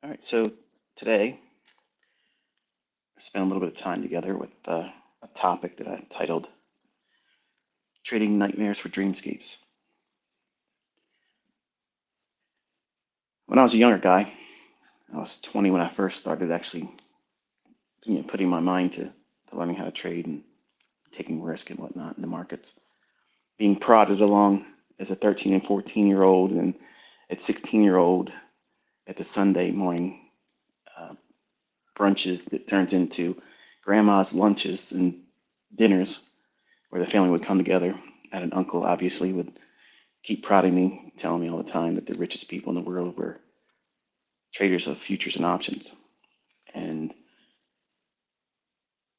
All right, so today I spent a little bit of time together with a topic that I titled Trading Nightmares for Dreamscapes. When I was a younger guy, I was 20 when I first started actually putting my mind to learning how to trade and taking risk and whatnot in the markets. Being prodded along as a 13 and 14-year-old and at 16-year-old at the Sunday morning uh, brunches that turns into grandma's lunches and dinners where the family would come together. I had an uncle, obviously, would keep prodding me, telling me all the time that the richest people in the world were traders of futures and options. And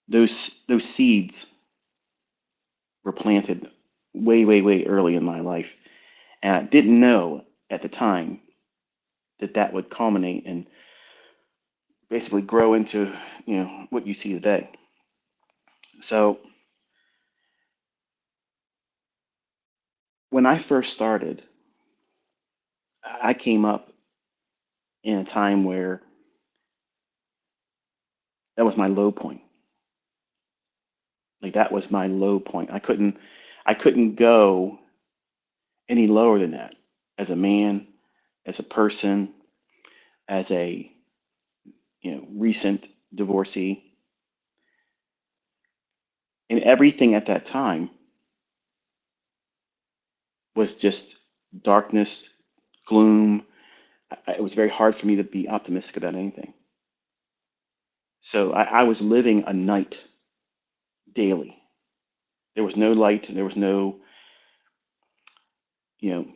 those seeds were planted way, way, way early in my life. And I didn't know at the time that that would culminate and basically grow into, what you see today. So when I first started, I came up in a time where that was my low point. Like that was my low point. I couldn't go any lower than that as a man, as a person, as a recent divorcee, and everything at that time was just darkness, gloom. It was very hard for me to be optimistic about anything. So I was living a night daily. There was no light, there was no, you know,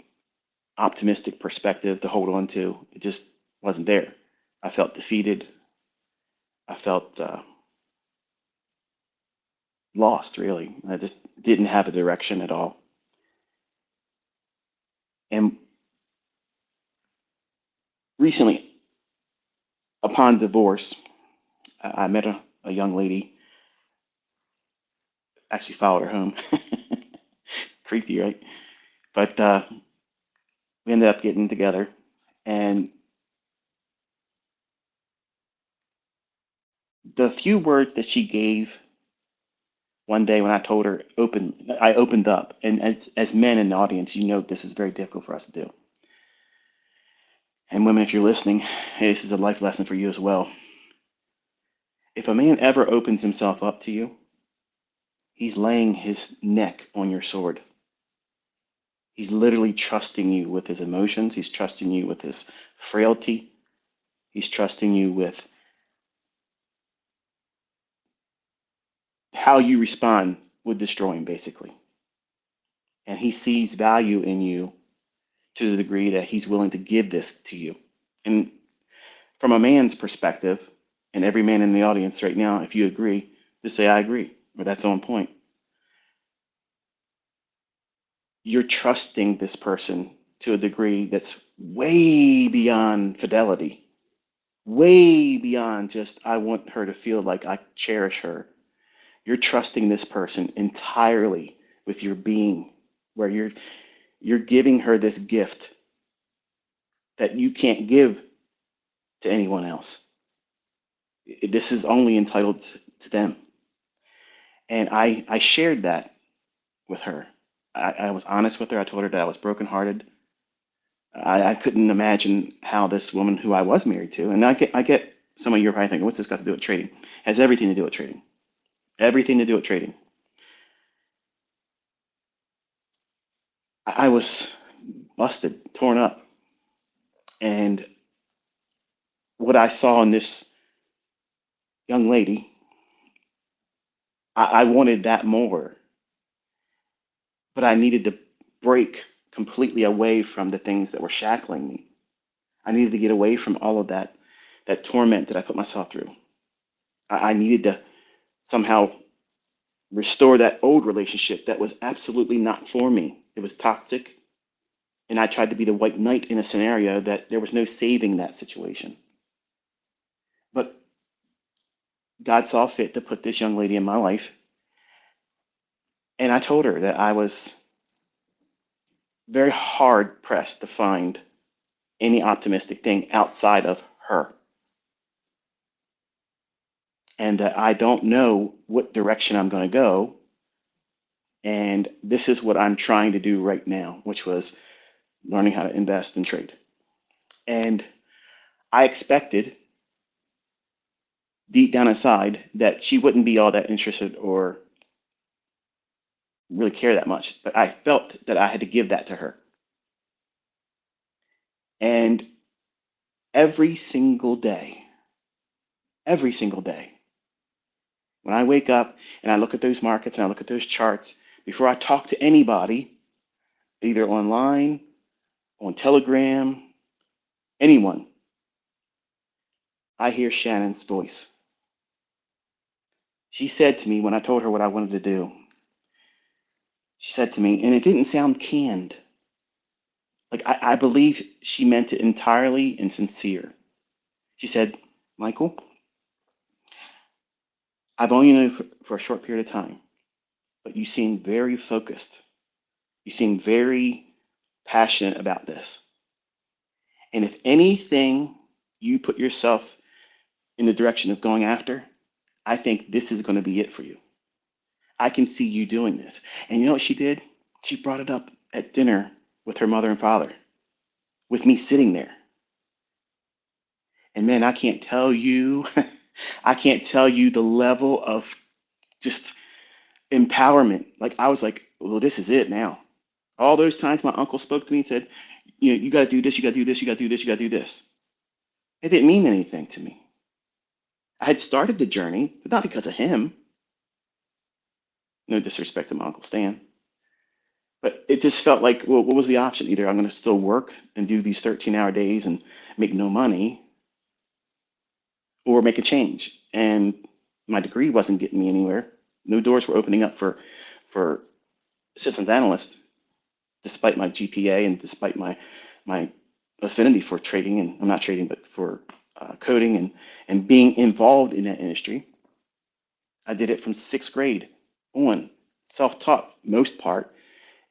optimistic perspective to hold on to. It just wasn't there. I felt defeated. I felt lost, really. I just didn't have a direction at all. And recently, upon divorce, I met a young lady, actually followed her home. Creepy, right? But we ended up getting together. And the few words that she gave one day when I told her, I opened up. And as men in the audience, you know this is very difficult for us to do. And women, if you're listening, hey, this is a life lesson for you as well. If a man ever opens himself up to you, he's laying his neck on your sword. He's literally trusting you with his emotions. He's trusting you with his frailty. He's trusting you with how you respond would destroy him, basically. And he sees value in you to the degree that he's willing to give this to you. And from a man's perspective, and every man in the audience right now, if you agree, just say, I agree, or that's on point. You're trusting this person to a degree that's way beyond fidelity, way beyond just, I want her to feel like I cherish her. You're trusting this person entirely with your being, where you're giving her this gift that you can't give to anyone else. This is only entitled to them. And I shared that with her. I was honest with her. I told her that I was brokenhearted. I couldn't imagine how this woman who I was married to, and I get some of you are probably thinking, what's this got to do with trading? It has everything to do with trading. Everything to do with trading. I was busted, torn up. And what I saw in this young lady, I wanted that more, but I needed to break completely away from the things that were shackling me. I needed to get away from all of that torment that I put myself through. I needed to somehow restore that old relationship that was absolutely not for me. It was toxic, and I tried to be the white knight in a scenario that there was no saving that situation. But God saw fit to put this young lady in my life, and I told her that I was very hard pressed to find any optimistic thing outside of her. and that I don't know what direction I'm going to go. And this is what I'm trying to do right now, which was learning how to invest and trade. And I expected deep down inside that she wouldn't be all that interested or really care that much, but I felt that I had to give that to her. And every single day, every single day, when I wake up and I look at those markets and I look at those charts, before I talk to anybody, either online, on Telegram, anyone, I hear Shannon's voice. She said to me when I told her what I wanted to do, she said to me, and it didn't sound canned. Like I believe she meant it entirely and sincere. She said, Michael, I've only known you for a short period of time, but you seem very focused. You seem very passionate about this. And if anything you put yourself in the direction of going after, I think this is going to be it for you. I can see you doing this. And you know what she did? She brought it up at dinner with her mother and father, with me sitting there. And man, I can't tell you, I can't tell you the level of just empowerment. Like I was like, well, this is it now. All those times my uncle spoke to me and said, you know, you got to do this, you got to do this, you got to do this, you got to do this. It didn't mean anything to me. I had started the journey, but not because of him. No disrespect to my Uncle Stan. But it just felt like, well, what was the option? Either I'm going to still work and do these 13-hour days and make no money, or make a change. And my degree wasn't getting me anywhere. No doors were opening up for systems analyst, despite my GPA and despite my affinity for trading, and I'm not trading, but for coding and being involved in that industry. I did it from sixth grade on, self-taught most part,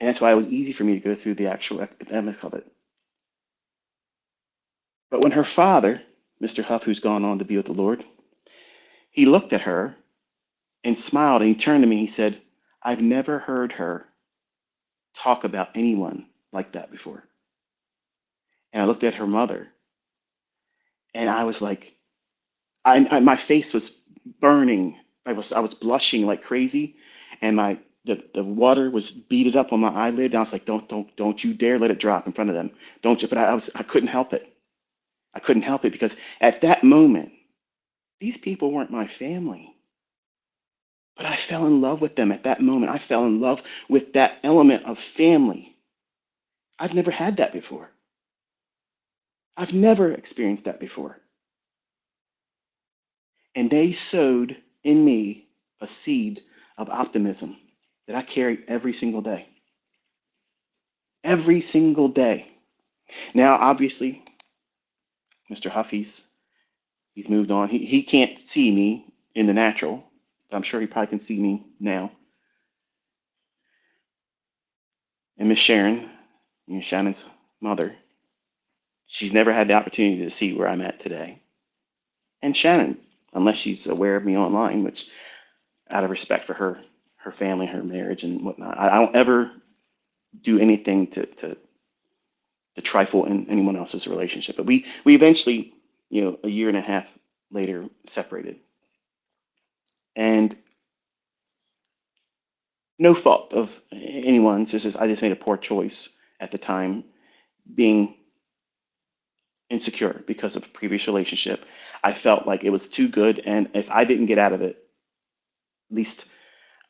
and that's why it was easy for me to go through the actual academics of it. But when her father, Mr. Huff, who's gone on to be with the Lord, he looked at her and smiled, and he turned to me and he said, I've never heard her talk about anyone like that before. And I looked at her mother, and I was like, my face was burning. I was blushing like crazy, and the water was beaded up on my eyelid. And I was like, don't you dare let it drop in front of them. Don't you? But I couldn't help it. I couldn't help it because at that moment, these people weren't my family. But I fell in love with them at that moment. I fell in love with that element of family. I've never had that before. I've never experienced that before. And they sowed in me a seed of optimism that I carry every single day. Every single day. Now, obviously, Mr. Huffy's he's moved on. He can't see me in the natural. I'm sure he probably can see me now. And Miss Sharon, you know, Shannon's mother, she's never had the opportunity to see where I'm at today. And Shannon, unless she's aware of me online, which out of respect for her family, her marriage, and whatnot, I don't ever do anything to trifle in anyone else's relationship. But we eventually, you know, a year and a half later, separated, and no fault of anyone's. I just made a poor choice at the time, being insecure because of a previous relationship. I felt like it was too good, and if I didn't get out of it, at least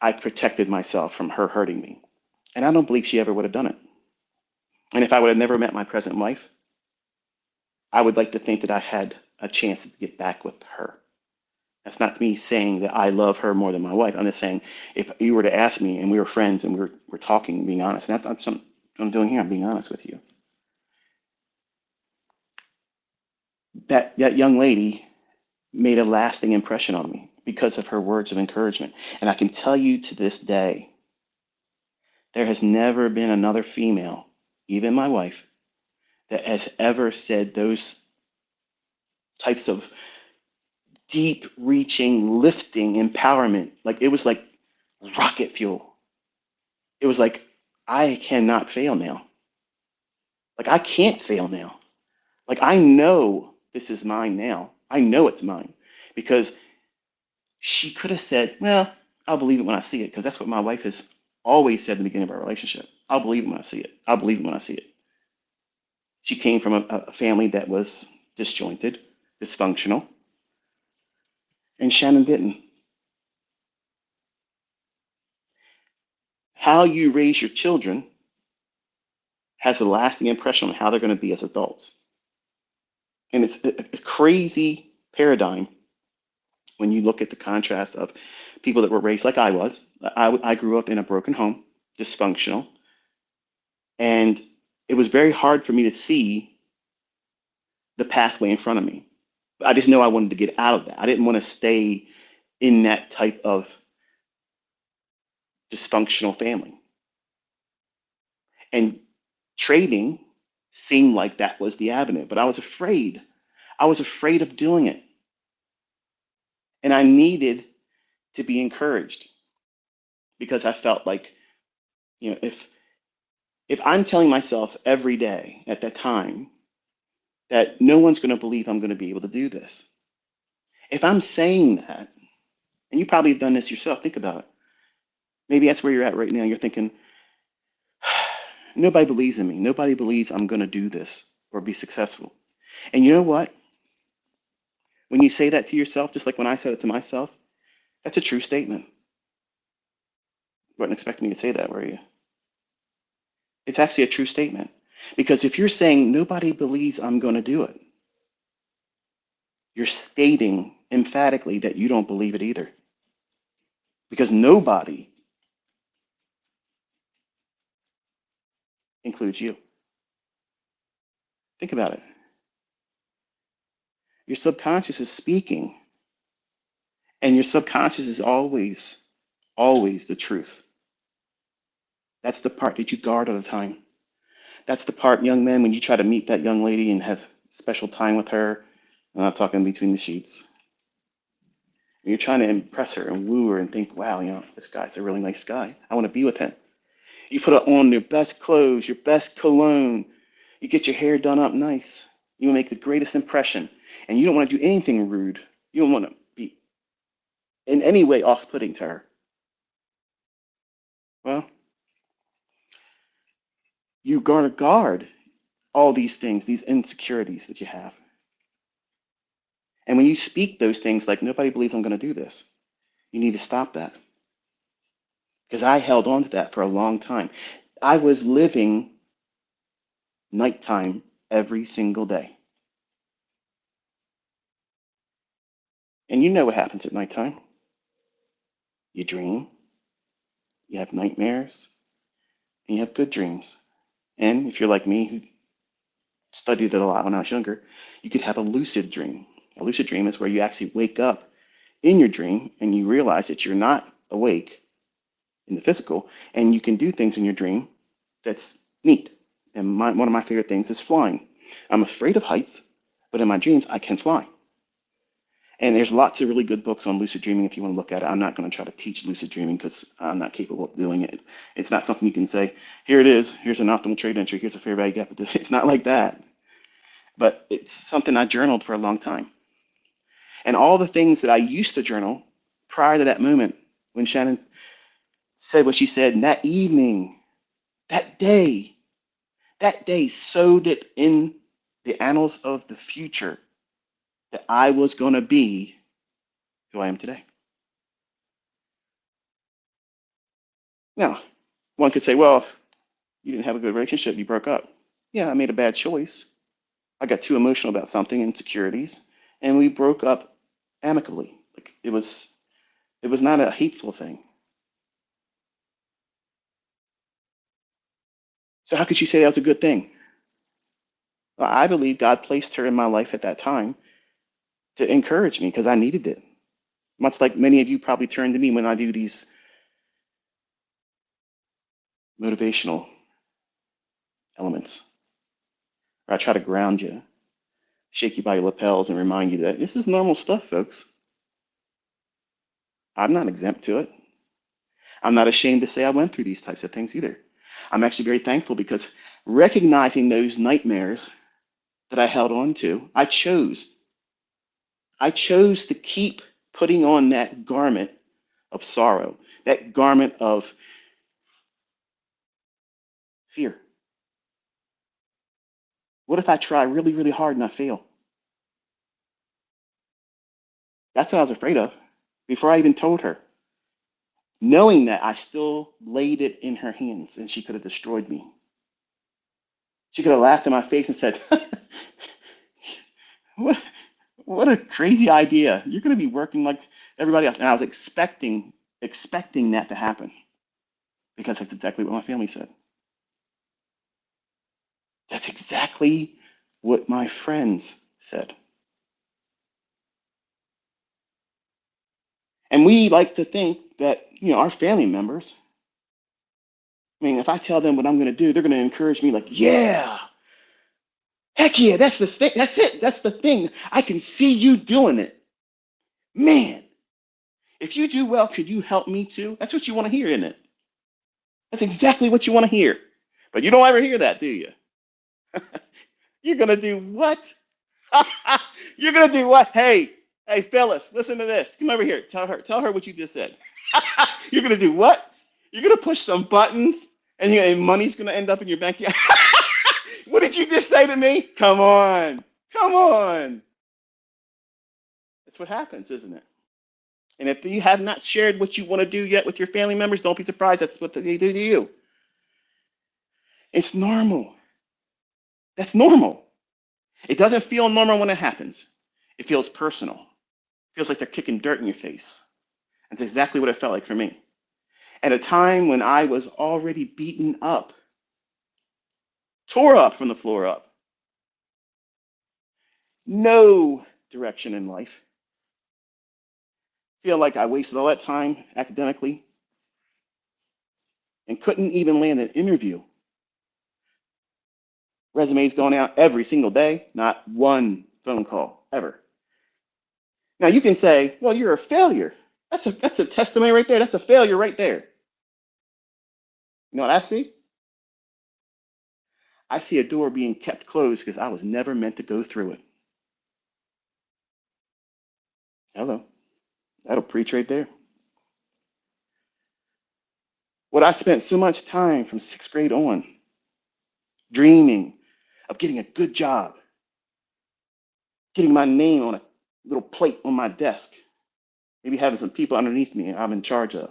I protected myself from her hurting me. And I don't believe she ever would have done it. And if I would have never met my present wife, I would like to think that I had a chance to get back with her. That's not me saying that I love her more than my wife. I'm just saying if you were to ask me and we were friends and we're talking, being honest, and that's something I'm doing here, I'm being honest with you. That young lady made a lasting impression on me because of her words of encouragement. And I can tell you to this day, there has never been another female, even my wife, that has ever said those types of deep reaching, lifting empowerment. Like it was like rocket fuel. It was like, I cannot fail now. Like I can't fail now. Like I know this is mine now. I know it's mine because she could have said, well, I'll believe it when I see it, because that's what my wife has always said in the beginning of our relationship. I'll believe it when I see it. I'll believe it when I see it. She came from a family that was disjointed, dysfunctional, and Shannon didn't. How you raise your children has a lasting impression on how they're going to be as adults. And it's a crazy paradigm when you look at the contrast of people that were raised like I was. I grew up in a broken home, dysfunctional, and it was very hard for me to see the pathway in front of me. I just know I wanted to get out of that. I didn't want to stay in that type of dysfunctional family. And trading seemed like that was the avenue, but I was afraid. I was afraid of doing it. And I needed to be encouraged because I felt like, if I'm telling myself every day at that time that no one's going to believe I'm going to be able to do this, if I'm saying that, and you probably have done this yourself, think about it. Maybe that's where you're at right now. You're thinking, nobody believes in me. Nobody believes I'm going to do this or be successful. And you know what? When you say that to yourself, just like when I said it to myself, that's a true statement. You weren't expecting me to say that, were you? It's actually a true statement. Because if you're saying nobody believes I'm going to do it, you're stating emphatically that you don't believe it either. Because nobody includes you. Think about it. Your subconscious is speaking, and your subconscious is always, always the truth. That's the part that you guard all the time. That's the part, young man, when you try to meet that young lady and have special time with her. I'm not talking between the sheets. You're trying to impress her and woo her and think, wow, this guy's a really nice guy. I want to be with him. You put on your best clothes, your best cologne. You get your hair done up nice. You make the greatest impression. And you don't want to do anything rude. You don't want to be in any way off-putting to her. Well, you gotta guard all these things, these insecurities that you have. And when you speak those things like nobody believes I'm going to do this, you need to stop that. Because I held on to that for a long time. I was living nighttime every single day. And you know what happens at nighttime. You dream, you have nightmares, and you have good dreams. And if you're like me, who studied it a lot when I was younger, you could have a lucid dream. A lucid dream is where you actually wake up in your dream and you realize that you're not awake in the physical, and you can do things in your dream that's neat. And one of my favorite things is flying. I'm afraid of heights, but in my dreams, I can fly. And there's lots of really good books on lucid dreaming if you want to look at it. I'm not going to try to teach lucid dreaming because I'm not capable of doing it. It's not something you can say, here it is, here's an optimal trade entry, here's a fair value gap. It's not like that. But it's something I journaled for a long time. And all the things that I used to journal prior to that moment, when Shannon said what she said, and that evening, that day sowed it in the annals of the future that I was going to be who I am today. Now, one could say, well, you didn't have a good relationship, you broke up. Yeah, I made a bad choice. I got too emotional about something, insecurities, and we broke up amicably. Like it was not a hateful thing. So how could you say that was a good thing? Well, I believe God placed her in my life at that time to encourage me because I needed it. Much like many of you probably turn to me when I do these motivational elements, where I try to ground you, shake you by your lapels, and remind you that this is normal stuff, folks. I'm not exempt to it. I'm not ashamed to say I went through these types of things either. I'm actually very thankful because recognizing those nightmares that I held on to, I chose to keep putting on that garment of sorrow, that garment of fear. What if I try really, really hard and I fail? That's what I was afraid of before I even told her, knowing that I still laid it in her hands and she could have destroyed me. She could have laughed in my face and said, what, what a crazy idea. You're going to be working like everybody else. And I was expecting that to happen because that's exactly what my family said. That's exactly what my friends said. And we like to think that, our family members, I mean, if I tell them what I'm going to do, they're going to encourage me like, yeah, heck yeah, that's the thing. That's it. That's the thing. I can see you doing it. Man, if you do well, could you help me too? That's what you want to hear, isn't it? That's exactly what you want to hear. But you don't ever hear that, do you? You're going to do what? You're going to do what? Hey, Phyllis, listen to this. Come over here. Tell her what you just said. You're going to do what? You're going to push some buttons and money's going to end up in your bank account. What did you just say to me? Come on. Come on. That's what happens, isn't it? And if you have not shared what you want to do yet with your family members, don't be surprised. That's what they do to you. It's normal. That's normal. It doesn't feel normal when it happens. It feels personal. It feels like they're kicking dirt in your face. That's exactly what it felt like for me. At a time when I was already beaten up, tore up from the floor up, no direction in life. Feel like I wasted all that time academically and couldn't even land an interview. Resumes going out every single day, not one phone call ever. Now you can say, well, you're a failure. That's a testimony right there. That's a failure right there. You know what I see? I see a door being kept closed because I was never meant to go through it. Hello. That'll preach right there. What I spent so much time from sixth grade on dreaming of getting a good job, getting my name on a little plate on my desk, maybe having some people underneath me I'm in charge of.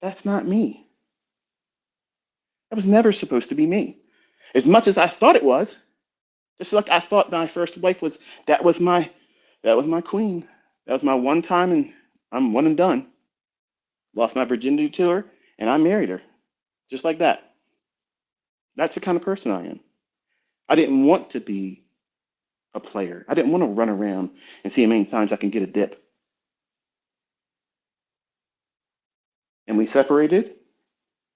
That's not me. That was never supposed to be me. As much as I thought it was, just like I thought my first wife was, that was my that was my queen. That was my one time and I'm one and done. Lost my virginity to her and I married her. Just like that. That's the kind of person I am. I didn't want to be a player. I didn't want to run around and see how many times I can get a dip. And we separated,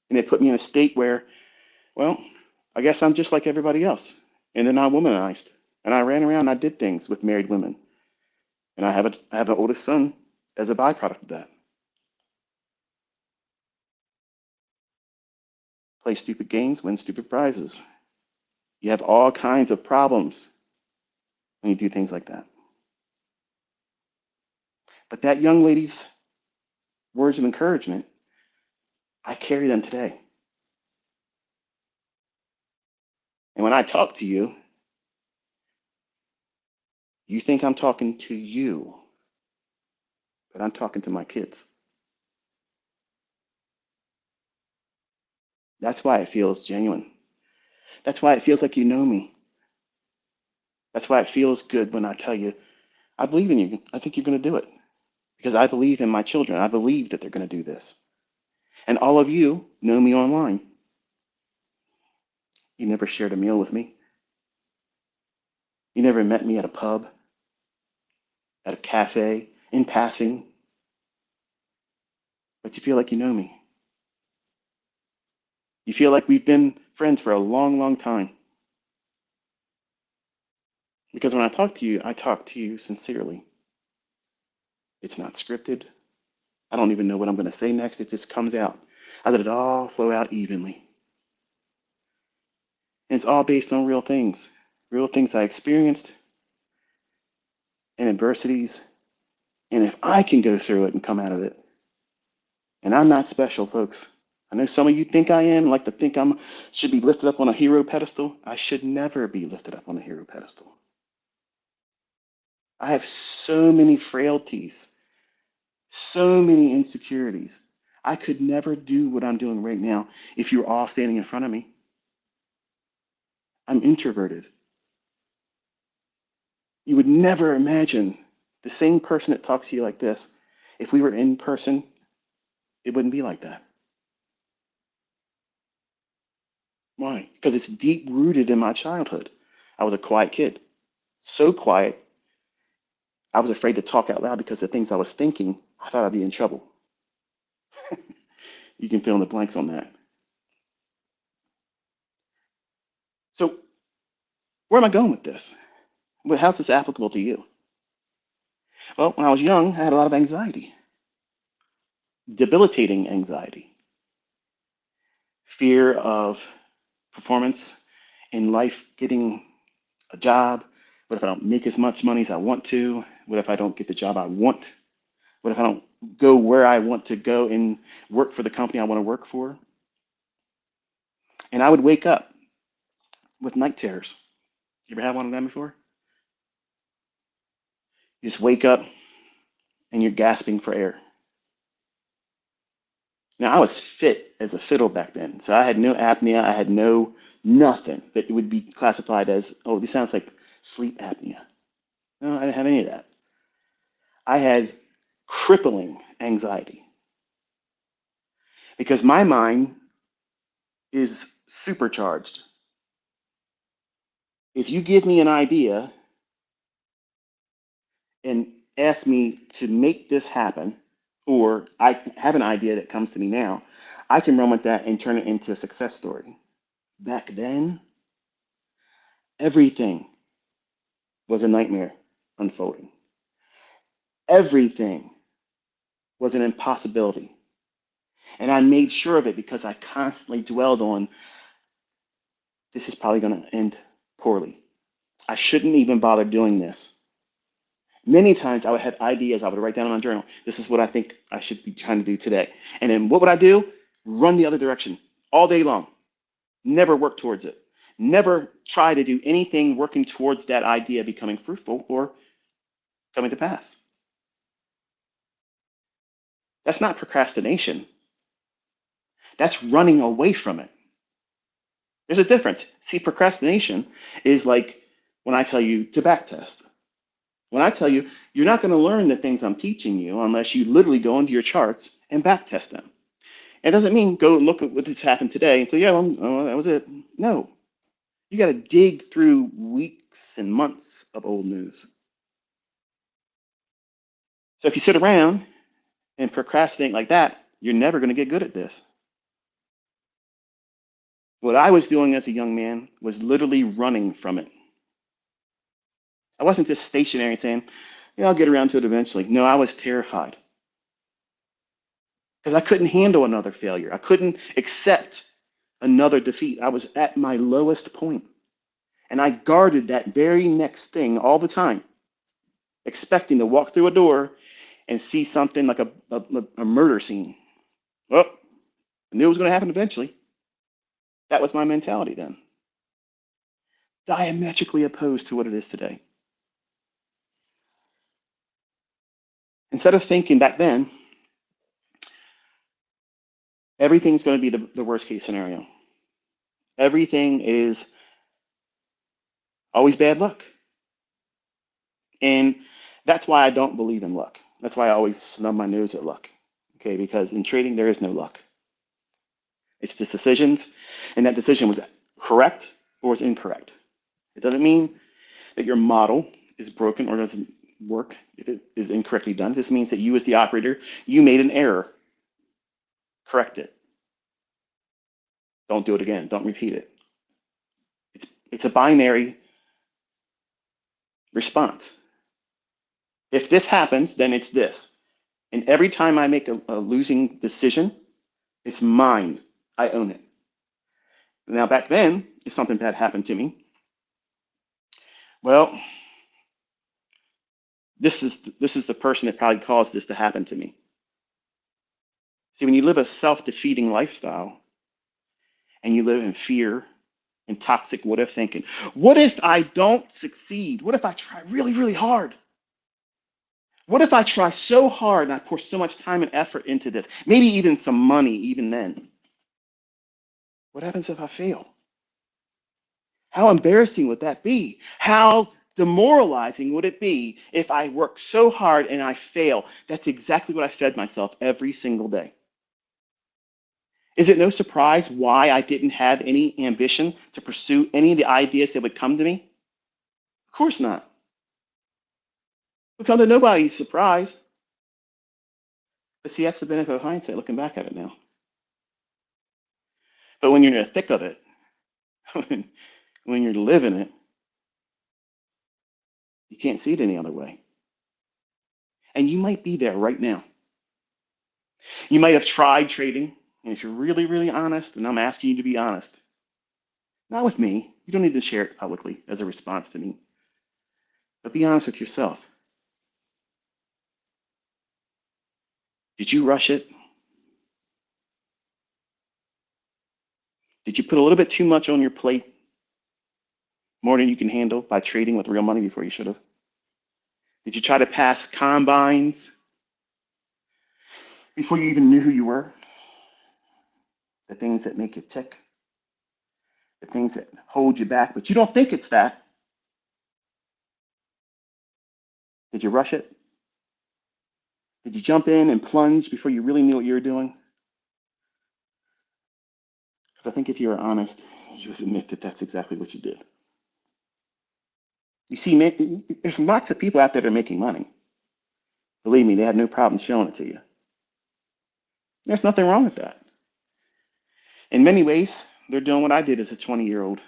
and it put me in a state where, well, I guess I'm just like everybody else. And then I womanized, and I ran around and I did things with married women. And I have an oldest son as a byproduct of that. Play stupid games, win stupid prizes. You have all kinds of problems when you do things like that. But that young lady's words of encouragement, I carry them today. And when I talk to you, you think I'm talking to you, but I'm talking to my kids. That's why it feels genuine. That's why it feels like you know me. That's why it feels good when I tell you, I believe in you. I think you're going to do it because I believe in my children. I believe that they're going to do this. And all of you know me online. You never shared a meal with me. You never met me at a pub, at a cafe, in passing, but you feel like you know me. You feel like we've been friends for a long, long time. Because when I talk to you sincerely. It's not scripted. I don't even know what I'm going to say next. It just comes out. I let it all flow out evenly. And it's all based on real things I experienced and adversities. And if I can go through it and come out of it, and I'm not special, folks. I know some of you think I am, like to think I'm should be lifted up on a hero pedestal. I should never be lifted up on a hero pedestal. I have so many frailties, so many insecurities. I could never do what I'm doing right now if you were all standing in front of me. I'm introverted. You would never imagine the same person that talks to you like this. If we were in person, it wouldn't be like that. Why? Because it's deep rooted in my childhood. I was a quiet kid, so quiet, I was afraid to talk out loud because the things I was thinking, I thought I'd be in trouble. You can fill in the blanks on that. So, where am I going with this? Well, how's this applicable to you? Well, when I was young, I had a lot of anxiety, debilitating anxiety, fear of performance in life, getting a job. What if I don't make as much money as I want to? What if I don't get the job I want? What if I don't go where I want to go and work for the company I want to work for? And I would wake up with night terrors. You ever had one of them before? You just wake up and you're gasping for air. Now, I was fit as a fiddle back then, so I had no apnea. I had no nothing that would be classified as, oh, this sounds like sleep apnea. No, I didn't have any of that. I had crippling anxiety because my mind is supercharged. If you give me an idea and ask me to make this happen, or I have an idea that comes to me now, I can run with that and turn it into a success story. Back then, everything was a nightmare unfolding. Everything was an impossibility. And I made sure of it because I constantly dwelled on this is probably going to end poorly. I shouldn't even bother doing this. Many times I would have ideas I would write down in my journal. This is what I think I should be trying to do today. And then what would I do? Run the other direction all day long. Never work towards it. Never try to do anything working towards that idea becoming fruitful or coming to pass. That's not procrastination. That's running away from it. There's a difference. See, procrastination is like when I tell you to back test. When I tell you, you're not going to learn the things I'm teaching you unless you literally go into your charts and back test them. It doesn't mean go look at what has happened today and say, yeah, well, oh, that was it. No, you got to dig through weeks and months of old news. So if you sit around and procrastinate like that, you're never going to get good at this. What I was doing as a young man was literally running from it. I wasn't just stationary saying, yeah, I'll get around to it eventually. No, I was terrified because I couldn't handle another failure. I couldn't accept another defeat. I was at my lowest point, and I guarded that very next thing all the time, expecting to walk through a door and see something like a murder scene. Well, I knew it was going to happen eventually. That was my mentality then. Diametrically opposed to what it is today. Instead of thinking back then, everything's going to be the worst case scenario. Everything is always bad luck. And that's why I don't believe in luck. That's why I always snub my nose at luck. Okay, because in trading, there is no luck. It's just decisions, and that decision was correct or was incorrect. It doesn't mean that your model is broken or doesn't work if it is incorrectly done. This means that you, as the operator, you made an error. Correct it. Don't do it again. Don't repeat it. It's a binary response. If this happens, then it's this. And every time I make a losing decision, it's mine. I own it. Now, back then, if something bad happened to me, well, this is the person that probably caused this to happen to me. See, when you live a self-defeating lifestyle and you live in fear and toxic what if thinking, what if I don't succeed? What if I try really, really hard? What if I try so hard and I pour so much time and effort into this? Maybe even some money, even then. What happens if I fail? How embarrassing would that be? How demoralizing would it be if I work so hard and I fail? That's exactly what I fed myself every single day. Is it no surprise why I didn't have any ambition to pursue any of the ideas that would come to me? Of course not. It would come to nobody's surprise. But see, that's the benefit of hindsight looking back at it now. But when you're in the thick of it, when you're living it, you can't see it any other way. And you might be there right now. You might have tried trading. And if you're really, really honest, and I'm asking you to be honest, not with me, you don't need to share it publicly as a response to me, but be honest with yourself. Did you rush it? Did you put a little bit too much on your plate, more than you can handle by trading with real money before you should have? Did you try to pass combines before you even knew who you were? The things that make you tick, the things that hold you back, but you don't think it's that. Did you rush it? Did you jump in and plunge before you really knew what you were doing? Because I think if you were honest, you would admit that that's exactly what you did. You see, there's lots of people out there that are making money. Believe me, they have no problem showing it to you. There's nothing wrong with that. In many ways, they're doing what I did as a 20-year-old.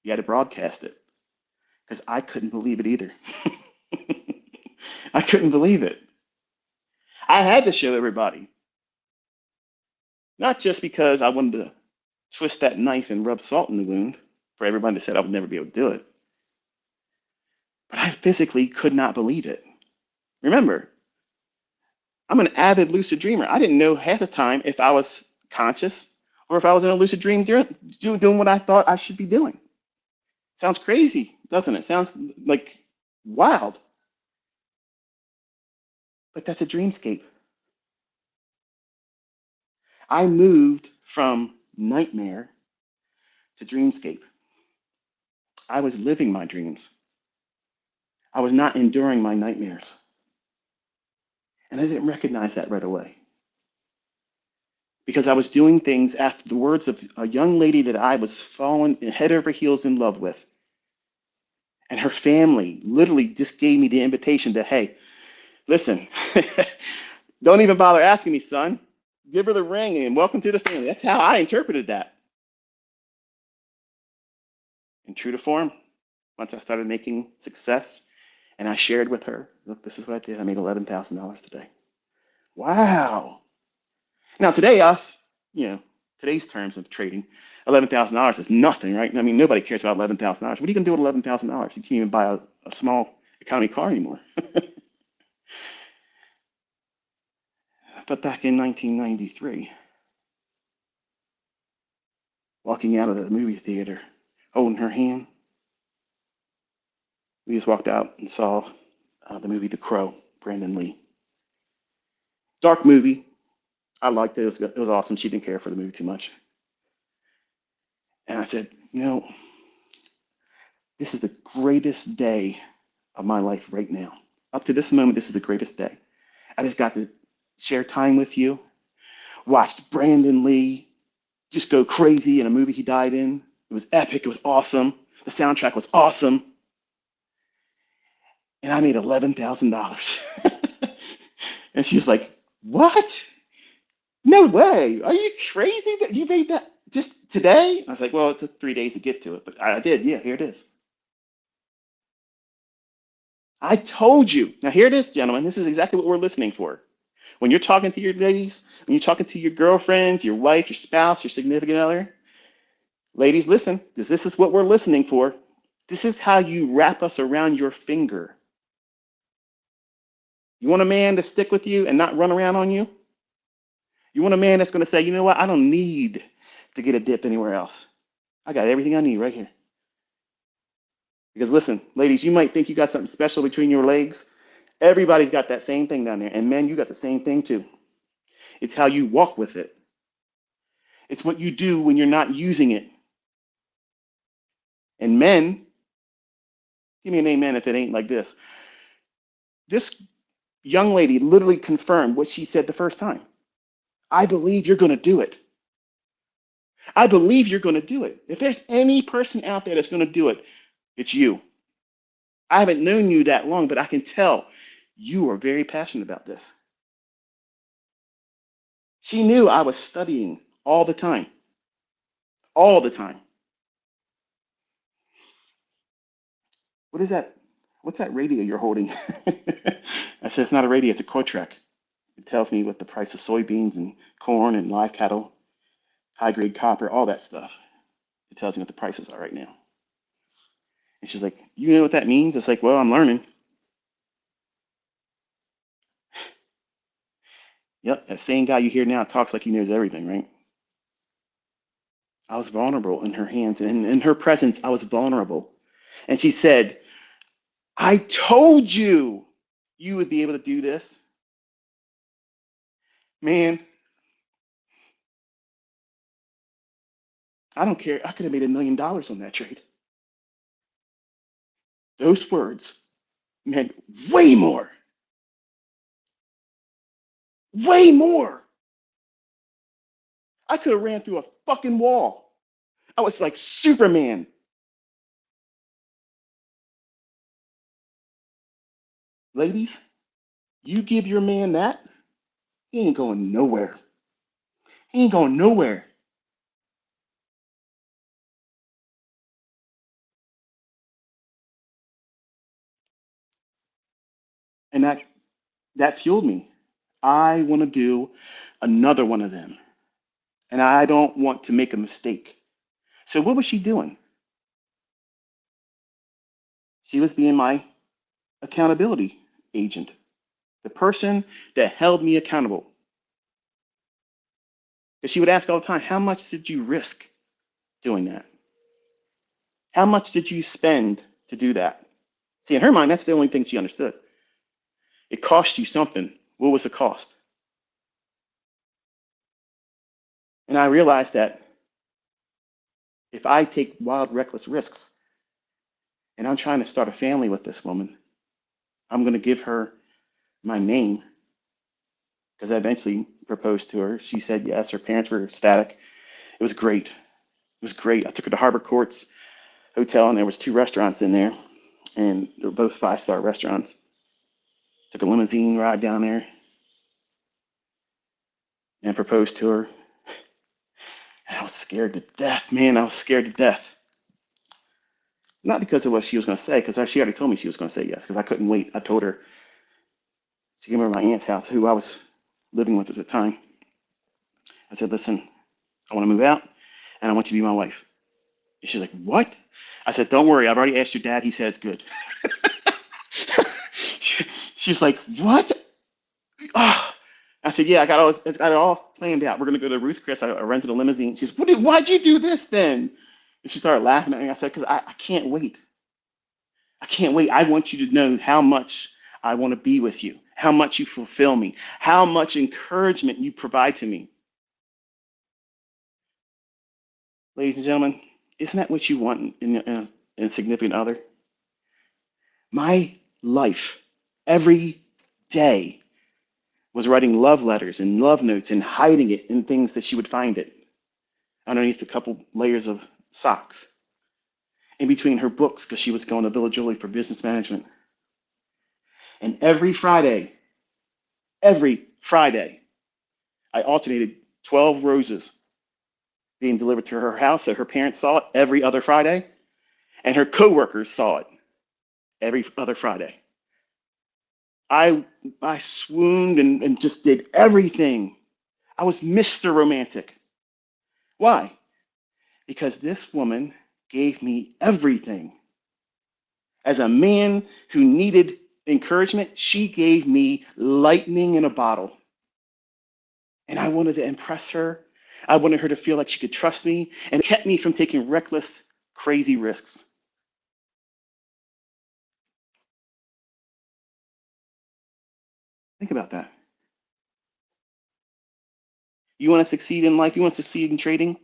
You had to broadcast it because I couldn't believe it either. I couldn't believe it. I had to show everybody, not just because I wanted to twist that knife and rub salt in the wound for everybody that said I would never be able to do it, but I physically could not believe it. Remember, I'm an avid lucid dreamer. I didn't know half the time if I was conscious or if I was in a lucid dream doing what I thought I should be doing. Sounds crazy, doesn't it? Sounds like wild, but that's a dreamscape. I moved from nightmare to dreamscape. I was living my dreams. I was not enduring my nightmares. And I didn't recognize that right away because I was doing things after the words of a young lady that I was falling head over heels in love with. And her family literally just gave me the invitation to, hey, listen, don't even bother asking me, son. Give her the ring and welcome to the family. That's how I interpreted that. And true to form, once I started making success and I shared with her, look, this is what I did. I made $11,000 today. Wow. Now today, today's terms of trading, $11,000 is nothing, right? I mean, nobody cares about $11,000. What are you gonna do with $11,000? You can't even buy a small economy car anymore. But back in 1993, walking out of the movie theater, holding her hand, we just walked out and saw the movie The Crow, Brandon Lee. Dark movie. I liked it. It was awesome. She didn't care for the movie too much. And I said, this is the greatest day of my life right now. Up to this moment, this is the greatest day. I just got to share time with you, watched Brandon Lee just go crazy in a movie he died in. It was epic. It was awesome. The soundtrack was awesome. And I made $11,000. And she was like, what? No way. Are you crazy that you made that just today? I was like, well, it took 3 days to get to it, but I did. Yeah, here it is. I told you. Now, here it is, gentlemen. This is exactly what we're listening for. When you're talking to your ladies, when you're talking to your girlfriends, your wife, your spouse, your significant other, ladies, listen, this is what we're listening for. This is how you wrap us around your finger. You want a man to stick with you and not run around on you? You want a man that's going to say, you know what? I don't need to get a dip anywhere else. I got everything I need right here. Because listen, ladies, you might think you got something special between your legs. Everybody's got that same thing down there. And men, you got the same thing too. It's how you walk with it. It's what you do when you're not using it. And men, give me an amen if it ain't like this. This young lady literally confirmed what she said the first time. I believe you're going to do it. I believe you're going to do it. If there's any person out there that's going to do it, it's you. I haven't known you that long, but I can tell you are very passionate about this. She knew I was studying all the time, all the time. What is that? What's that radio you're holding? I said, it's not a radio, it's a Cortrek. It tells me what the price of soybeans and corn and live cattle, high grade copper, all that stuff. It tells me what the prices are right now. And she's like, you know what that means? It's like, well, I'm learning. Yep, that same guy you hear now talks like he knows everything, right? I was vulnerable in her hands, and in her presence, I was vulnerable. And she said, I told you you would be able to do this. Man, I don't care. I could have made $1 million on that trade. Those words meant way more, way more. I could have ran through a fucking wall. I was like Superman. Ladies, you give your man that, he ain't going nowhere. He ain't going nowhere. And that fueled me. I want to do another one of them. And I don't want to make a mistake. So what was she doing? She was being my accountability agent, the person that held me accountable. Because she would ask all the time, how much did you risk doing that? How much did you spend to do that? See, in her mind, that's the only thing she understood. It cost you something. What was the cost? And I realized that if I take wild, reckless risks, and I'm trying to start a family with this woman, I'm going to give her my name because I eventually proposed to her. She said yes. Her parents were ecstatic. It was great. It was great. I took her to Harbor Courts Hotel, and there was two restaurants in there, and they were both five-star restaurants. Took a limousine ride down there and proposed to her. And I was scared to death, man. I was scared to death. Not because of what she was going to say, because she already told me she was going to say yes, because I couldn't wait. I told her. She came over to my aunt's house, who I was living with at the time. I said, listen, I want to move out, and I want you to be my wife. And she's like, what? I said, don't worry. I've already asked your dad. He said it's good. She's like, what? Oh. I said, yeah, it's got it all planned out. We're going to go to Ruth Chris. I rented a limousine. She's, why'd you do this then? And she started laughing at me. I said, because I can't wait. I can't wait. I want you to know how much I want to be with you, how much you fulfill me, how much encouragement you provide to me. Ladies and gentlemen, isn't that what you want in a significant other? My life, every day, was writing love letters and love notes and hiding it in things that she would find it underneath a couple layers of socks, in between her books because she was going to Village Julie for business management. And every Friday, I alternated 12 roses being delivered to her house. So her parents saw it every other Friday, and her coworkers saw it every other Friday. I I swooned and just did everything. I was Mr. Romantic. Why? Because this woman gave me everything. As a man who needed encouragement, she gave me lightning in a bottle. And I wanted to impress her. I wanted her to feel like she could trust me, and it kept me from taking reckless, crazy risks. Think about that. You want to succeed in life, you want to succeed in trading,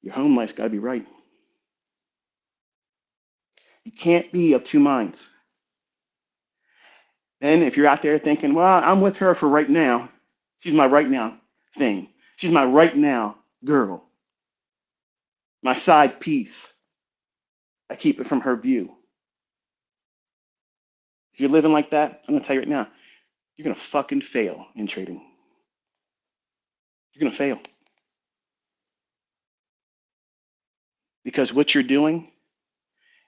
your home life's got to be right. You can't be of two minds. And if you're out there thinking, well, I'm with her for right now, she's my right now thing, she's my right now girl, my side piece, I keep it from her view. If you're living like that, I'm going to tell you right now, you're going to fucking fail in trading. You're going to fail because what you're doing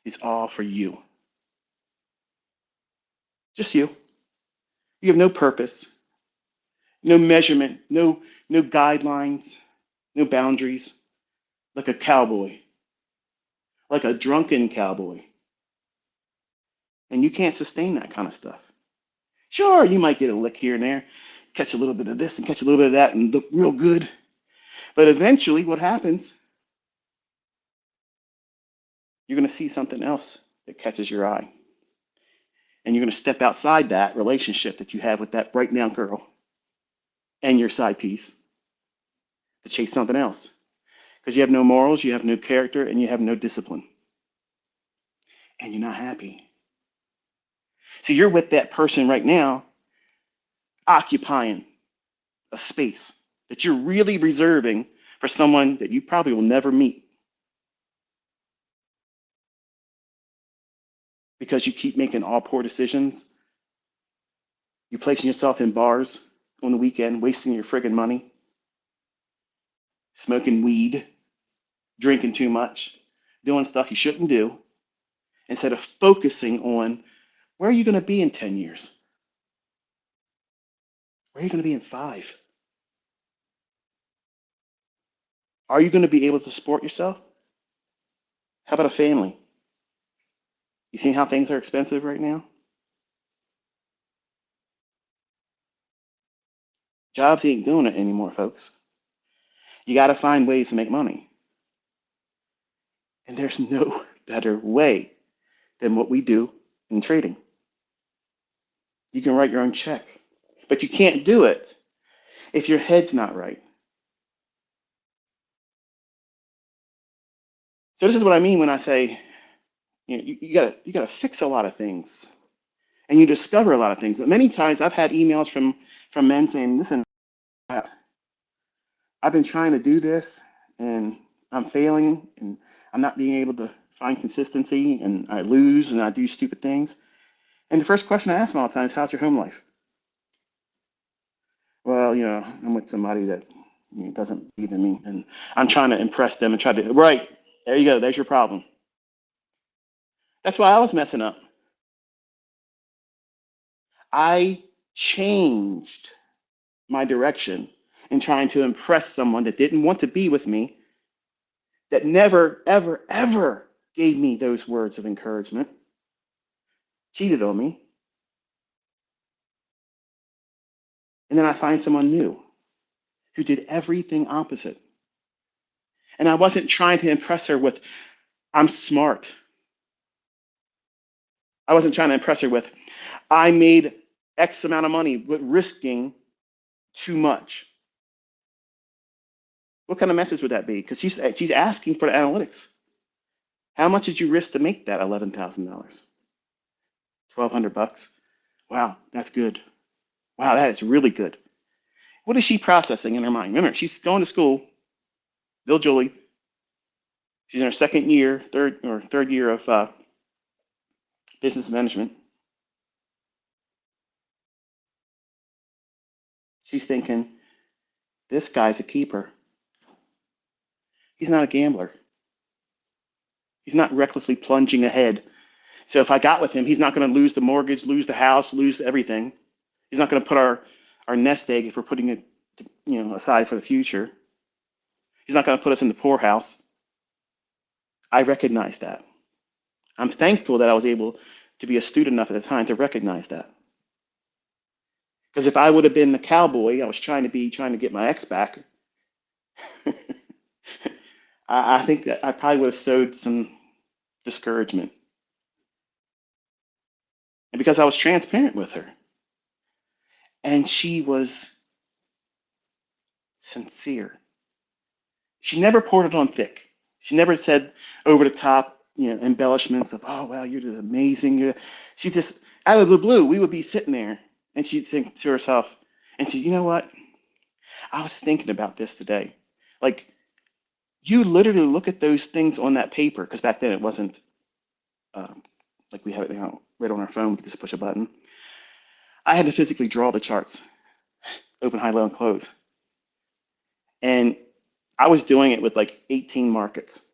is all for you. Just you. You have no purpose, no measurement, no guidelines, no boundaries, like a cowboy, like a drunken cowboy. And you can't sustain that kind of stuff. Sure, you might get a lick here and there, catch a little bit of this and catch a little bit of that and look real good. But eventually, what happens, you're going to see something else that catches your eye. And you're going to step outside that relationship that you have with that right now girl and your side piece to chase something else. Because you have no morals, you have no character, and you have no discipline. And you're not happy. So you're with that person right now, occupying a space that you're really reserving for someone that you probably will never meet because you keep making all poor decisions. You're placing yourself in bars on the weekend, wasting your friggin' money, smoking weed, drinking too much, doing stuff you shouldn't do, instead of focusing on where are you going to be in 10 years? Where are you going to be in 5? Are you going to be able to support yourself? How about a family? You see how things are expensive right now? Jobs ain't doing it anymore, folks. You got to find ways to make money. And there's no better way than what we do in trading. You can write your own check, but you can't do it if your head's not right. So this is what I mean when I say, you gotta fix a lot of things, and you discover a lot of things. Many times I've had emails from men saying, "Listen, I've been trying to do this, and I'm failing, and I'm not being able to find consistency, and I lose, and I do stupid things." And the first question I ask them all the time is, "How's your home life?" Well, I'm with somebody that doesn't believe in me, and I'm trying to impress them and try to. Right, there you go. There's your problem. That's why I was messing up. I changed my direction in trying to impress someone that didn't want to be with me, that never, ever, ever gave me those words of encouragement, cheated on me, and then I find someone new who did everything opposite. And I wasn't trying to impress her with, I'm smart. I wasn't trying to impress her with, I made X amount of money, but risking too much. What kind of message would that be? Because she's asking for the analytics. How much did you risk to make that $11,000? 1,200 bucks. Wow, that's good. Wow, that is really good. What is she processing in her mind? Remember, she's going to school, Bill Julie. She's in her third year of business management. She's thinking, this guy's a keeper. He's not a gambler. He's not recklessly plunging ahead So if I got with him, he's not going to lose the mortgage, lose the house, lose everything. He's not going to put our nest egg, if we're putting it, aside for the future. He's not going to put us in the poorhouse. I recognize that. I'm thankful that I was able to be astute enough at the time to recognize that. Because if I would have been the cowboy I was trying to get my ex back, I think that I probably would have sowed some discouragement. And because I was transparent with her, and she was sincere. She never poured it on thick. She never said over the top, embellishments of, oh, well, you're just amazing. She just, out of the blue, we would be sitting there and she'd think to herself, and she, you know what? I was thinking about this today. Like, you literally look at those things on that paper, because back then it wasn't like we have it now right on our phone. We could just push a button. I had to physically draw the charts, open, high, low, and close. And I was doing it with like 18 markets.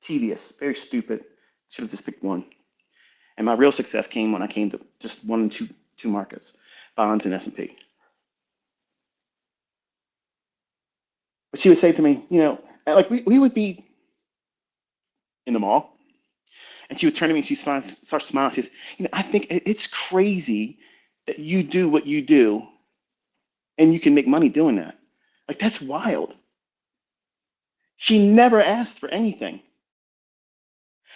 Tedious, very stupid. Should have just picked one. And my real success came when I came to just one and two markets, bonds and S&P. But she would say to me, like we would be in the mall, and she would turn to me and she starts smiling. She says, I think it's crazy that you do what you do and you can make money doing that. Like, that's wild. She never asked for anything.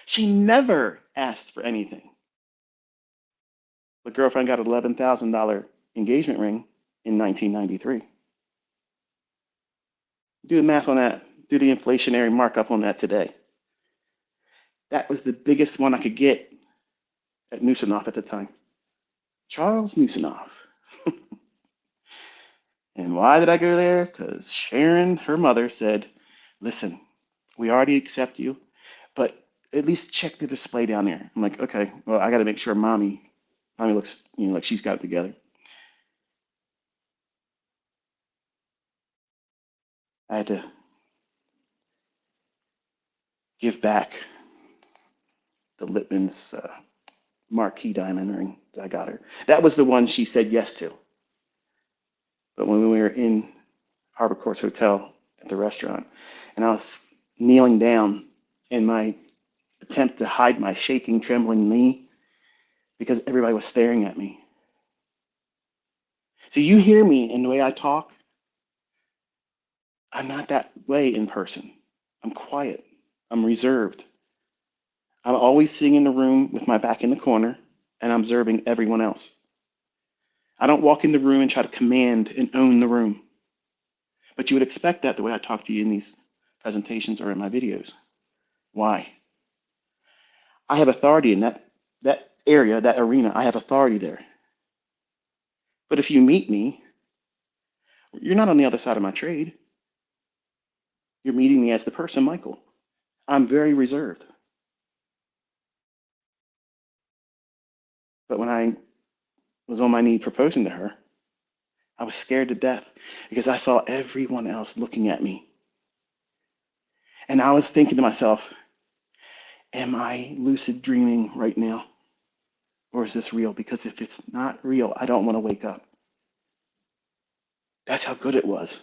She never asked for anything. The girlfriend got an $11,000 engagement ring in 1993. Do the math on that. Do the inflationary markup on that today. That was the biggest one I could get at Nusinoff at the time. Charles Nusinoff. And why did I go there? Because Sharon, her mother, said, listen, we already accept you, but at least check the display down there. I'm like, okay, well, I got to make sure mommy looks, like she's got it together. I had to give back the Littman's marquee diamond ring that I got her. That was the one she said yes to. But when we were in Harbor Courts Hotel at the restaurant, and I was kneeling down in my attempt to hide my shaking, trembling knee because everybody was staring at me. So you hear me in the way I talk. I'm not that way in person. I'm quiet. I'm reserved. I'm always sitting in the room with my back in the corner and I'm observing everyone else. I don't walk in the room and try to command and own the room. But you would expect that the way I talk to you in these presentations or in my videos. Why? I have authority in that area, that arena. I have authority there. But if you meet me, you're not on the other side of my trade. You're meeting me as the person, Michael. I'm very reserved. But when I was on my knee proposing to her, I was scared to death because I saw everyone else looking at me. And I was thinking to myself, am I lucid dreaming right now? Or is this real? Because if it's not real, I don't want to wake up. That's how good it was.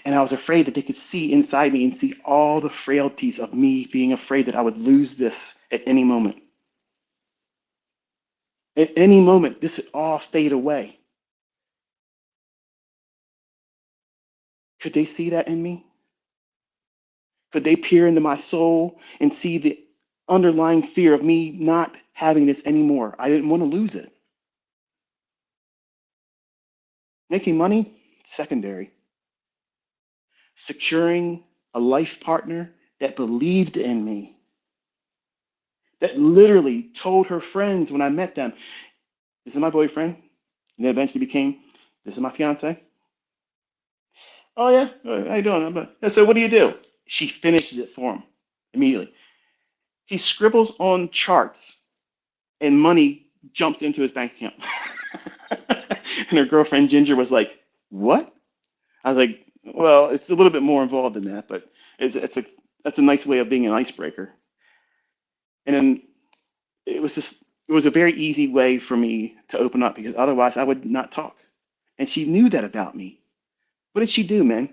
And I was afraid that they could see inside me and see all the frailties of me being afraid that I would lose this at any moment. At any moment, this would all fade away. Could they see that in me? Could they peer into my soul and see the underlying fear of me not having this anymore? I didn't want to lose it. Making money, secondary. Securing a life partner that believed in me, that literally told her friends when I met them, this is my boyfriend. And then eventually became, this is my fiance. Oh, yeah? How you doing? So what do you do? She finishes it for him immediately. He scribbles on charts and money jumps into his bank account. And her girlfriend Ginger was like, what? I was like, well, it's a little bit more involved than that, but it's a that's a nice way of being an icebreaker. And then it was a very easy way for me to open up because otherwise I would not talk. And she knew that about me. What did she do, man?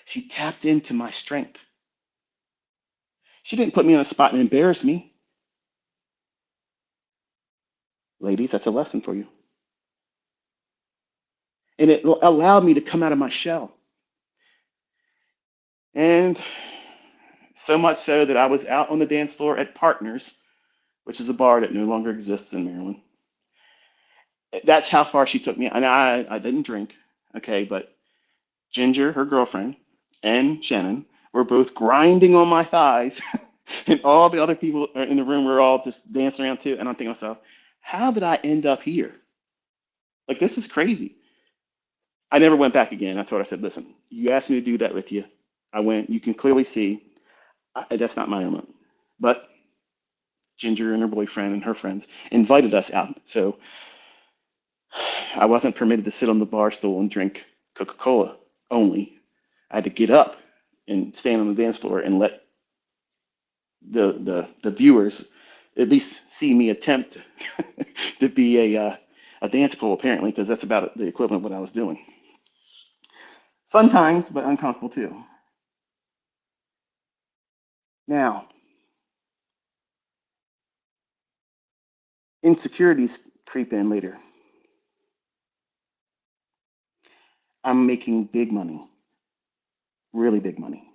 She tapped into my strength. She didn't put me on a spot and embarrass me. Ladies, that's a lesson for you. And it allowed me to come out of my shell. And so much so that I was out on the dance floor at Partners, which is a bar that no longer exists in Maryland. That's how far she took me. And I didn't drink, okay, but Ginger, her girlfriend, and Shannon were both grinding on my thighs, and all the other people in the room were all just dancing around too. And I'm thinking to myself, how did I end up here? Like, this is crazy. I never went back again. I told her, I said, listen, you asked me to do that with you. I went, you can clearly see that's not my element. But Ginger and her boyfriend and her friends invited us out. So I wasn't permitted to sit on the bar stool and drink Coca Cola only. I had to get up and stand on the dance floor and let the viewers at least see me attempt to be a dance pole, apparently, because that's about the equivalent of what I was doing. Fun times, but uncomfortable too. Now, insecurities creep in later. I'm making big money, really big money.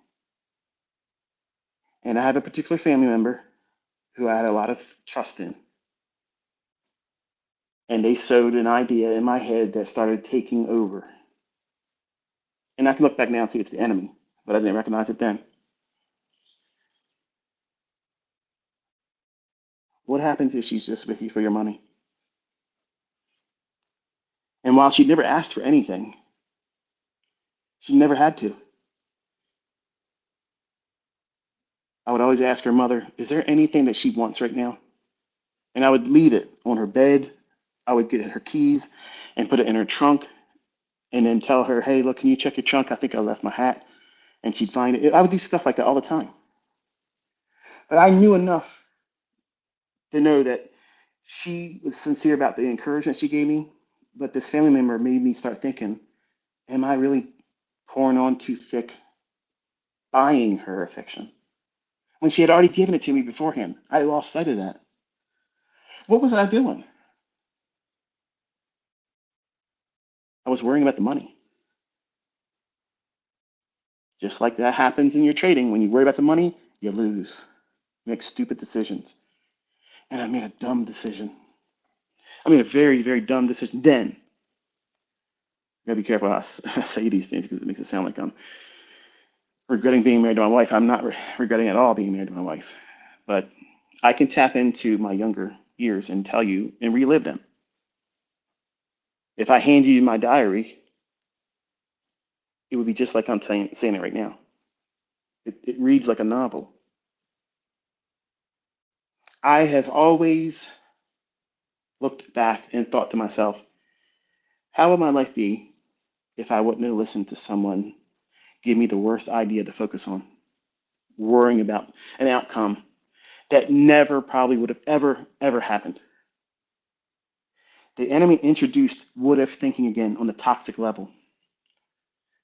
And I have a particular family member who I had a lot of trust in. And they sowed an idea in my head that started taking over. And I can look back now and see it's the enemy, but I didn't recognize it then. What happens if she's just with you for your money? And while she never asked for anything, she never had to. I would always ask her mother, is there anything that she wants right now? And I would leave it on her bed. I would get her keys and put it in her trunk and then tell her, hey, look, can you check your trunk? I think I left my hat. And she'd find it. I would do stuff like that all the time. But I knew enough to know that she was sincere about the encouragement she gave me. But this family member made me start thinking, am I really pouring on too thick, buying her affection? When she had already given it to me beforehand, I lost sight of that. What was I doing? I was worrying about the money. Just like that happens in your trading. When you worry about the money, you lose. You make stupid decisions. And I made a dumb decision. I made a very, very dumb decision then. I gotta be careful how I say these things because it makes it sound like I'm regretting being married to my wife. I'm not regretting at all being married to my wife. But I can tap into my younger years and tell you and relive them. If I hand you my diary, it would be just like I'm saying it right now. It reads like a novel. I have always looked back and thought to myself, how would my life be if I wouldn't have listened to someone give me the worst idea to focus on, worrying about an outcome that never probably would have ever happened? The enemy introduced what if thinking again on the toxic level.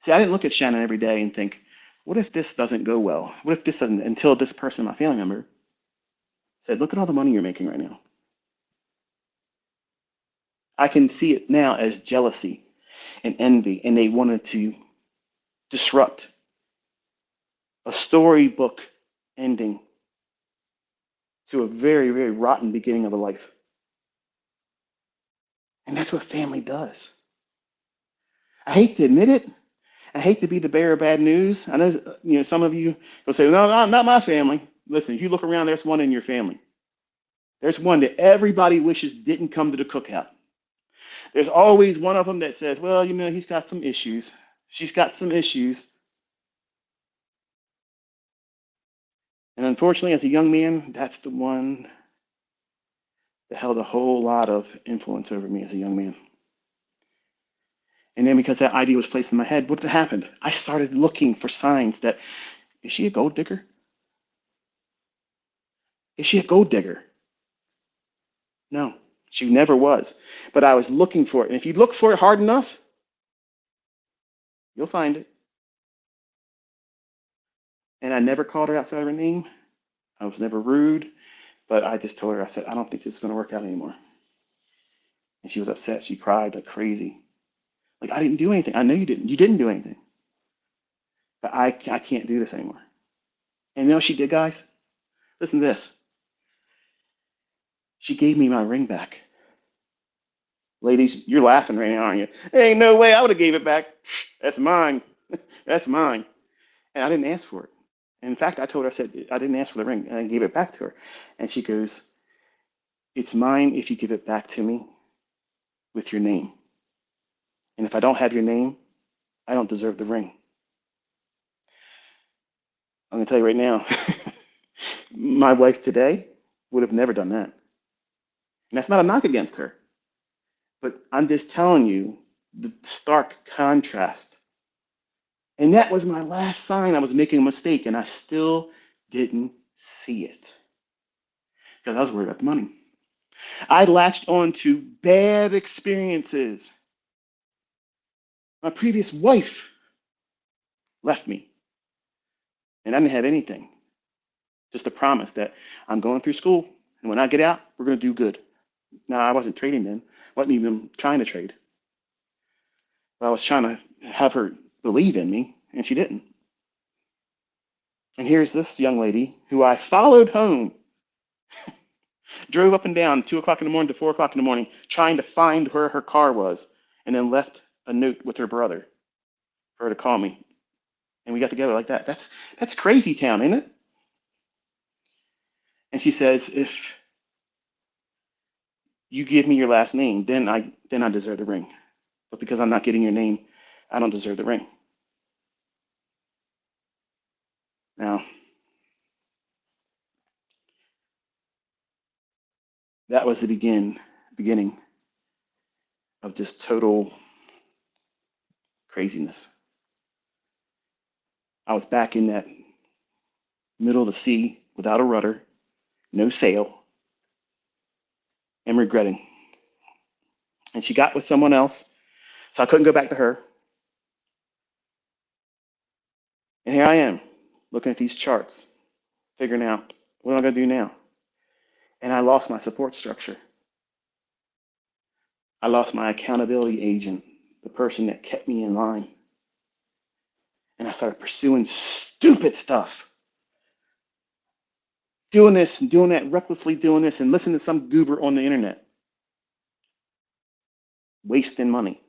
See, I didn't look at Shannon every day and think, what if this doesn't go well? What if this doesn't, until this person, my family member, said, look at all the money you're making right now. I can see it now as jealousy and envy, and they wanted to disrupt a storybook ending to a very, very rotten beginning of a life. And that's what family does. I hate to admit it. I hate to be the bearer of bad news. I know, some of you will say, no, not my family. Listen, if you look around, there's one in your family. There's one that everybody wishes didn't come to the cookout. There's always one of them that says, well, he's got some issues. She's got some issues. And unfortunately, as a young man, that's the one that held a whole lot of influence over me as a young man. And then because that idea was placed in my head, what happened? I started looking for signs that, is she a gold digger? Is she a gold digger? No, she never was. But I was looking for it. And if you look for it hard enough, you'll find it. And I never called her outside of her name. I was never rude, but I just told her, I said, I don't think this is going to work out anymore. And she was upset. She cried like crazy. Like, I didn't do anything. I know you didn't. You didn't do anything. But I can't do this anymore. And you know what she did, guys? Listen to this. She gave me my ring back. Ladies, you're laughing right now, aren't you? Ain't no way I would have gave it back. That's mine. That's mine. And I didn't ask for it. In fact, I told her, I said, I didn't ask for the ring. And I gave it back to her. And she goes, it's mine if you give it back to me with your name. And if I don't have your name, I don't deserve the ring. I'm going to tell you right now, my wife today would have never done that. And that's not a knock against her. But I'm just telling you the stark contrast. And that was my last sign I was making a mistake, and I still didn't see it because I was worried about the money. I latched on to bad experiences. My previous wife left me, and I didn't have anything, just a promise that I'm going through school, and when I get out, we're going to do good. Now, I wasn't trading then, wasn't even trying to trade. But I was trying to have her believe in me, and she didn't. And here's this young lady who I followed home, drove up and down 2 o'clock in the morning to 4 o'clock in the morning, trying to find where her car was, and then left a note with her brother for her to call me. And we got together like that. That's crazy town, ain't it? And she says, if you give me your last name, then I deserve the ring. But because I'm not getting your name, I don't deserve the ring. Now, that was the beginning of just total craziness. I was back in that middle of the sea without a rudder, no sail, and regretting. And she got with someone else, so I couldn't go back to her. And here I am, looking at these charts, figuring out what am I going to do now. And I lost my support structure. I lost my accountability agent, the person that kept me in line. And I started pursuing stupid stuff, doing this and doing that, recklessly doing this, and listening to some goober on the internet, wasting money.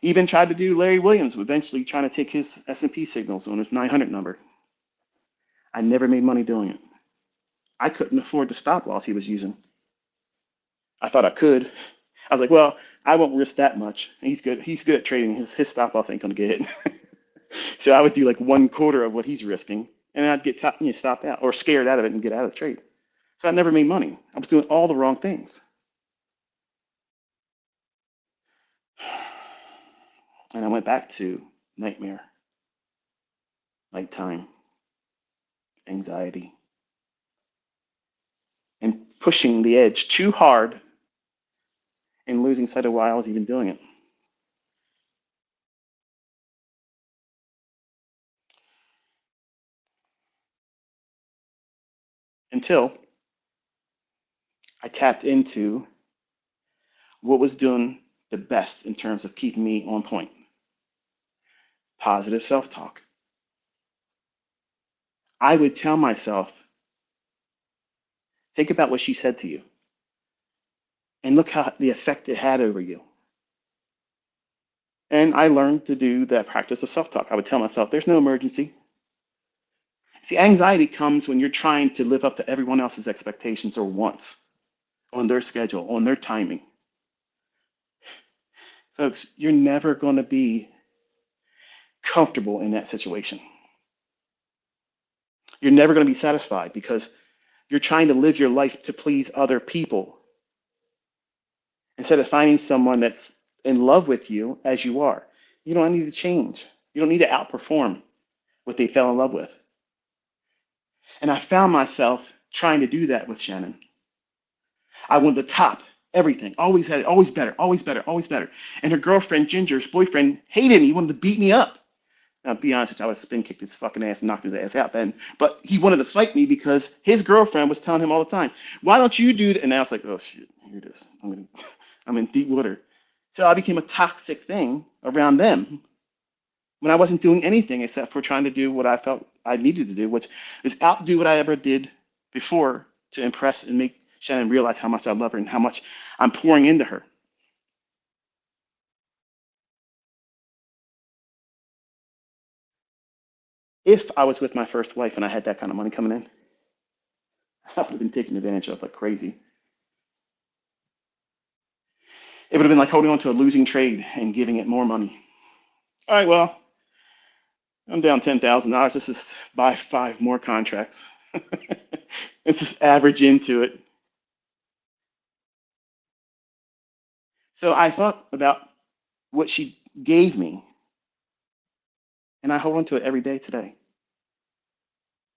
Even tried to do Larry Williams, eventually trying to take his S&P signals on his 900 number. I never made money doing it. I couldn't afford the stop loss he was using. I thought I could. I was like, well, I won't risk that much. He's good. He's good at trading. His stop loss ain't gonna get hit. So I would do like 1/4 of what he's risking, and I'd get stopped out or scared out of it and get out of the trade. So I never made money. I was doing all the wrong things. And I went back to nightmare, nighttime, anxiety, and pushing the edge too hard and losing sight of why I was even doing it. Until I tapped into what was doing the best in terms of keeping me on point. Positive self-talk. I would tell myself, think about what she said to you and look how the effect it had over you. And I learned to do that practice of self-talk. I would tell myself, there's no emergency. See, anxiety comes when you're trying to live up to everyone else's expectations or wants on their schedule, on their timing. Folks, you're never going to be comfortable in that situation. You're never going to be satisfied because you're trying to live your life to please other people instead of finding someone that's in love with you as you are. You don't need to change. You don't need to outperform what they fell in love with. And I found myself trying to do that with Shannon. I wanted the top, everything. Always had it, always better, always better, always better. And her girlfriend, Ginger's boyfriend, hated me. He wanted to beat me up. Now, to be honest with you, I would spin kicked his fucking ass and knocked his ass out then. But he wanted to fight me because his girlfriend was telling him all the time, "Why don't you do that?" And now it's like, oh shit, here it is. I'm in deep water. So I became a toxic thing around them when I wasn't doing anything except for trying to do what I felt I needed to do, which is outdo what I ever did before to impress and make Shannon realize how much I love her and how much I'm pouring into her. If I was with my first wife and I had that kind of money coming in, I would have been taken advantage of like crazy. It would have been like holding on to a losing trade and giving it more money. All right, well, I'm down $10,000. Let's just buy five more contracts. Let's just average into it. So I thought about what she gave me, and I hold on to it every day today.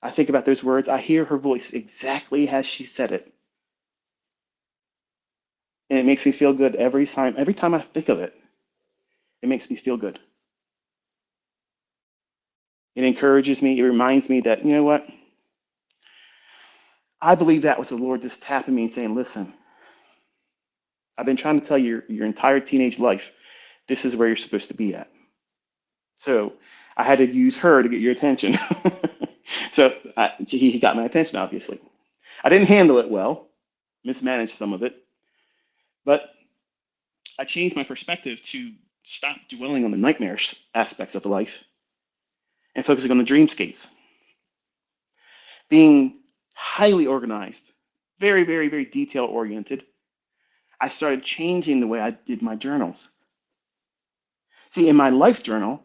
I think about those words. I hear her voice exactly as she said it, and it makes me feel good every time. Every time I think of it, it makes me feel good. It encourages me. It reminds me that, you know what? I believe that was the Lord just tapping me and saying, listen, I've been trying to tell you your entire teenage life, this is where you're supposed to be at. So I had to use her to get your attention. So he got my attention, obviously. I didn't handle it well, mismanaged some of it, but I changed my perspective to stop dwelling on the nightmarish aspects of life and focusing on the dreamscapes. Being highly organized, very, very, very detail oriented, I started changing the way I did my journals. See, in my life journal,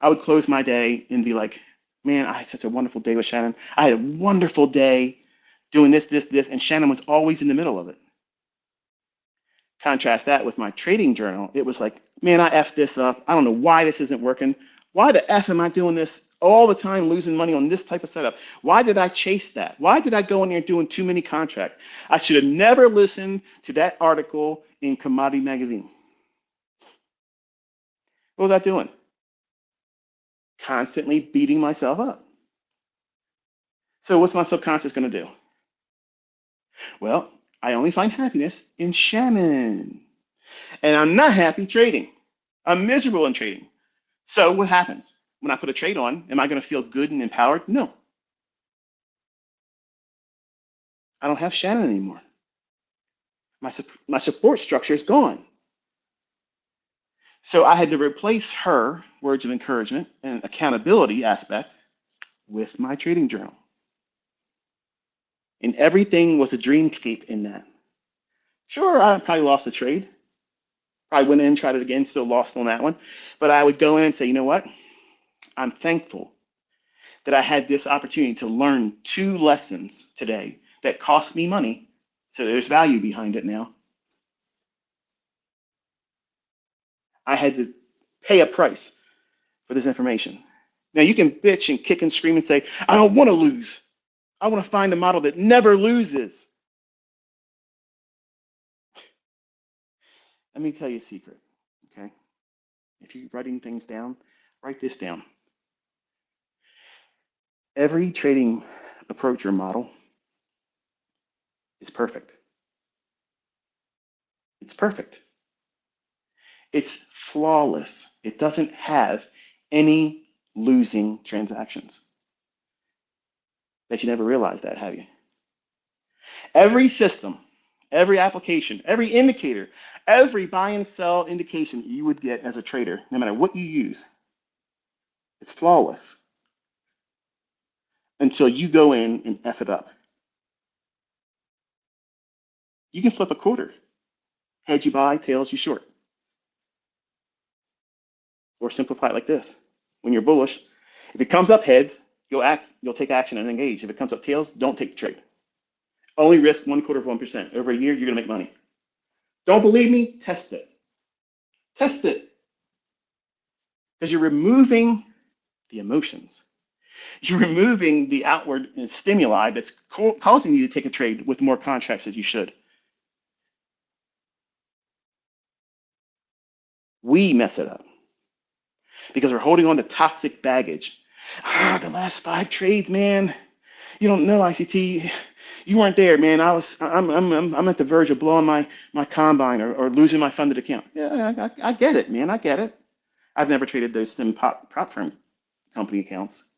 I would close my day and be like, man, I had such a wonderful day with Shannon. I had a wonderful day doing this, this, this, and Shannon was always in the middle of it. Contrast that with my trading journal. It was like, man, I effed this up. I don't know why this isn't working. Why the F am I doing this all the time, losing money on this type of setup? Why did I chase that? Why did I go in there doing too many contracts? I should have never listened to that article in Commodity Magazine. What was I doing? Constantly beating myself up. So what's my subconscious going to do? Well, I only find happiness in Shannon. And I'm not happy trading. I'm miserable in trading. So what happens? When I put a trade on, am I going to feel good and empowered? No. I don't have Shannon anymore. My support structure is gone. So I had to replace her words of encouragement and accountability aspect with my trading journal. And everything was a dreamscape in that. Sure, I probably lost a trade. Probably went in and tried it again, still lost on that one. But I would go in and say, you know what? I'm thankful that I had this opportunity to learn two lessons today that cost me money. So there's value behind it now. I had to pay a price for this information. Now you can bitch and kick and scream and say, I don't want to lose. I want to find a model that never loses. Let me tell you a secret, okay? If you're writing things down, write this down. Every trading approach or model is perfect. It's perfect. It's flawless. It doesn't have any losing transactions. Bet you never realized that, have you? Every system, every application, every indicator, every buy and sell indication you would get as a trader, no matter what you use, it's flawless until you go in and F it up. You can flip a quarter. Heads you buy, tails you short. Or simplify it like this. When you're bullish, if it comes up heads, you'll take action and engage. If it comes up tails, don't take the trade. Only risk 1/4 of 1%. Over a year, you're gonna make money. Don't believe me? Test it. Test it. Because you're removing the emotions. You're removing the outward stimuli that's causing you to take a trade with more contracts as you should. We mess it up because we're holding on to toxic baggage. The last 5 trades, man. You don't know, ICT. You weren't there, man. I'm at the verge of blowing my combine or losing my funded account. Yeah, I get it, man. I get it. I've never traded those sim prop firm company accounts,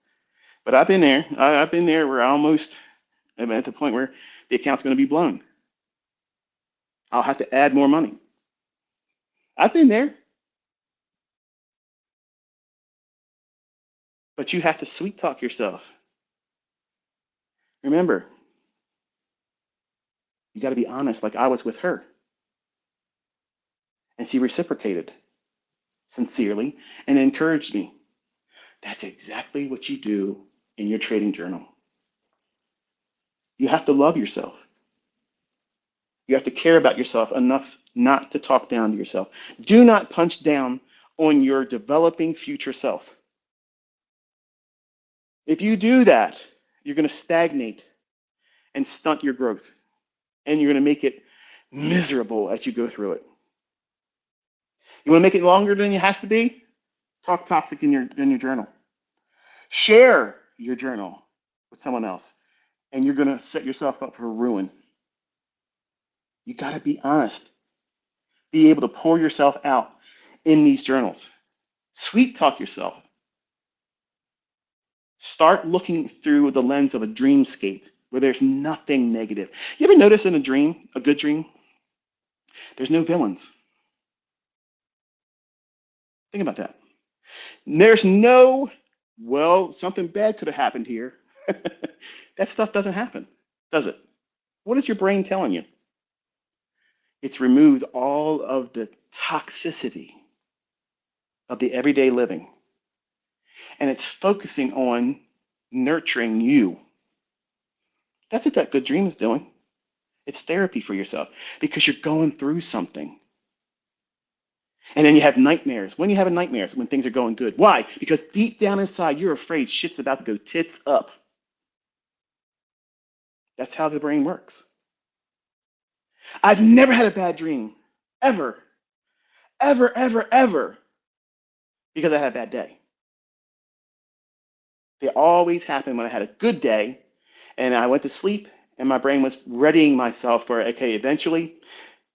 but I've been there. I've been there where I'm at the point where the account's going to be blown. I'll have to add more money. I've been there, but you have to sweet talk yourself. Remember, you got to be honest, like I was with her, and she reciprocated sincerely and encouraged me. That's exactly what you do in your trading journal. You have to love yourself. You have to care about yourself enough not to talk down to yourself. Do not punch down on your developing future self. If you do that, you're going to stagnate and stunt your growth, and you're going to make it miserable as you go through it. You want to make it longer than it has to be? Talk toxic in your journal. Share your journal with someone else, and you're going to set yourself up for ruin. You got to be honest. Be able to pour yourself out in these journals. Sweet talk yourself. Start looking through the lens of a dreamscape where there's nothing negative. You ever notice in a dream, a good dream, there's no villains? Think about that. There's no, well, something bad could have happened here. That stuff doesn't happen, does it? What is your brain telling you? It's removed all of the toxicity of the everyday living, and it's focusing on nurturing you. That's what that good dream is doing. It's therapy for yourself because you're going through something. And then you have nightmares. When you have nightmares, when things are going good. Why? Because deep down inside, you're afraid shit's about to go tits up. That's how the brain works. I've never had a bad dream, ever, ever, ever, ever, because I had a bad day. They always happen when I had a good day and I went to sleep and my brain was readying myself for, okay, eventually,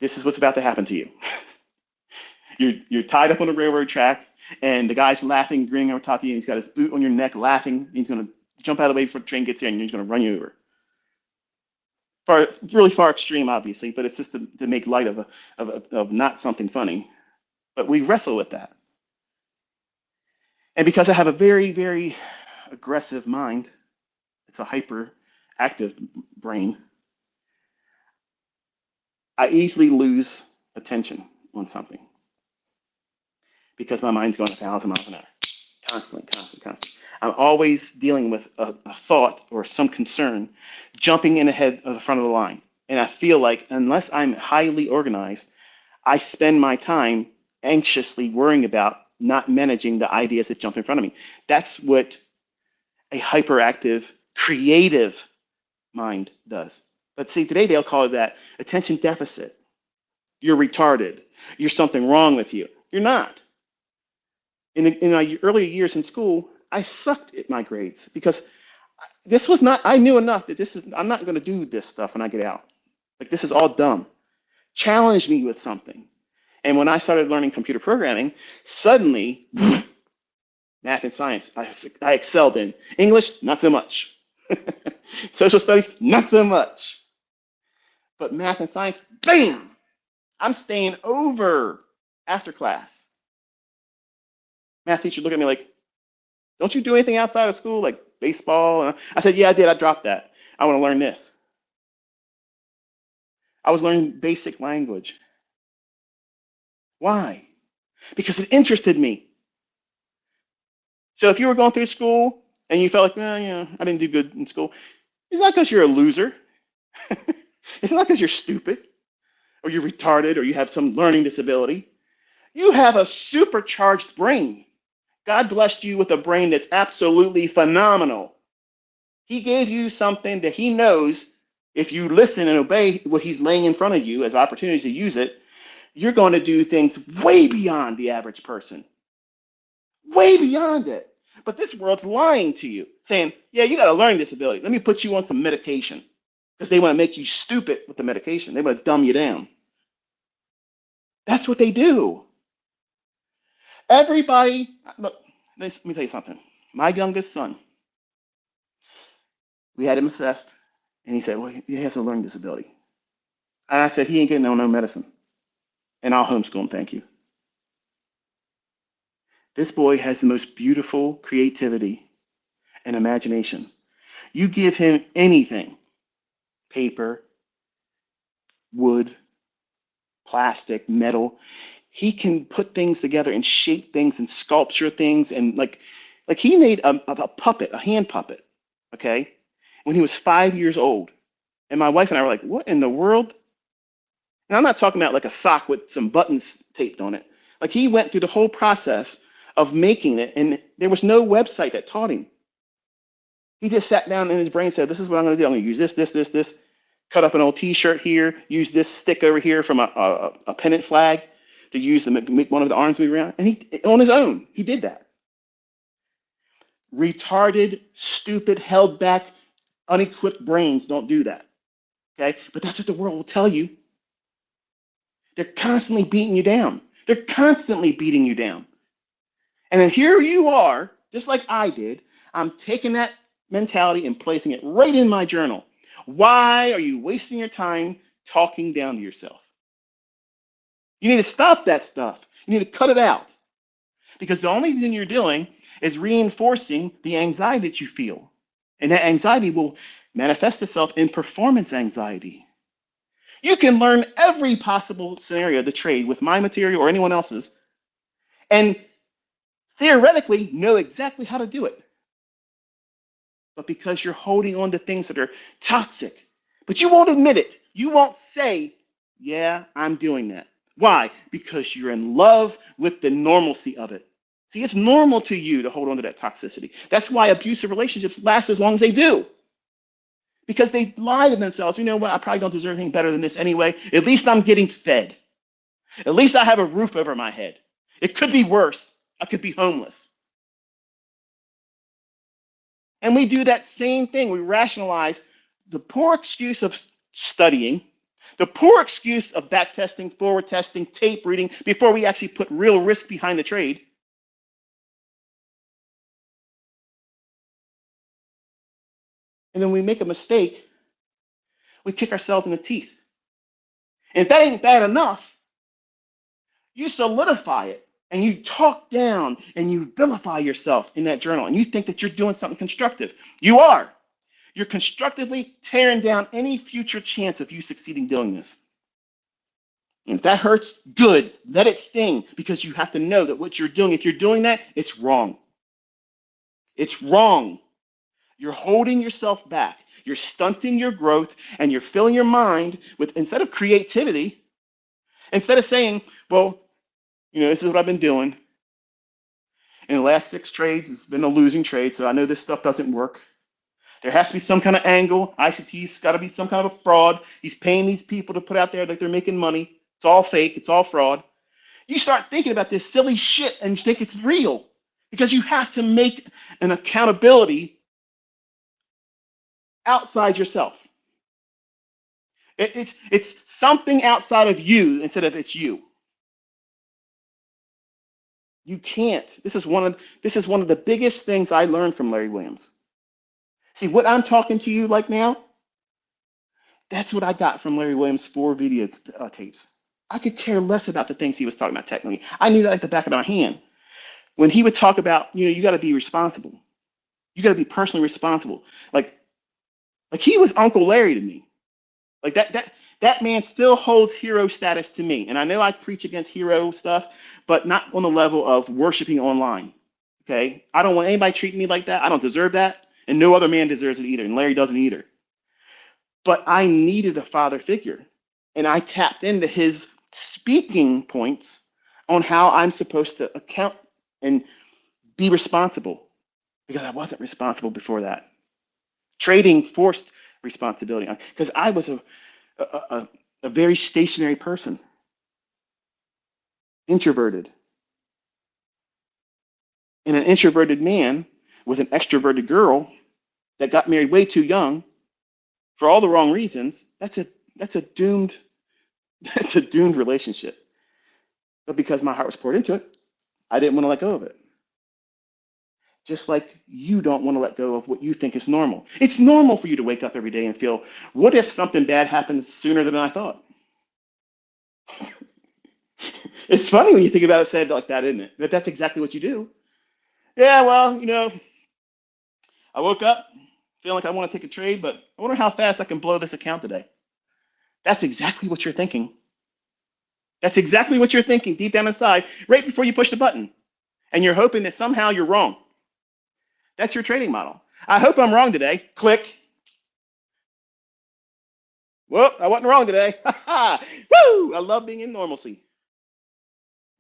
this is what's about to happen to you. You're tied up on a railroad track, and the guy's laughing, grinning over top of you, and he's got his boot on your neck, laughing. He's going to jump out of the way before the train gets here, and he's going to run you over. Really far extreme, obviously, but it's just to make light of not something funny. But we wrestle with that. And because I have a very, very aggressive mind, it's a hyperactive brain, I easily lose attention on something because my mind's going 1,000 miles an hour, constantly, constantly, constantly. I'm always dealing with a thought or some concern jumping in ahead of the front of the line. And I feel like unless I'm highly organized, I spend my time anxiously worrying about not managing the ideas that jump in front of me. That's what a hyperactive, creative mind does. But see, today they'll call it that attention deficit. You're retarded. You're something wrong with you. You're not. In my earlier years in school, I sucked at my grades because this was not, I knew enough that I'm not going to do this stuff when I get out. Like, this is all dumb. Challenge me with something. And when I started learning computer programming, suddenly, math and science, I excelled in. English, not so much. Social studies, not so much. But math and science, bam! I'm staying over after class. Math teacher looked at me like, don't you do anything outside of school, like baseball? And I said, yeah, I did. I dropped that. I want to learn this. I was learning basic language. Why? Because it interested me. So if you were going through school and you felt like, well, I didn't do good in school, it's not because you're a loser. It's not because you're stupid or you're retarded or you have some learning disability. You have a supercharged brain. God blessed you with a brain that's absolutely phenomenal. He gave you something that he knows if you listen and obey what he's laying in front of you as opportunities to use it, you're going to do things way beyond the average person, way beyond it. But this world's lying to you, saying, yeah, you got a learning disability. Let me put you on some medication because they want to make you stupid with the medication. They want to dumb you down. That's what they do. Everybody, look, let me tell you something. My youngest son, we had him assessed, and he said, well, he has a learning disability. And I said, he ain't getting no medicine, and I'll homeschool him, thank you. This boy has the most beautiful creativity and imagination. You give him anything, paper, wood, plastic, metal, he can put things together and shape things and sculpture things. And like he made a puppet, a hand puppet, okay, when he was 5 years old. And my wife and I were like, what in the world? And I'm not talking about like a sock with some buttons taped on it. Like he went through the whole process of making it, and there was no website that taught him. He just sat down in his brain and said, this is what I'm going to do. I'm going to use this, cut up an old t-shirt here, use this stick over here from a pennant flag to use to make one of the arms move around. And he, on his own, he did that. Retarded, stupid, held back, unequipped brains don't do that. Okay? But that's what the world will tell you. They're constantly beating you down. They're constantly beating you down. And then here you are, just like I did. I'm taking that mentality and placing it right in my journal. Why are you wasting your time talking down to yourself? You need to stop that stuff. You need to cut it out. Because the only thing you're doing is reinforcing the anxiety that you feel. And that anxiety will manifest itself in performance anxiety. You can learn every possible scenario to trade with my material or anyone else's, and theoretically know exactly how to do it. But because you're holding on to things that are toxic, but you won't admit it, you won't say, yeah, I'm doing that. Why? Because you're in love with the normalcy of it. See, it's normal to you to hold on to that toxicity. That's why abusive relationships last as long as they do. Because they lie to themselves. You know what? I probably don't deserve anything better than this anyway. At least I'm getting fed. At least I have a roof over my head. It could be worse. I could be homeless. And we do that same thing. We rationalize the poor excuse of studying, the poor excuse of back testing, forward testing, tape reading before we actually put real risk behind the trade. And then we make a mistake, we kick ourselves in the teeth. And if that ain't bad enough, you solidify it and you talk down and you vilify yourself in that journal and you think that you're doing something constructive. You are. You're constructively tearing down any future chance of you succeeding doing this. And if that hurts, good. Let it sting, because you have to know that what you're doing, if you're doing that, it's wrong. It's wrong. You're holding yourself back. You're stunting your growth, and you're filling your mind with, instead of creativity, instead of saying, well, this is what I've been doing. In the last 6 trades, it's been a losing trade, so I know this stuff doesn't work. There has to be some kind of angle. ICT's got to be some kind of a fraud. He's paying these people to put out there like they're making money. It's all fake. It's all fraud. You start thinking about this silly shit and you think it's real, because you have to make an accountability outside yourself. It's something outside of you instead of it's you. You can't. This is one of the biggest things I learned from Larry Williams. See, what I'm talking to you like now, that's what I got from Larry Williams' 4 video tapes. I could care less about the things he was talking about technically. I knew that like the back of my hand. When he would talk about, you got to be responsible. You got to be personally responsible. Like he was Uncle Larry to me. Like that man still holds hero status to me. And I know I preach against hero stuff, but not on the level of worshiping online. Okay? I don't want anybody treating me like that. I don't deserve that. And no other man deserves it either. And Larry doesn't either. But I needed a father figure. And I tapped into his speaking points on how I'm supposed to account and be responsible, because I wasn't responsible before that. Trading forced responsibility, because I was a very stationary person. introverted. And an introverted man with an extroverted girl that got married way too young for all the wrong reasons, that's a doomed that's a doomed relationship. But because my heart was poured into it, I didn't want to let go of it. Just like you don't want to let go of what you think is normal. It's normal for you to wake up every day and feel, what if something bad happens sooner than I thought? It's funny when you think about it said like that, isn't it? But that's exactly what you do. Yeah, well, I woke up feeling like I want to take a trade, but I wonder how fast I can blow this account today. That's exactly what you're thinking. That's exactly what you're thinking deep down inside, right before you push the button. And you're hoping that somehow you're wrong. That's your trading model. I hope I'm wrong today. Click. Well, I wasn't wrong today. Woo! I love being in normalcy.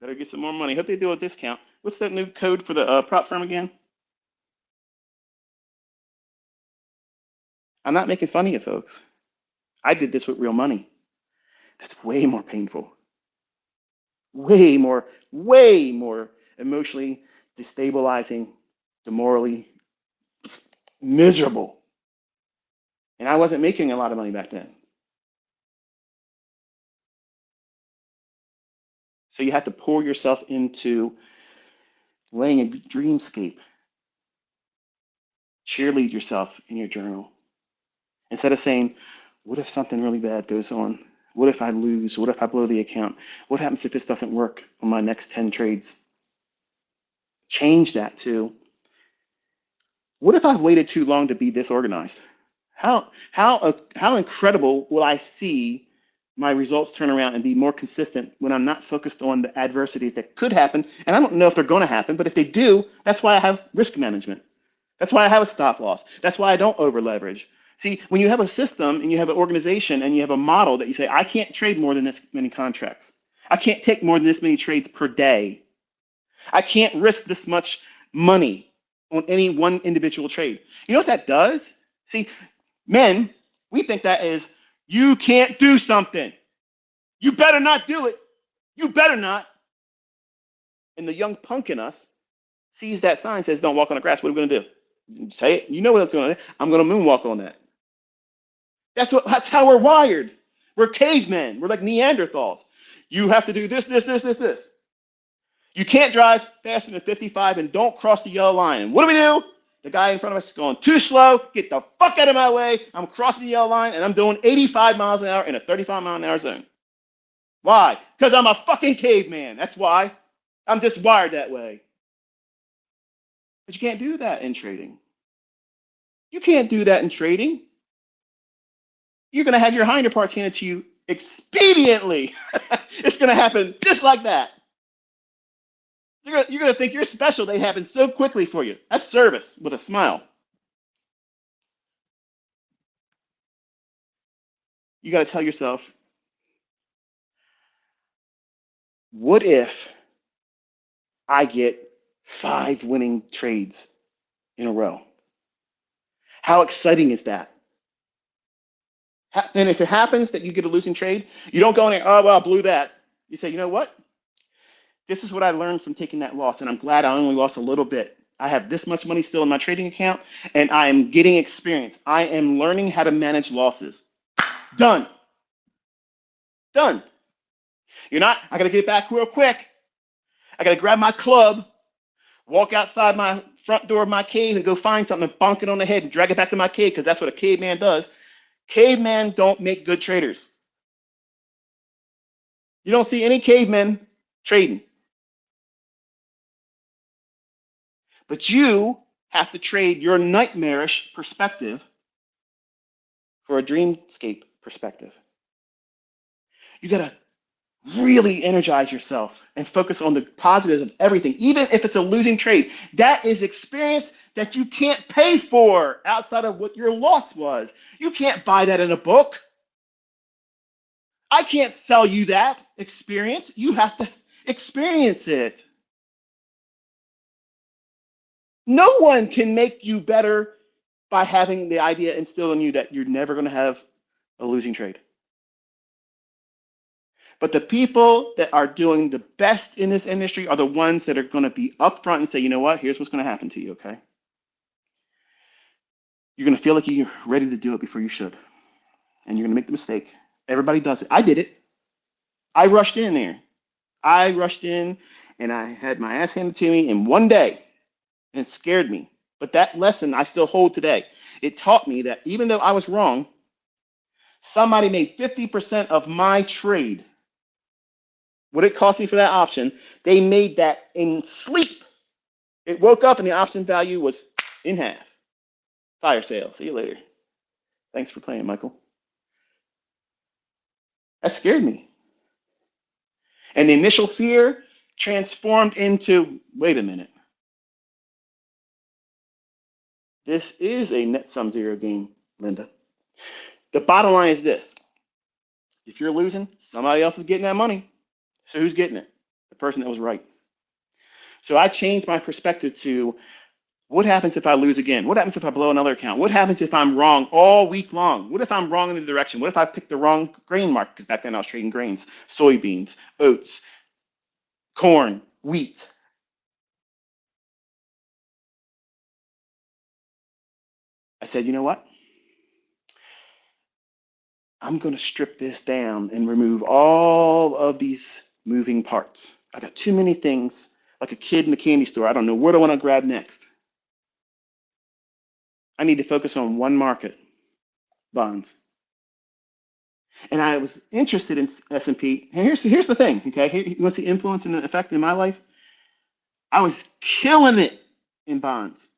Better get some more money. Hope they do a discount. What's that new code for the prop firm again? I'm not making fun of you, folks. I did this with real money. That's way more painful. Way more emotionally destabilizing, demorally miserable. And I wasn't making a lot of money back then. So you have to pour yourself into laying a dreamscape. Cheerlead yourself in your journal. Instead of saying, what if something really bad goes on? What if I lose? What if I blow the account? What happens if this doesn't work on my next 10 trades? Change that to, what if I've waited too long to be disorganized? How incredible will I see my results turn around and be more consistent when I'm not focused on the adversities that could happen? And I don't know if they're going to happen, but if they do, that's why I have risk management. That's why I have a stop loss. That's why I don't over leverage. See, when you have a system and you have an organization and you have a model that you say, I can't trade more than this many contracts. I can't take more than this many trades per day. I can't risk this much money on any one individual trade. You know what that does? See, men, we think that is, you can't do something. You better not do it. You better not. And the young punk in us sees that sign, says, don't walk on the grass. What are we going to do? Say it. You know what it's going to do. I'm going to moonwalk on that. That's how we're wired. We're cavemen. We're like Neanderthals. You have to do this. You can't drive faster than 55 and don't cross the yellow line. And what do we do? The guy in front of us is going too slow. Get the fuck out of my way. I'm crossing the yellow line and I'm doing 85 miles an hour in a 35-mile-an-hour zone. Why? Because I'm a fucking caveman. That's why. I'm just wired that way. But you can't do that in trading. You can't do that in trading. You're going to have your hinder parts handed to you expediently. It's going to happen just like that. You're going to think you're special. They happen so quickly for you. That's service with a smile. You got to tell yourself, what if I get 5 winning trades in a row? How exciting is that? And if it happens that you get a losing trade, you don't go in there, oh, well, I blew that. You say, you know what? This is what I learned from taking that loss, and I'm glad I only lost a little bit. I have this much money still in my trading account, and I am getting experience. I am learning how to manage losses. Done. Done. You're not, I got to get back real quick. I got to grab my club, walk outside my front door of my cave and go find something and bonk it on the head and drag it back to my cave because that's what a caveman does. Cavemen don't make good traders. You don't see any cavemen trading. But you have to trade your nightmarish perspective for a dreamscape perspective. You got to really energize yourself and focus on the positives of everything, even if it's a losing trade. That is experience that you can't pay for outside of what your loss was. You can't buy that in a book. I can't sell you that experience. You have to experience it. No one can make you better by having the idea instilled in you that you're never going to have a losing trade. But the people that are doing the best in this industry are the ones that are going to be upfront and say, you know what, here's what's going to happen to you, okay? You're going to feel like you're ready to do it before you should. And you're going to make the mistake. Everybody does it. I did it. I rushed in there. I rushed in and I had my ass handed to me in one day, and it scared me. But that lesson I still hold today. It taught me that even though I was wrong, somebody made 50% of my trade. What it cost me for that option, they made that in sleep. It woke up and the option value was in half. Fire sale. See you later. Thanks for playing, Michael. That scared me. And the initial fear transformed into, wait a minute. This is a net sum zero game, Linda. The bottom line is this. If you're losing, somebody else is getting that money. So who's getting it? The person that was right. So I changed my perspective to what happens if I lose again? What happens if I blow another account? What happens if I'm wrong all week long? What if I'm wrong in the direction? What if I pick the wrong grain market? Because back then I was trading grains, soybeans, oats, corn, wheat. I said, you know what? I'm going to strip this down and remove all of these moving parts. I got too many things, like a kid in a candy store. I don't know what I want to grab next. I need to focus on one market, bonds. And I was interested in S&P. And here's the thing, okay? Here, you want to see influence and the effect in my life? I was killing it in bonds.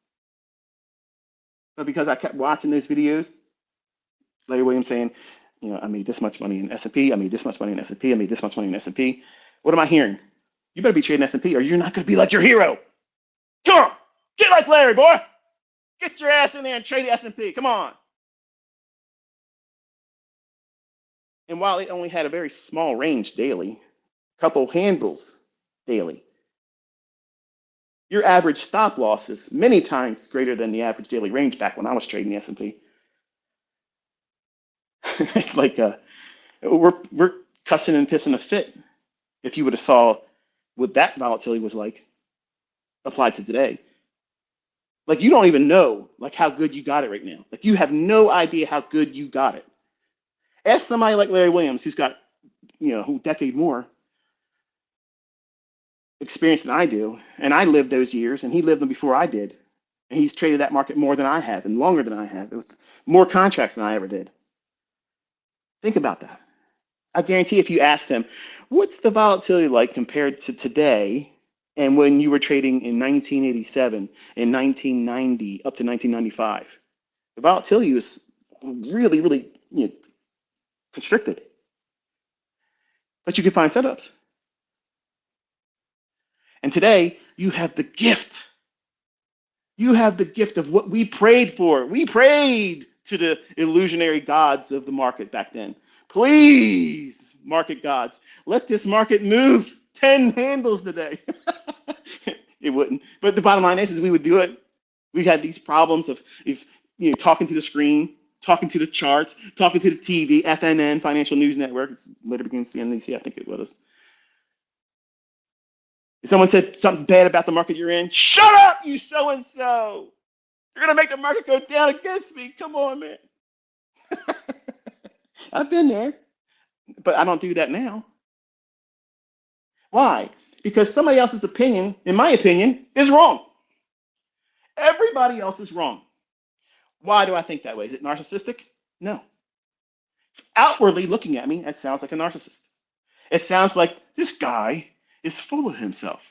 But because I kept watching those videos, Larry Williams saying, you know, I made this much money in S&P, I made this much money in S&P, I made this much money in S&P. What am I hearing? You better be trading S&P or you're not going to be like your hero. Come on, get like Larry, boy. Get your ass in there and trade the S&P. Come on. And while it only had a very small range daily, a couple handles daily, your average stop loss is many times greater than the average daily range back when I was trading the S&P. It's like we're cussing and pissing a fit if you would have saw what that volatility was like applied to today. Like you don't even know like how good you got it right now. Like you have no idea how good you got it. Ask somebody like Larry Williams, who's got, you know, a decade more experience than I do, and I lived those years, and he lived them before I did, and he's traded that market more than I have and longer than I have, with more contracts than I ever did. Think about that. I guarantee if you asked him, what's the volatility like compared to today and when you were trading in 1987, in 1990, up to 1995, the volatility was really, really, you know, constricted. But you can find setups. And today, you have the gift. You have the gift of what we prayed for. We prayed to the illusionary gods of the market back then. Please, market gods, let this market move 10 handles today. It wouldn't. But the bottom line is we would do it. We had these problems of if you know talking to the screen, talking to the charts, talking to the TV, FNN, Financial News Network. It's later became CNBC, I think it was. If someone said something bad about the market you're in, shut up, you so and so. You're gonna make the market go down against me. Come on, man. I've been there, but I don't do that now. Why? Because somebody else's opinion, in my opinion, is wrong. Everybody else is wrong. Why do I think that way? Is it narcissistic? No. Outwardly looking at me, it sounds like a narcissist. It sounds like this guy is full of himself.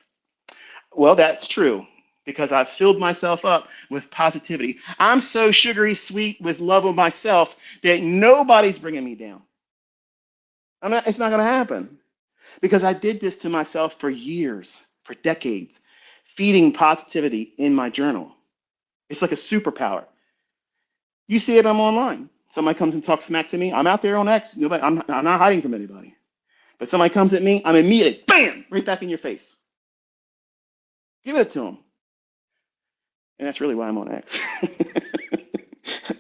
Well, that's true because I've filled myself up with positivity. I'm so sugary sweet with love of myself that nobody's bringing me down. It's not going to happen because I did this to myself for years, for decades, feeding positivity in my journal. It's like a superpower. You see it, I'm online. Somebody comes and talks smack to me. I'm out there on X. Nobody, I'm not hiding from anybody. But somebody comes at me, I'm immediately, bam, right back in your face. Give it to them. And that's really why I'm on X.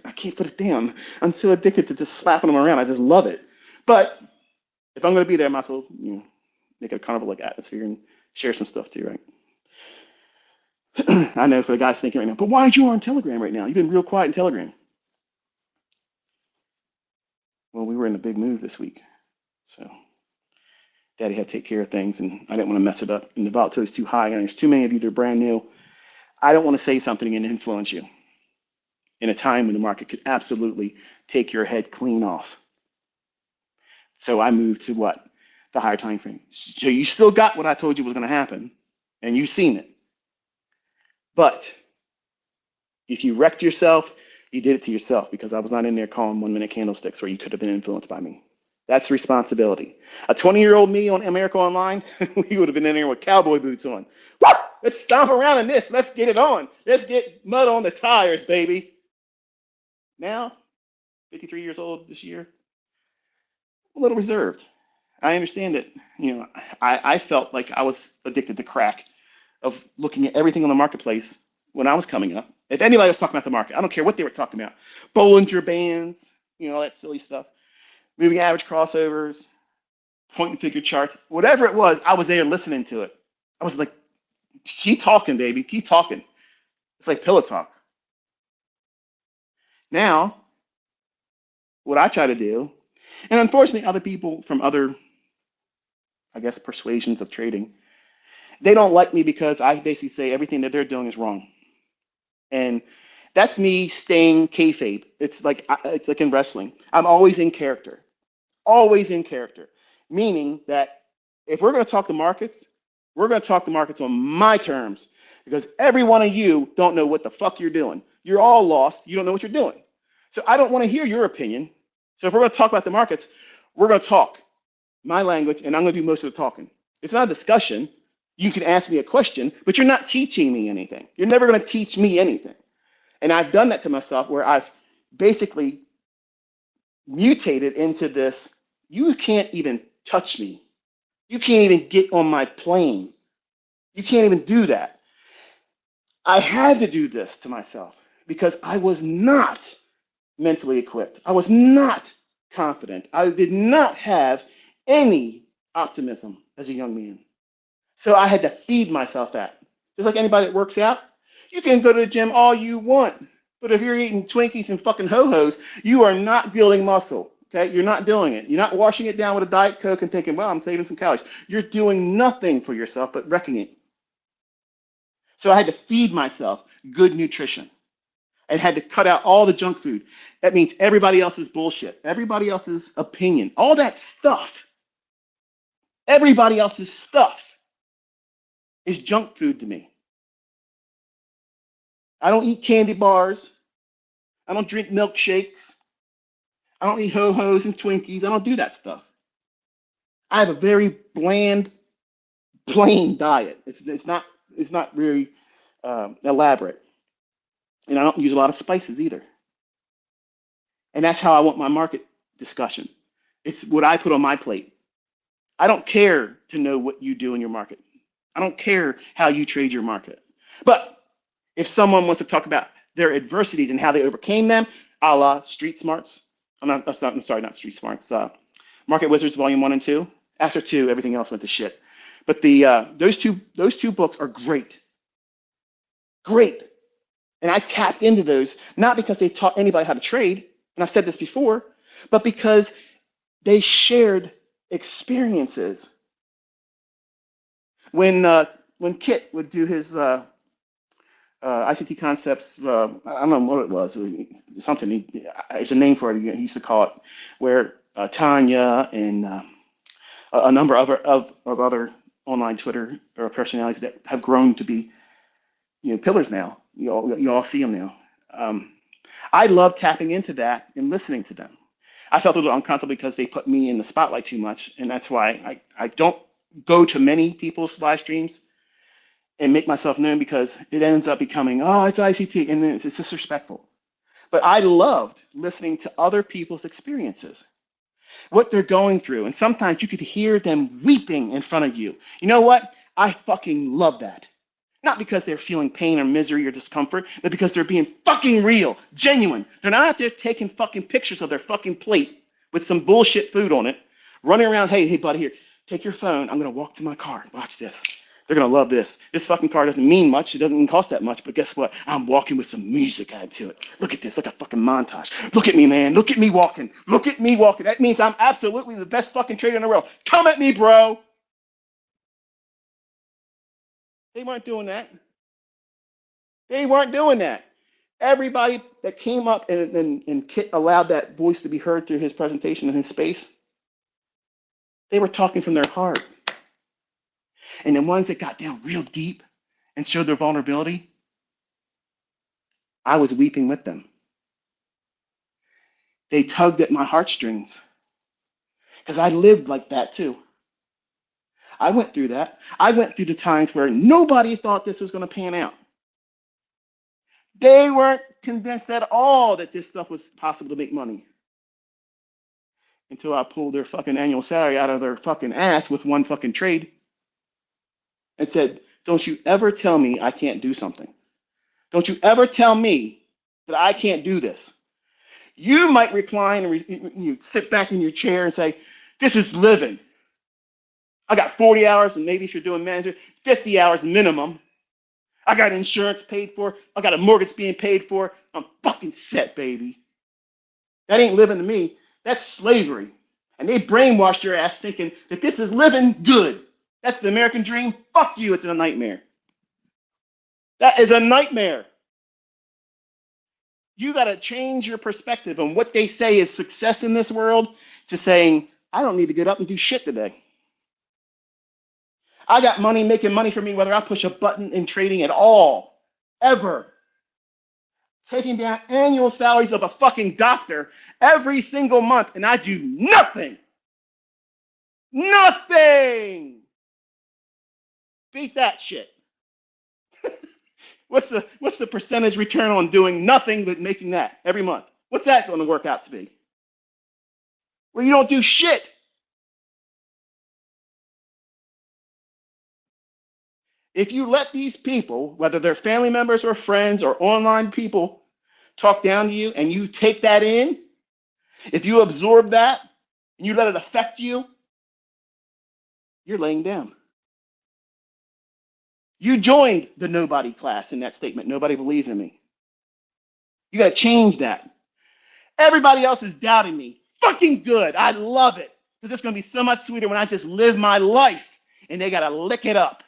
I can't put it down. I'm so addicted to just slapping them around. I just love it. But If I'm going to be there, I might as well, make it a carnival-like atmosphere and share some stuff too, right? I know for the guys thinking right now, but why aren't you on Telegram right now? You've been real quiet in Telegram. Well, we were in a big move this week, so Daddy had to take care of things, and I didn't want to mess it up. And the volatility is too high, and there's too many of you that are brand new. I don't want to say something and influence you in a time when the market could absolutely take your head clean off. So I moved to what? The higher time frame. So you still got what I told you was going to happen, and you've seen it. But if you wrecked yourself, you did it to yourself, because I was not in there calling 1-minute candlesticks where you could have been influenced by me. That's responsibility. A 20-year-old me on America Online, we would have been in there with cowboy boots on. Woo! Let's stomp around in this. Let's get it on. Let's get mud on the tires, baby. Now, 53 years old this year, a little reserved. I understand that, I felt like I was addicted to crack of looking at everything on the marketplace when I was coming up. If anybody was talking about the market, I don't care what they were talking about. Bollinger Bands, all that silly stuff. Moving average crossovers, point and figure charts, whatever it was, I was there listening to it. I was like, keep talking, baby, keep talking. It's like pillow talk. Now, what I try to do, and unfortunately other people from other, I guess, persuasions of trading, they don't like me because I basically say everything that they're doing is wrong. And that's me staying kayfabe. It's like in wrestling. I'm always in character. Always in character. Meaning that if we're going to talk the markets, we're going to talk the markets on my terms, because every one of you don't know what the fuck you're doing. You're all lost. You don't know what you're doing. So I don't want to hear your opinion. So if we're going to talk about the markets, we're going to talk my language, and I'm going to do most of the talking. It's not a discussion. You can ask me a question, but you're not teaching me anything. You're never going to teach me anything. And I've done that to myself, where I've basically mutated into this. You can't even touch me. You can't even get on my plane. You can't even do that. I had to do this to myself because I was not mentally equipped. I was not confident. I did not have any optimism as a young man. So I had to feed myself that. Just like anybody that works out, you can go to the gym all you want, but if you're eating Twinkies and fucking Ho-Hos, you are not building muscle. Okay, you're not doing it. You're not washing it down with a Diet Coke and thinking, well, I'm saving some calories. You're doing nothing for yourself but wrecking it. So I had to feed myself good nutrition and had to cut out all the junk food. That means everybody else's bullshit, everybody else's opinion, all that stuff. Everybody else's stuff is junk food to me. I don't eat candy bars. I don't drink milkshakes. I don't eat Ho-Hos and Twinkies. I don't do that stuff. I have a very bland, plain diet. It's not very elaborate, and I don't use a lot of spices either. And that's how I want my market discussion. It's what I put on my plate. I don't care to know what you do in your market. I don't care how you trade your market. But if someone wants to talk about their adversities and how they overcame them, a la Street Smarts, I'm sorry, not Street Smarts, Market Wizards Volume 1 and 2. After 2, everything else went to shit. But those two books are great. Great. And I tapped into those, not because they taught anybody how to trade, and I've said this before, but because they shared experiences. When Kit would do his ICT concepts, I don't know what it was, something, there's a name for it, he used to call it, where Tanya and a number of other online Twitter or personalities that have grown to be, pillars now. You all see them now. I love tapping into that and listening to them. I felt a little uncomfortable because they put me in the spotlight too much, and that's why I don't go to many people's live streams and make myself known, because it ends up becoming, oh, it's ICT, and then it's disrespectful. But I loved listening to other people's experiences, what they're going through, and sometimes you could hear them weeping in front of you. You know what? I fucking love that. Not because they're feeling pain or misery or discomfort, but because they're being fucking real, genuine. They're not out there taking fucking pictures of their fucking plate with some bullshit food on it, running around. Hey, buddy, here, take your phone. I'm gonna walk to my car. Watch this. They're gonna love this. This fucking car doesn't mean much. It doesn't even cost that much. But guess what? I'm walking with some music added to it. Look at this, like a fucking montage. Look at me, man. Look at me walking. Look at me walking. That means I'm absolutely the best fucking trader in the world. Come at me, bro. They weren't doing that. They weren't doing that. Everybody that came up and Kit allowed that voice to be heard through his presentation in his space, they were talking from their heart. And the ones that got down real deep and showed their vulnerability, I was weeping with them. They tugged at my heartstrings because I lived like that too. I went through that. I went through the times where nobody thought this was going to pan out. They weren't convinced at all that this stuff was possible to make money until I pulled their fucking annual salary out of their fucking ass with one fucking trade and said, don't you ever tell me I can't do something. Don't you ever tell me that I can't do this. You might recline and you sit back in your chair and say, this is living. I got 40 hours, and maybe if you're doing manager, 50 hours minimum. I got insurance paid for. I got a mortgage being paid for. I'm fucking set, baby. That ain't living to me. That's slavery. And they brainwashed your ass thinking that this is living good. That's the American dream. Fuck you. It's a nightmare. That is a nightmare. You got to change your perspective on what they say is success in this world to saying, I don't need to get up and do shit today. I got money making money for me whether I push a button in trading at all, ever. Taking down annual salaries of a fucking doctor every single month, and I do nothing. Nothing. Beat that shit. What's the percentage return on doing nothing but making that every month? What's that going to work out to be? Well, you don't do shit. If you let these people, whether they're family members or friends or online people, talk down to you and you take that in, if you absorb that and you let it affect you, you're laying down. You joined the nobody class in that statement. Nobody believes in me. You got to change that. Everybody else is doubting me. Fucking good. I love it. Because it's going to be so much sweeter when I just live my life and they got to lick it up.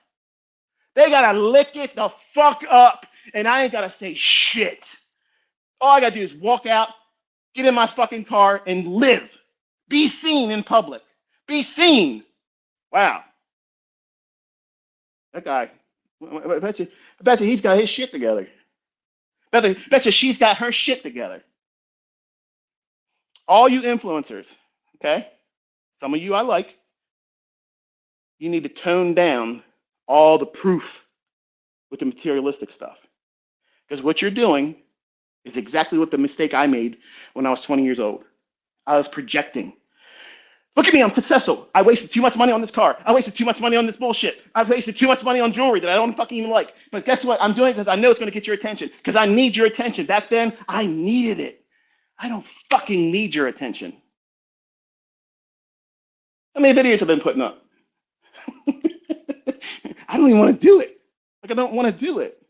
They got to lick it the fuck up. And I ain't got to say shit. All I got to do is walk out, get in my fucking car, and live. Be seen in public. Be seen. Wow. That guy, I bet you he's got his shit together. Bet you she's got her shit together. All you influencers, okay? Some of you I like. You need to tone down all the proof with the materialistic stuff. Because what you're doing is exactly what the mistake I made when I was 20 years old. I was projecting. Look at me, I'm successful. I wasted too much money on this car. I wasted too much money on this bullshit. I've wasted too much money on jewelry that I don't fucking even like. But guess what? I'm doing it because I know it's going to get your attention. Because I need your attention. Back then, I needed it. I don't fucking need your attention. How many videos have been putting up? I don't even want to do it. Like, I don't want to do it.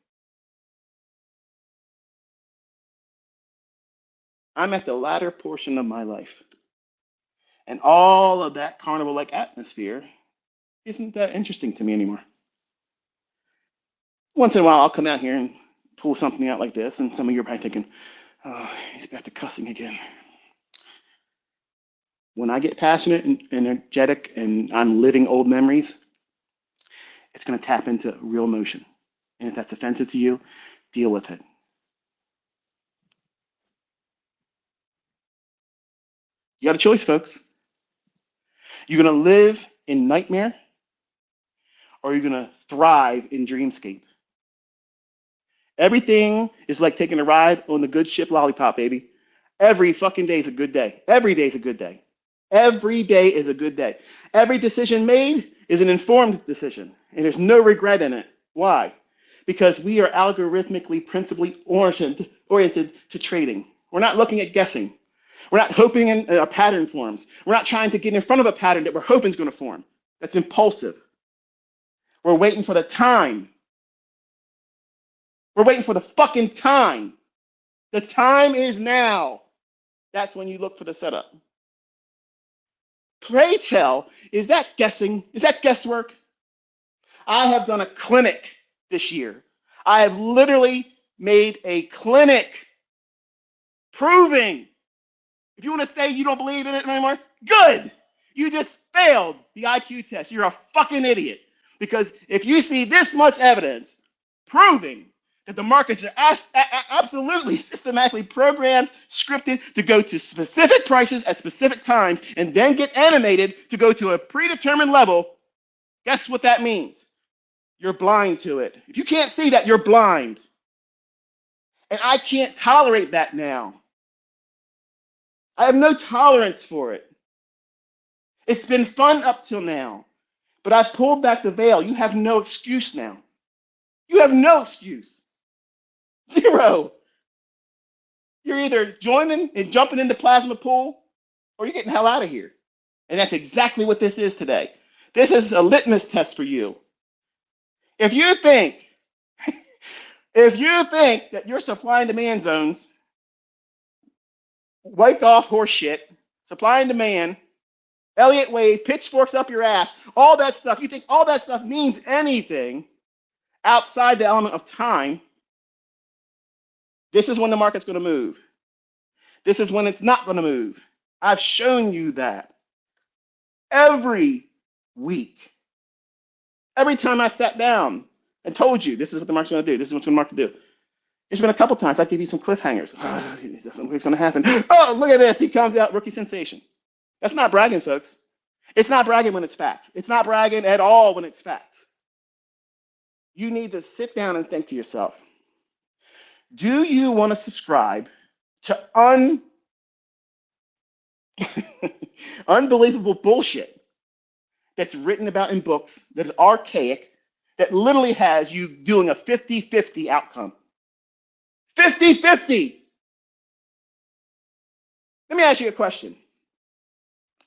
I'm at the latter portion of my life. And all of that carnival-like atmosphere isn't that interesting to me anymore. Once in a while, I'll come out here and pull something out like this, and some of you are probably thinking, oh, he's back to cussing again. When I get passionate and energetic and I'm living old memories, it's going to tap into real emotion. And if that's offensive to you, deal with it. You got a choice, folks. You're going to live in nightmare, or you're going to thrive in dreamscape. Everything is like taking a ride on the good ship Lollipop, baby. Every fucking day is a good day. Every day is a good day. Every day is a good day. Every decision made is an informed decision, and there's no regret in it. Why? Because we are algorithmically, principally oriented to trading. We're not looking at guessing. We're not hoping a pattern forms. We're not trying to get in front of a pattern that we're hoping is going to form. That's impulsive. We're waiting for the time. We're waiting for the fucking time. The time is now. That's when you look for the setup. Pray tell, is that guessing? Is that guesswork? I have done a clinic this year. I have literally made a clinic proving. If you want to say you don't believe in it anymore, good. You just failed the IQ test. You're a fucking idiot. Because if you see this much evidence proving that the markets are absolutely systematically programmed, scripted to go to specific prices at specific times and then get animated to go to a predetermined level, guess what that means? You're blind to it. If you can't see that, you're blind. And I can't tolerate that now. I have no tolerance for it. It's been fun up till now, but I've pulled back the veil. You have no excuse now. You have no excuse. Zero. You're either joining and jumping in the plasma pool or you're getting the hell out of here. And that's exactly what this is today. This is a litmus test for you. If you think that your supply and demand zones, wake off horse shit, supply and demand, Elliott wave, pitchforks up your ass, all that stuff, you think all that stuff means anything outside the element of time, this is when the market's going to move. This is when it's not going to move. I've shown you that every week. Every time I sat down and told you this is what the market's going to do, this is what the market do. There's been a couple times I give you some cliffhangers. Oh, something's going to happen. Oh, look at this. He comes out, rookie sensation. That's not bragging, folks. It's not bragging when it's facts. It's not bragging at all when it's facts. You need to sit down and think to yourself, do you want to subscribe to unbelievable bullshit that's written about in books, that is archaic, that literally has you doing a 50-50 outcome? 50-50. Let me ask you a question.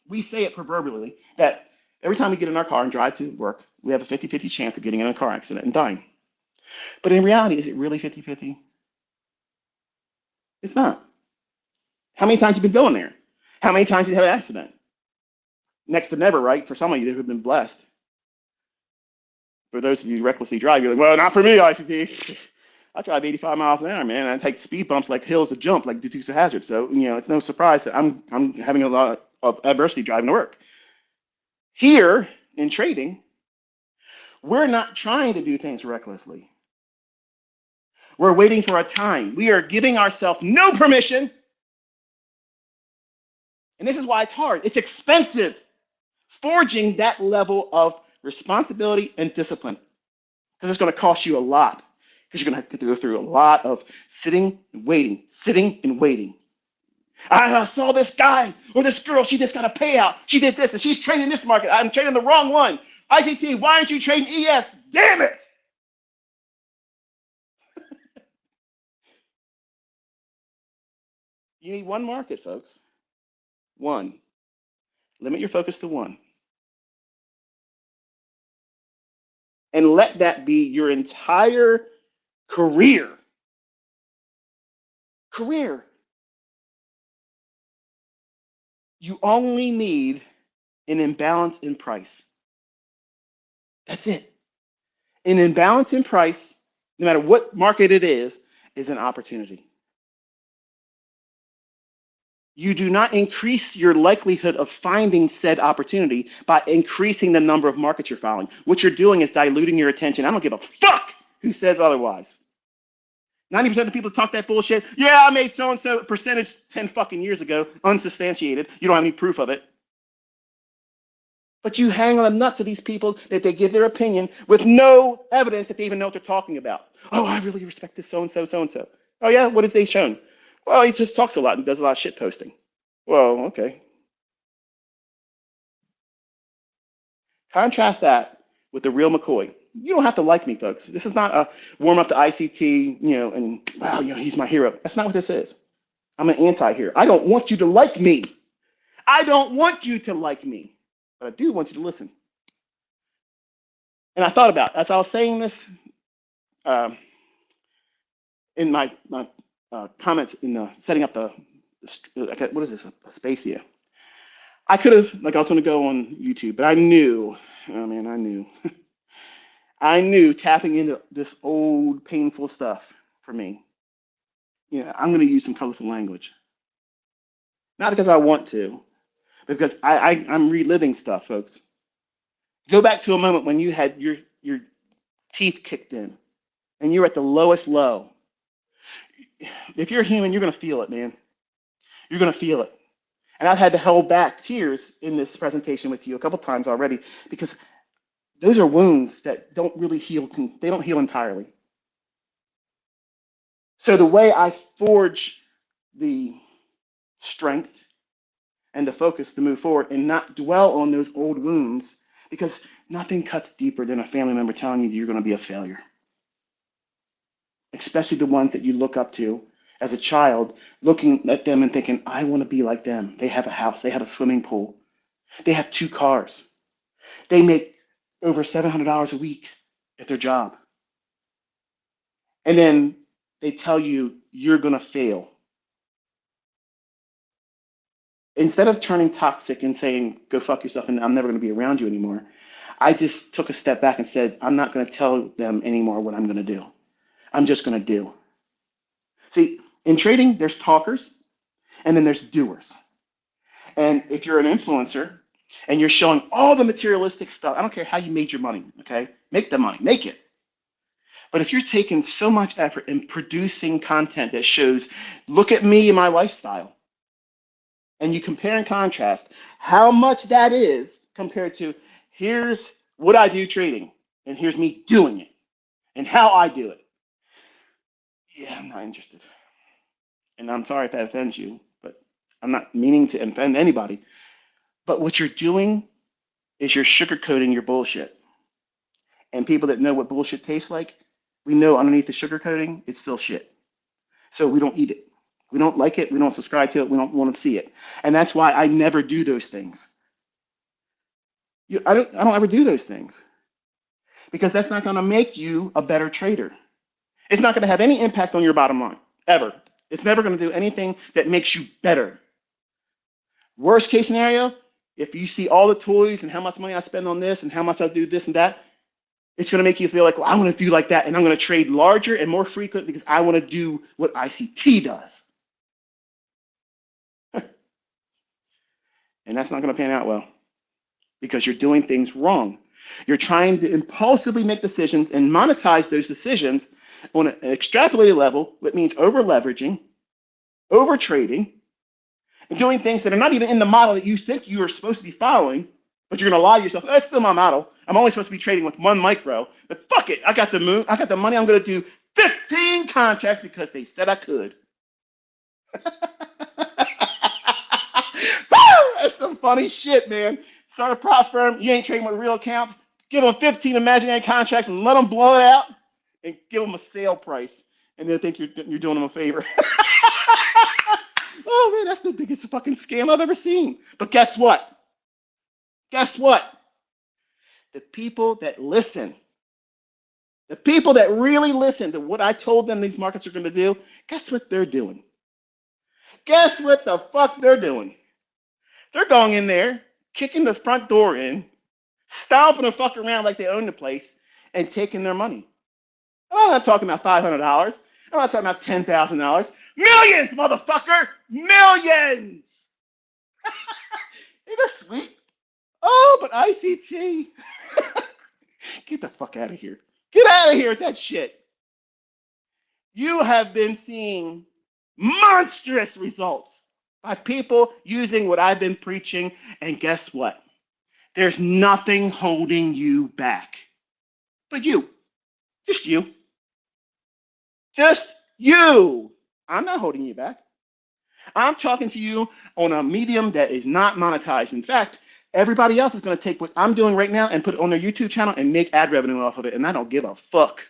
We say it proverbially that every time we get in our car and drive to work, we have a 50-50 chance of getting in a car accident and dying. But in reality, is it really 50-50? It's not. How many times have you been going there? How many times did you have an accident? Next to never, right? For some of you who have been blessed. For those of you who recklessly drive, you're like, well, not for me, ICT. I drive 85 miles an hour, man. I take speed bumps like hills to jump, like Dukes of Hazzard. So, it's no surprise that I'm having a lot of adversity driving to work. Here in trading, we're not trying to do things recklessly. We're waiting for a time. We are giving ourselves no permission. And this is why it's hard. It's expensive forging that level of responsibility and discipline, because it's going to cost you a lot, because you're going to have to go through a lot of sitting and waiting, sitting and waiting. I saw this guy or this girl, she just got a payout. She did this and she's trading this market. I'm trading the wrong one. ICT, why aren't you trading ES? Damn it. You need one market, folks. One. Limit your focus to one. And let that be your entire career. You only need an imbalance in price. That's it. An imbalance in price, no matter what market it is an opportunity. You do not increase your likelihood of finding said opportunity by increasing the number of markets you're following. What you're doing is diluting your attention. I don't give a fuck who says otherwise. 90% of the people that talk that bullshit, yeah, I made so-and-so percentage 10 fucking years ago, unsubstantiated. You don't have any proof of it. But you hang on the nuts of these people that they give their opinion with no evidence that they even know what they're talking about. Oh, I really respect this so-and-so, so-and-so. Oh, yeah? What has they shown? Well, he just talks a lot and does a lot of shit posting. Well, okay. Contrast that with the real McCoy. You don't have to like me, folks. This is not a warm up to ICT, and wow, he's my hero. That's not what this is. I'm an anti here. I don't want you to like me. I don't want you to like me, but I do want you to listen. And I thought about, as I was saying this, um, in my comments in setting up what is this, a space here. I could have, like, I was going to go on YouTube, but I knew, oh man, I knew tapping into this old painful stuff for me. I'm going to use some colorful language, not because I want to, but because I'm reliving stuff, folks. Go back to a moment when you had your teeth kicked in and you're at the lowest low. If you're human, you're going to feel it, man. You're going to feel it. And I've had to hold back tears in this presentation with you a couple times already because those are wounds that don't really heal. They don't heal entirely. So the way I forge the strength and the focus to move forward and not dwell on those old wounds, because nothing cuts deeper than a family member telling you you're going to be a failure, especially the ones that you look up to as a child, looking at them and thinking, I want to be like them. They have a house, they have a swimming pool, they have 2 cars, they make over $700 a week at their job. And then they tell you you're going to fail. Instead of turning toxic and saying, go fuck yourself and I'm never going to be around you anymore, I just took a step back and said, I'm not going to tell them anymore what I'm going to do. I'm just going to do. See, in trading, there's talkers and then there's doers. And if you're an influencer and you're showing all the materialistic stuff, I don't care how you made your money, okay? Make the money, make it. But if you're taking so much effort in producing content that shows, look at me and my lifestyle, and you compare and contrast how much that is compared to here's what I do trading, and here's me doing it, and how I do it. Yeah, I'm not interested. And I'm sorry if that offends you, but I'm not meaning to offend anybody. But what you're doing is you're sugarcoating your bullshit. And people that know what bullshit tastes like, we know underneath the sugarcoating, it's still shit. So we don't eat it. We don't like it. We don't subscribe to it. We don't want to see it. And that's why I never do those things. I don't ever do those things because that's not going to make you a better trader. It's not going to have any impact on your bottom line, ever. It's never going to do anything that makes you better. Worst case scenario, if you see all the toys and how much money I spend on this and how much I do this and that, it's going to make you feel like, well, I want to do like that, and I'm going to trade larger and more frequent because I want to do what ICT does. And that's not going to pan out well because you're doing things wrong. You're trying to impulsively make decisions and monetize those decisions on an extrapolated level, which means over leveraging, over trading, and doing things that are not even in the model that you think you are supposed to be following, but you're going to lie to yourself. That's still my model. I'm only supposed to be trading with 1 micro, but fuck it. I got the moon. I got the money. I'm going to do 15 contracts because they said I could. That's some funny shit, man. Start a prop firm. You ain't trading with real accounts. Give them 15 imaginary contracts and let them blow it out and give them a sale price. And then think you're doing them a favor. Oh, man, that's the biggest fucking scam I've ever seen. But guess what? Guess what? The people that listen, the people that really listen to what I told them these markets are going to do, guess what they're doing? Guess what the fuck they're doing? They're going in there, kicking the front door in, stomping the fuck around like they own the place, and taking their money. I'm not talking about $500. I'm not talking about $10,000. Millions, motherfucker! Millions! Ain't that sweet? Oh, but ICT. Get the fuck out of here. Get out of here with that shit. You have been seeing monstrous results by people using what I've been preaching, and guess what? There's nothing holding you back. But you. Just you. Just you. I'm not holding you back. I'm talking to you on a medium that is not monetized. In fact, everybody else is going to take what I'm doing right now and put it on their YouTube channel and make ad revenue off of it, and I don't give a fuck.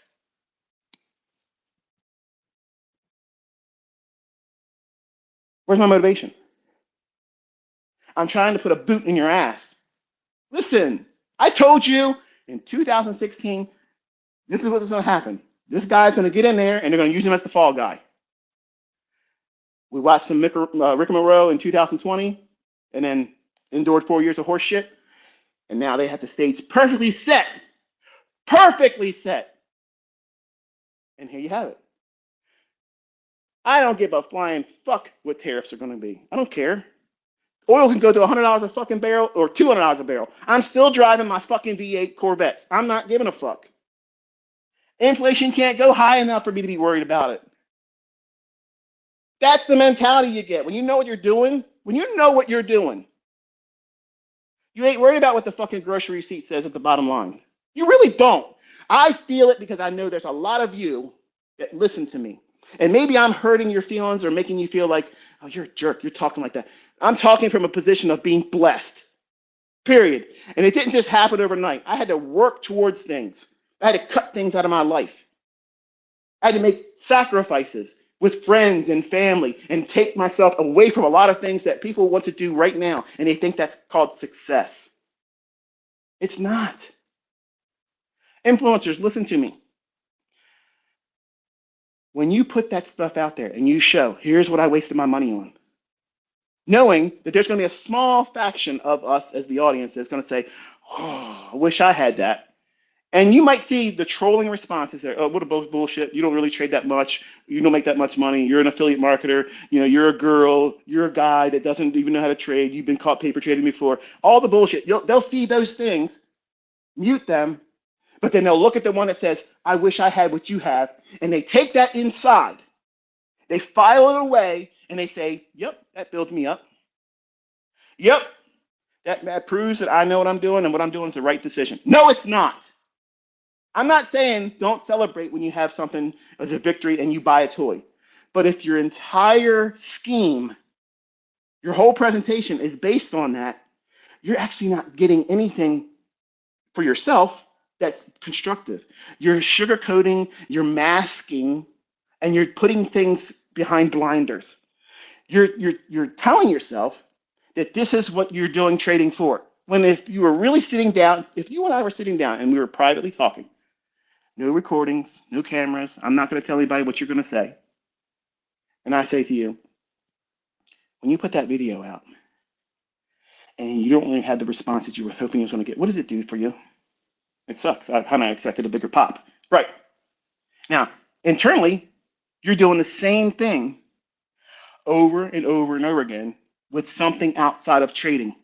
Where's my motivation? I'm trying to put a boot in your ass. Listen, I told you in 2016, this is what's going to happen. This guy's going to get in there and they're going to use him as the fall guy. We watched some Rick and Monroe in 2020 and then endured 4 years of horse shit. And now they have the stage perfectly set. Perfectly set. And here you have it. I don't give a flying fuck what tariffs are going to be. I don't care. Oil can go to $100 a fucking barrel or $200 a barrel. I'm still driving my fucking V8 Corvettes. I'm not giving a fuck. Inflation can't go high enough for me to be worried about it. That's the mentality you get. When you know what you're doing, you ain't worried about what the fucking grocery receipt says at the bottom line. You really don't. I feel it because I know there's a lot of you that listen to me. And maybe I'm hurting your feelings or making you feel like, oh, you're a jerk. You're talking like that. I'm talking from a position of being blessed, period. And it didn't just happen overnight. I had to work towards things. I had to cut things out of my life. I had to make sacrifices with friends and family and take myself away from a lot of things that people want to do right now. And they think that's called success. It's not. Influencers, listen to me. When you put that stuff out there and you show, here's what I wasted my money on, knowing that there's going to be a small faction of us as the audience that's going to say, oh, I wish I had that. And you might see the trolling responses there. Oh, what a bullshit. You don't really trade that much. You don't make that much money. You're an affiliate marketer. You know, you're a girl. You're a guy that doesn't even know how to trade. You've been caught paper trading before. All the bullshit. They'll see those things, mute them, but then they'll look at the one that says, I wish I had what you have. And they take that inside. They file it away and they say, yep, that builds me up. Yep, that proves that I know what I'm doing and what I'm doing is the right decision. No, it's not. I'm not saying don't celebrate when you have something as a victory and you buy a toy. But if your entire scheme, your whole presentation is based on that, you're actually not getting anything for yourself that's constructive. You're sugarcoating, you're masking, and you're putting things behind blinders. You're telling yourself that this is what you're doing trading for. When if you were really sitting down, if you and I were sitting down and we were privately talking, no recordings, no cameras, I'm not going to tell anybody what you're going to say. And I say to you, when you put that video out and you don't really have the response that you were hoping you was going to get, what does it do for you? It sucks. I kind of expected a bigger pop. Right. Now, internally, you're doing the same thing over and over and over again with something outside of trading.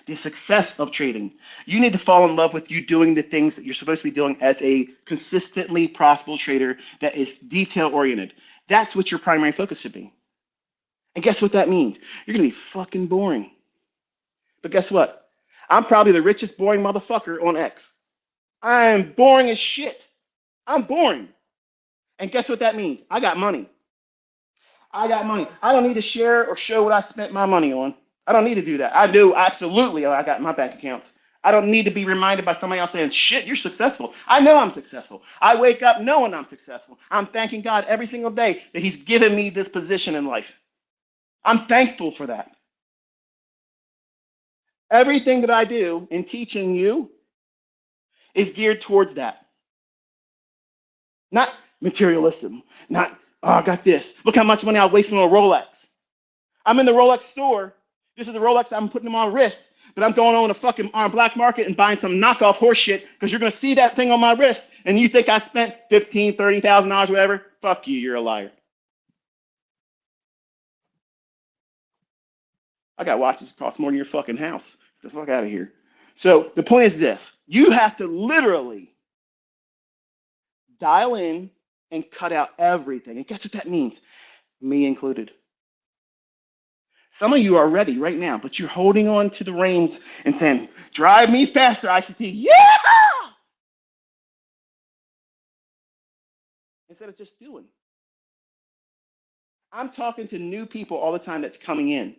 The success of trading. You need to fall in love with you doing the things that you're supposed to be doing as a consistently profitable trader that is detail oriented. That's what your primary focus should be. And guess what that means? You're going to be fucking boring. But guess what? I'm probably the richest boring motherfucker on X. I am boring as shit. I'm boring. And guess what that means? I got money. I got money. I don't need to share or show what I spent my money on. I don't need to do that. I do absolutely. I got my bank accounts. I don't need to be reminded by somebody else saying, shit, you're successful. I know I'm successful. I wake up knowing I'm successful. I'm thanking God every single day that he's given me this position in life. I'm thankful for that. Everything that I do in teaching you is geared towards that. Not materialism, not, oh, I got this. Look how much money I wasted on a Rolex. I'm in the Rolex store. This is the Rolex I'm putting on my wrist, but I'm going on a fucking black market and buying some knockoff horse shit because you're going to see that thing on my wrist and you think I spent $15,000, $30,000, whatever. Fuck you, you're a liar. I got watches that cost more than your fucking house. Get the fuck out of here. So the point is this. You have to literally dial in and cut out everything. And guess what that means? Me included. Some of you are ready right now, but you're holding on to the reins and saying, drive me faster, ICT. Yeah! Instead of just doing. I'm talking to new people all the time that's coming in.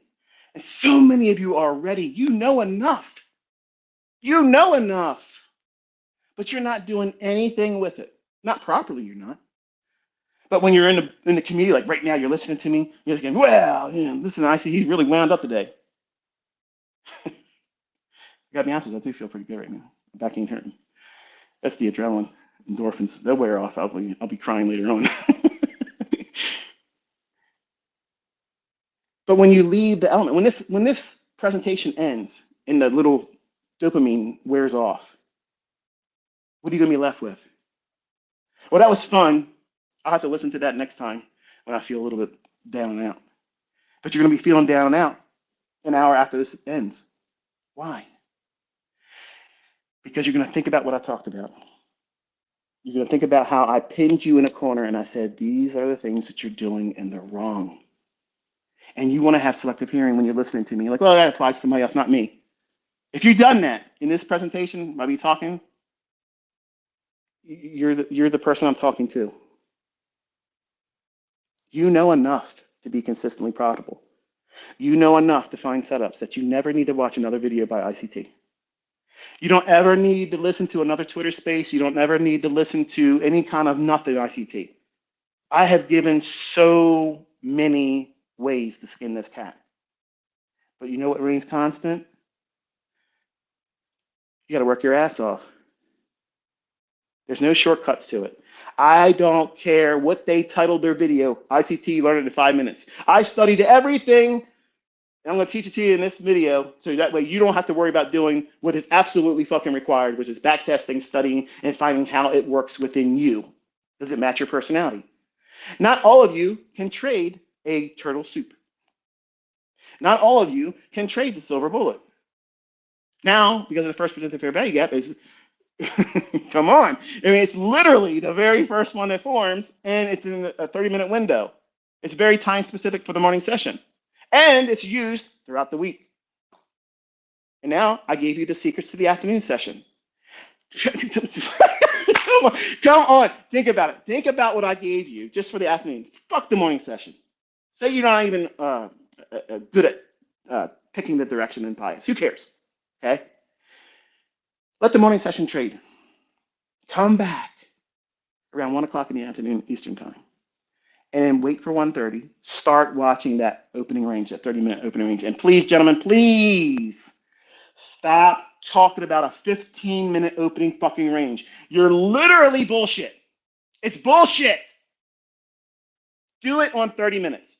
And so many of you are ready. You know enough. You know enough. But you're not doing anything with it. Not properly, you're not. But when you're in the community, like right now, you're listening to me, you're thinking, well, listen, I see he's really wound up today. I gotta be honest with you, I do feel pretty good right now. My back ain't hurting. That's the adrenaline, endorphins. They'll wear off. I'll be crying later on. But when you leave the element, when this presentation ends and the little dopamine wears off, what are you gonna be left with? Well, that was fun. I'll have to listen to that next time when I feel a little bit down and out. But you're gonna be feeling down and out an hour after this ends. Why? Because you're gonna think about what I talked about. You're gonna think about how I pinned you in a corner and I said, these are the things that you're doing and they're wrong. And you want to have selective hearing when you're listening to me. You're like, well, that applies to somebody else, not me. If you've done that in this presentation by me talking, you're the person I'm talking to. You know enough to be consistently profitable. You know enough to find setups that you never need to watch another video by ICT. You don't ever need to listen to another Twitter space. You don't ever need to listen to any kind of nothing ICT. I have given so many ways to skin this cat. But you know what remains constant? You got to work your ass off. There's no shortcuts to it. I don't care what they titled their video. ICT, learn it in 5 minutes. I studied everything, and I'm going to teach it to you in this video, so that way you don't have to worry about doing what is absolutely fucking required, which is backtesting, studying, and finding how it works within you. Does it match your personality? Not all of you can trade a turtle soup. Not all of you can trade the silver bullet. Now, because of the first predictive fair value gap, is come on. I mean, it's literally the very first one that forms, and it's in a 30-minute window. It's very time specific for the morning session, and it's used throughout the week. And now I gave you the secrets to the afternoon session. Come on, think about it. Think about what I gave you just for the afternoon. Fuck the morning session. Say you're not even good at picking the direction and bias. Who cares? Okay. Let the morning session trade. Come back around 1 o'clock in the afternoon Eastern time, and then wait for 1:30. Start watching that opening range, that 30-minute opening range. And please, gentlemen, please stop talking about a 15-minute opening fucking range. You're literally bullshit. It's bullshit. Do it on 30 minutes.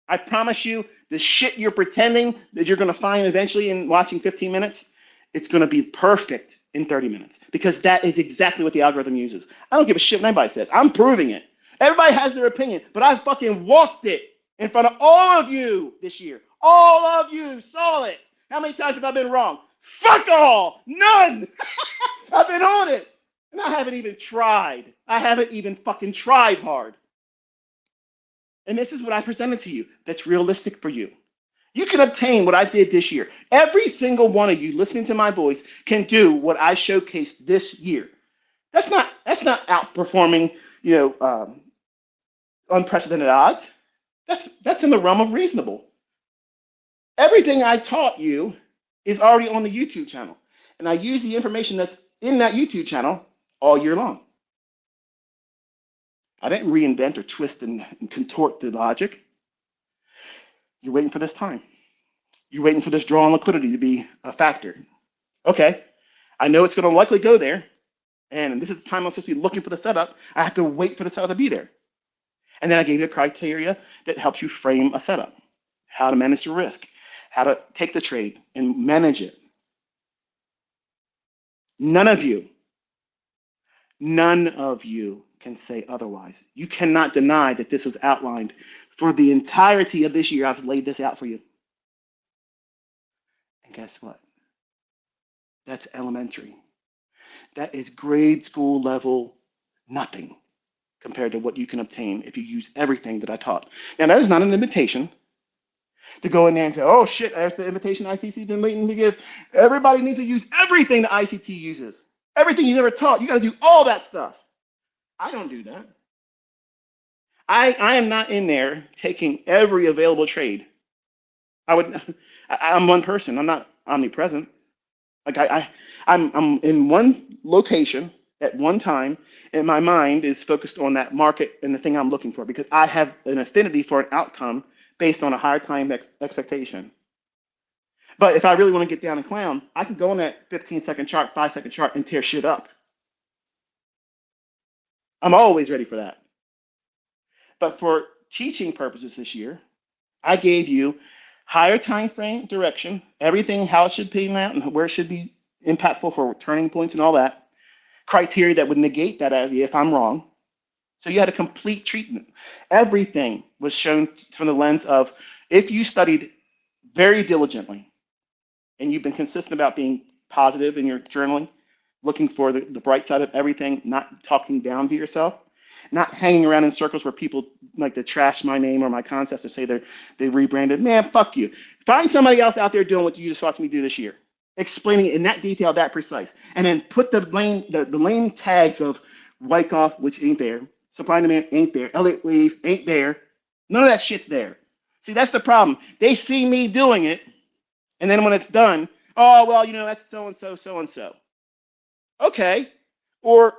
I promise you, the shit you're pretending that you're going to find eventually in watching 15 minutes, it's going to be perfect in 30 minutes because that is exactly what the algorithm uses. I don't give a shit what anybody says. I'm proving it. Everybody has their opinion, but I fucking walked it in front of all of you this year. All of you saw it. How many times have I been wrong? Fuck all. None. I've been on it. And I haven't even tried. I haven't even fucking tried hard. And this is what I presented to you that's realistic for you. You can obtain what I did this year. Every single one of you listening to my voice can do what I showcased this year. That's not outperforming, unprecedented odds. That's in the realm of reasonable. Everything I taught you is already on the YouTube channel. And I use the information that's in that YouTube channel all year long. I didn't reinvent or twist and contort the logic. You're waiting for this time. You're waiting for this draw on liquidity to be a factor. Okay, I know it's going to likely go there. And this is the time I'm supposed to be looking for the setup. I have to wait for the setup to be there. And then I gave you a criteria that helps you frame a setup, how to manage the risk, how to take the trade and manage it. None of you can say otherwise. You cannot deny that this was outlined for the entirety of this year. I've laid this out for you. And guess what? That's elementary. That is grade school level nothing compared to what you can obtain if you use everything that I taught. Now, that is not an invitation to go in there and say, oh shit, there's the invitation ICT's been waiting to give. Everybody needs to use everything that ICT uses. Everything he's ever taught. You got to do all that stuff. I don't do that. I am not in there taking every available trade. I'm one person. I'm not omnipresent. Like I'm in one location at one time, and my mind is focused on that market and the thing I'm looking for because I have an affinity for an outcome based on a higher time expectation. But if I really want to get down and clown, I can go on that 15-second chart, 5-second chart, and tear shit up. I'm always ready for that. But for teaching purposes this year, I gave you higher time frame direction, everything, how it should be out and where it should be impactful for turning points and all that, criteria that would negate that idea if I'm wrong. So you had a complete treatment. Everything was shown from the lens of if you studied very diligently and you've been consistent about being positive in your journaling, looking for the bright side of everything, not talking down to yourself, not hanging around in circles where people like to trash my name or my concepts or say they rebranded. Man, fuck you. Find somebody else out there doing what you just watched me do this year, explaining it in that detail, that precise, and then put the lame tags of Wyckoff, which ain't there, supply and demand ain't there, Elliott Wave ain't there. None of that shit's there. See, that's the problem. They see me doing it, and then when it's done, oh well, that's so and so, so and so. Okay, or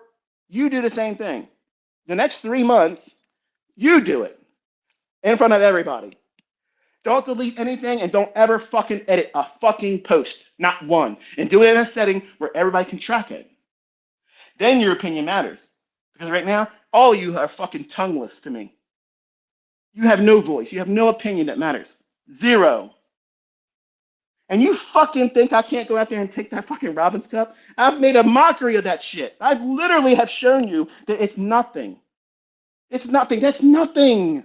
you do the same thing. The next 3 months, you do it in front of everybody. Don't delete anything and don't ever fucking edit a fucking post, not one. And do it in a setting where everybody can track it. Then your opinion matters. Because right now, all of you are fucking tongueless to me. You have no voice. You have no opinion that matters. Zero. And you fucking think I can't go out there and take that fucking Robbins cup? I've made a mockery of that shit. I literally have shown you that it's nothing. It's nothing. That's nothing.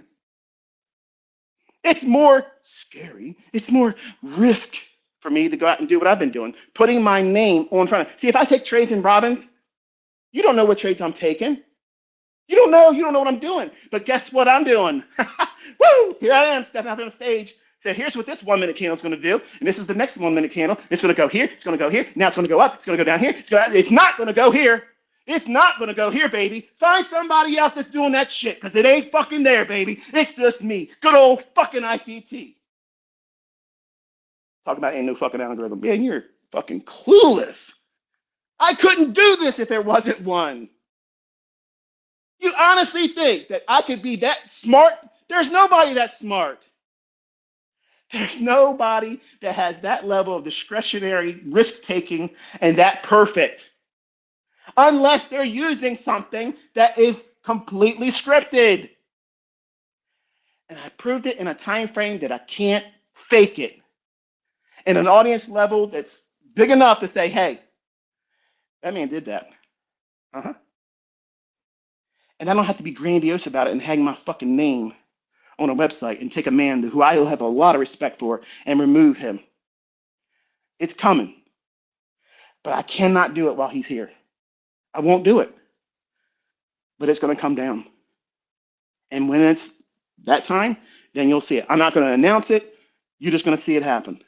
It's more scary. It's more risk for me to go out and do what I've been doing, putting my name on front of. See, if I take trades in Robbins, you don't know what trades I'm taking. You don't know. You don't know what I'm doing. But guess what I'm doing? Woo! Here I am stepping out on the stage. Said, here's what this 1 minute candle is going to do, and this is the next 1 minute candle. It's going to go here. It's going to go here. Now it's going to go up. It's going to go down here. It's not going to go here. It's not going to go here, baby. Find somebody else that's doing that shit because it ain't fucking there, baby. It's just me. Good old fucking ICT. Talking about ain't no fucking algorithm. Man, you're fucking clueless. I couldn't do this if there wasn't one. You honestly think that I could be that smart? There's nobody that smart. There's nobody that has that level of discretionary risk taking and that perfect. Unless they're using something that is completely scripted. And I proved it in a time frame that I can't fake it. In an audience level that's big enough to say, hey, that man did that. Uh-huh. And I don't have to be grandiose about it and hang my fucking name on a website and take a man who I have a lot of respect for and remove him. It's coming. But I cannot do it while he's here. I won't do it. But it's going to come down. And when it's that time, then you'll see it. I'm not going to announce it. You're just going to see it happen.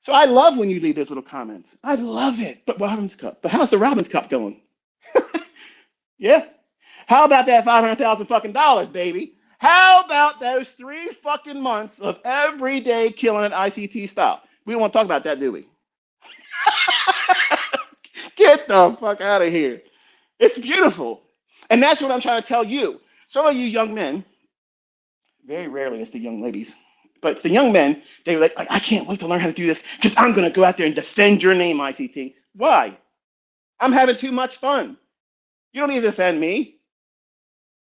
So I love when you leave those little comments. I love it. But Robbins Cup. But how's the Robbins Cup going? Yeah. How about that $500,000 fucking dollars, baby? How about those 3 fucking months of every day killing it ICT style? We don't want to talk about that, do we? Get the fuck out of here. It's beautiful. And that's what I'm trying to tell you. Some of you young men, very rarely it's the young ladies, but it's the young men, they were like, I can't wait to learn how to do this because I'm going to go out there and defend your name, ICT. Why? I'm having too much fun. You don't need to defend me.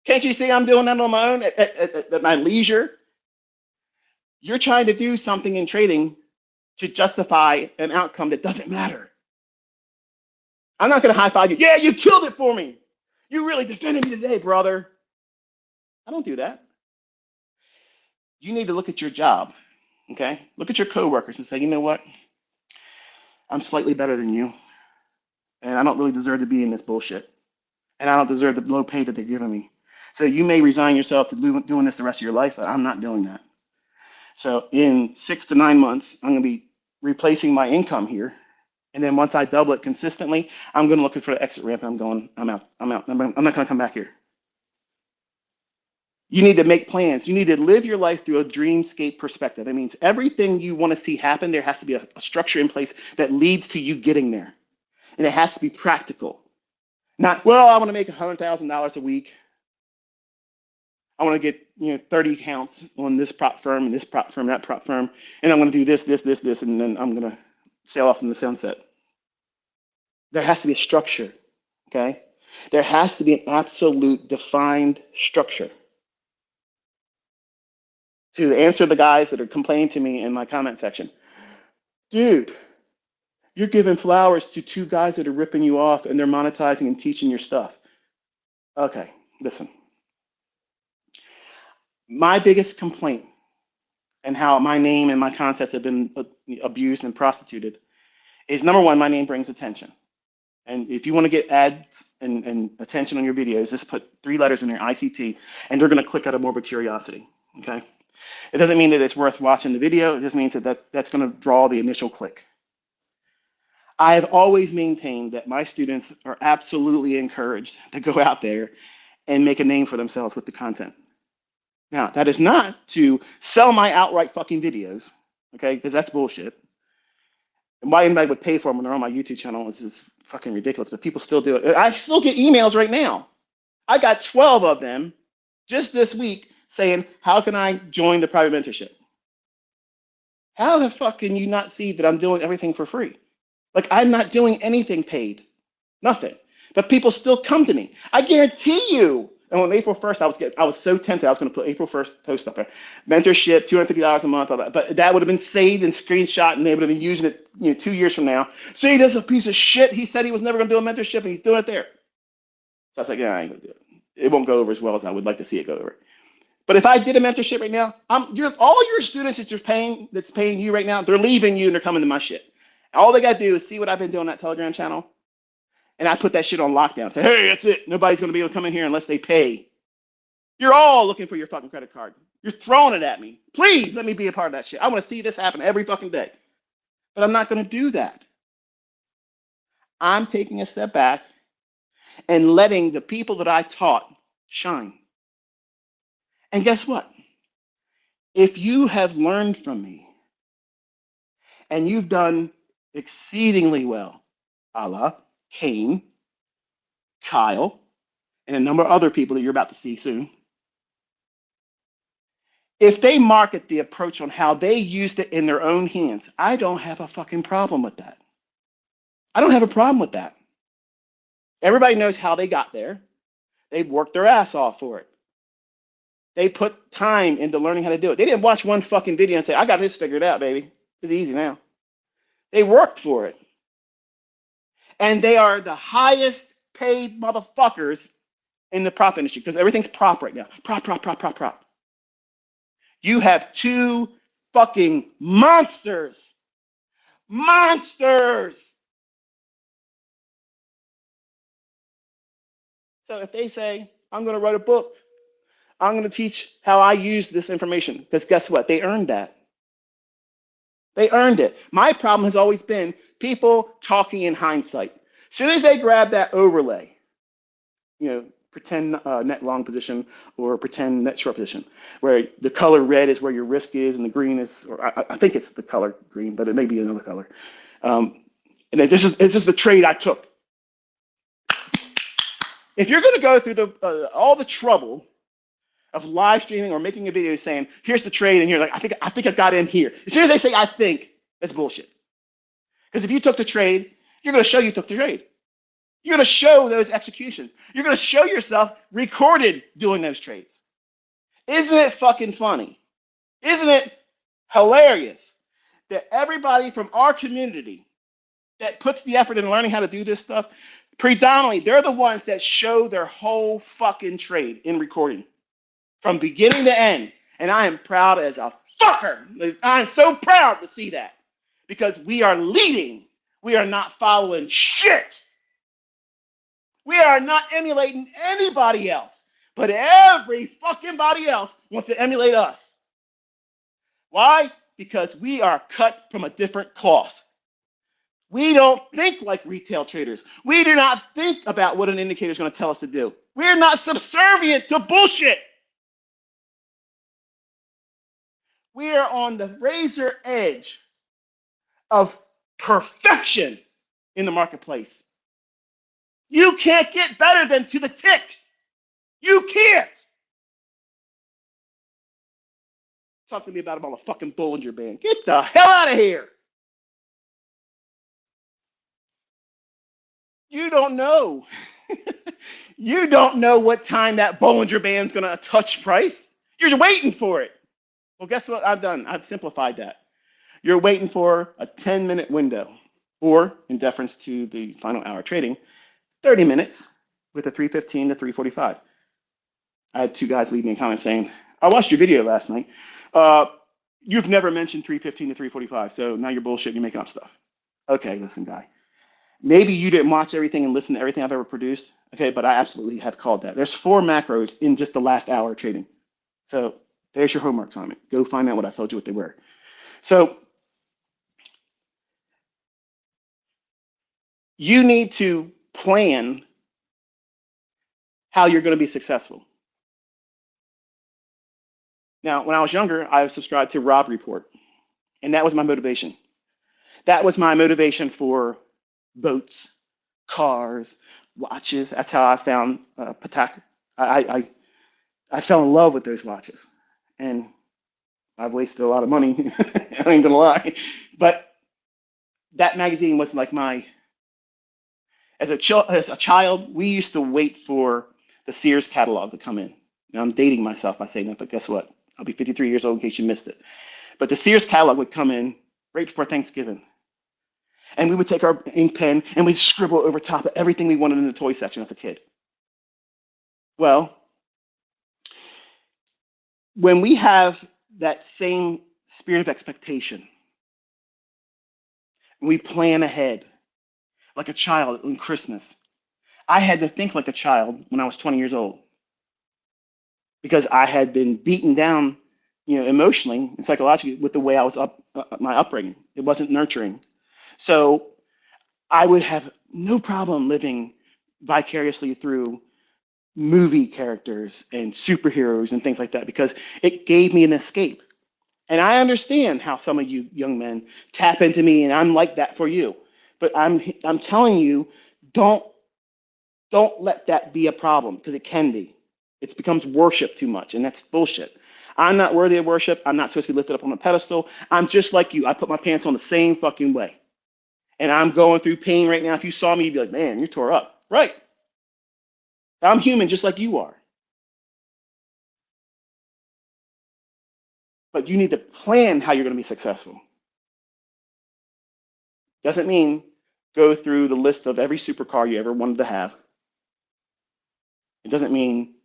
Can't you see I'm doing that on my own at my leisure? You're trying to do something in trading to justify an outcome that doesn't matter. I'm not going to high five you. Yeah, you killed it for me. You really defended me today, brother. I don't do that. You need to look at your job, okay? Look at your coworkers and say, you know what? I'm slightly better than you, and I don't really deserve to be in this bullshit, and I don't deserve the low pay that they're giving me. So you may resign yourself to doing this the rest of your life, but I'm not doing that. So in 6 to 9 months, I'm going to be replacing my income here. And then once I double it consistently, I'm going to look for the exit ramp. I'm out. I'm not going to come back here. You need to make plans. You need to live your life through a dreamscape perspective. That means everything you want to see happen, there has to be a structure in place that leads to you getting there. And it has to be practical. Not, well, I want to make $100,000 a week. I want to get 30 accounts on this prop firm and this prop firm, that prop firm, and I'm going to do this, and then I'm going to sail off in the sunset. There has to be a structure, okay? There has to be an absolute defined structure. To answer the guys that are complaining to me in my comment section, dude, you're giving flowers to two guys that are ripping you off and they're monetizing and teaching your stuff. Okay, listen. My biggest complaint and how my name and my concepts have been abused and prostituted is number one, my name brings attention. And if you want to get ads and attention on your videos, just put 3 letters in there, ICT, and they're going to click out of morbid curiosity. Okay? It doesn't mean that it's worth watching the video. It just means that's going to draw the initial click. I have always maintained that my students are absolutely encouraged to go out there and make a name for themselves with the content. Now, that is not to sell my outright fucking videos, okay? Because that's bullshit. And why anybody would pay for them when they're on my YouTube channel is just fucking ridiculous, but people still do it. I still get emails right now. I got 12 of them just this week saying, how can I join the private mentorship? How the fuck can you not see that I'm doing everything for free? Like, I'm not doing anything paid, nothing. But people still come to me. I guarantee you. And on April 1st, I was so tempted. I was going to put April 1st post up there. Mentorship, $250 a month, all that. But that would have been saved and screenshot, and they would have been using it 2 years from now. See, this is a piece of shit. He said he was never going to do a mentorship, and he's doing it there. So I was like, yeah, I ain't going to do it. It won't go over as well as I would like to see it go over. But if I did a mentorship right now, all your students that's paying you right now, they're leaving you and they're coming to my shit. All they got to do is see what I've been doing on that Telegram channel. And I put that shit on lockdown. Say, hey, that's it. Nobody's going to be able to come in here unless they pay. You're all looking for your fucking credit card. You're throwing it at me. Please let me be a part of that shit. I want to see this happen every fucking day. But I'm not going to do that. I'm taking a step back and letting the people that I taught shine. And guess what? If you have learned from me and you've done exceedingly well, a la Kane, Kyle, and a number of other people that you're about to see soon, if they market the approach on how they used it in their own hands, I don't have a fucking problem with that. I don't have a problem with that. Everybody knows how they got there. They worked their ass off for it. They put time into learning how to do it. They didn't watch one fucking video and say, I got this figured out, baby. It's easy now. They worked for it. And they are the highest paid motherfuckers in the prop industry because everything's prop right now. Prop. You have 2 fucking monsters. Monsters. So if they say, I'm going to write a book, I'm going to teach how I use this information, because guess what? They earned that. They earned it. My problem has always been people talking in hindsight. As soon as they grab that overlay, pretend net long position or pretend net short position, where the color red is where your risk is and the green is, or I think it's the color green, but it may be another color. And it's just the trade I took. If you're going to go through all the trouble of live streaming or making a video saying, here's the trade, and you're like, I think I got in here. As soon as they say I think, that's bullshit. Because if you took the trade, you're going to show you took the trade. You're going to show those executions. You're going to show yourself recorded doing those trades. Isn't it fucking funny? Isn't it hilarious that everybody from our community that puts the effort in learning how to do this stuff, predominantly, they're the ones that show their whole fucking trade in recording from beginning to end. And I am proud as a fucker. I'm so proud to see that because we are leading. We are not following shit. We are not emulating anybody else, but every fucking body else wants to emulate us. Why? Because we are cut from a different cloth. We don't think like retail traders. We do not think about what an indicator is going to tell us to do. We're not subservient to bullshit. We are on the razor edge of perfection. in the marketplace. You can't get better than to the tick. You can't. Talk to me about a fucking Bollinger Band. Get the hell out of here. You don't know. You don't know what time that Bollinger Band's going to touch price. You're waiting for it. Well, guess what I've done? I've simplified that. You're waiting for a 10-minute window, or in deference to the final hour trading, 30 minutes with a 315 to 345. I had two guys leave me a comment saying, I watched your video last night. Uh, you've never mentioned 315 to 345, so now you're bullshit. You're making up stuff. Okay, listen, guy. Maybe you didn't watch everything and listen to everything I've ever produced. Okay, but I absolutely have called that. There's 4 macros in just the last hour of trading. So there's your homework assignment. Go find out what I told you what they were. So you need to plan how you're going to be successful. Now, when I was younger, I subscribed to Rob Report, and that was my motivation. That was my motivation for boats, cars, watches. That's how I found Patek. I fell in love with those watches, and I've wasted a lot of money. I ain't gonna lie, but that magazine was like my as a child. We used to wait for the Sears catalog to come in. Now I'm dating myself by saying that, but guess what? I'll be 53 years old in case you missed it. But the Sears catalog would come in right before Thanksgiving. And we would take our ink pen and we'd scribble over top of everything we wanted in the toy section as a kid. Well, when we have that same spirit of expectation, we plan ahead like a child in Christmas. I had to think like a child when I was 20 years old because I had been beaten down, emotionally and psychologically with the way I was my upbringing. It wasn't nurturing. So I would have no problem living vicariously through movie characters and superheroes and things like that because it gave me an escape. And I understand how some of you young men tap into me, and I'm like that for you. But I'm telling you, don't don't let that be a problem because it can be. It becomes worship too much, and that's bullshit. I'm not worthy of worship. I'm not supposed to be lifted up on a pedestal. I'm just like you. I put my pants on the same fucking way. And I'm going through pain right now. If you saw me, you'd be like, man, you tore up. Right. I'm human just like you are. But you need to plan how you're going to be successful. Doesn't mean go through the list of every supercar you ever wanted to have. It doesn't mean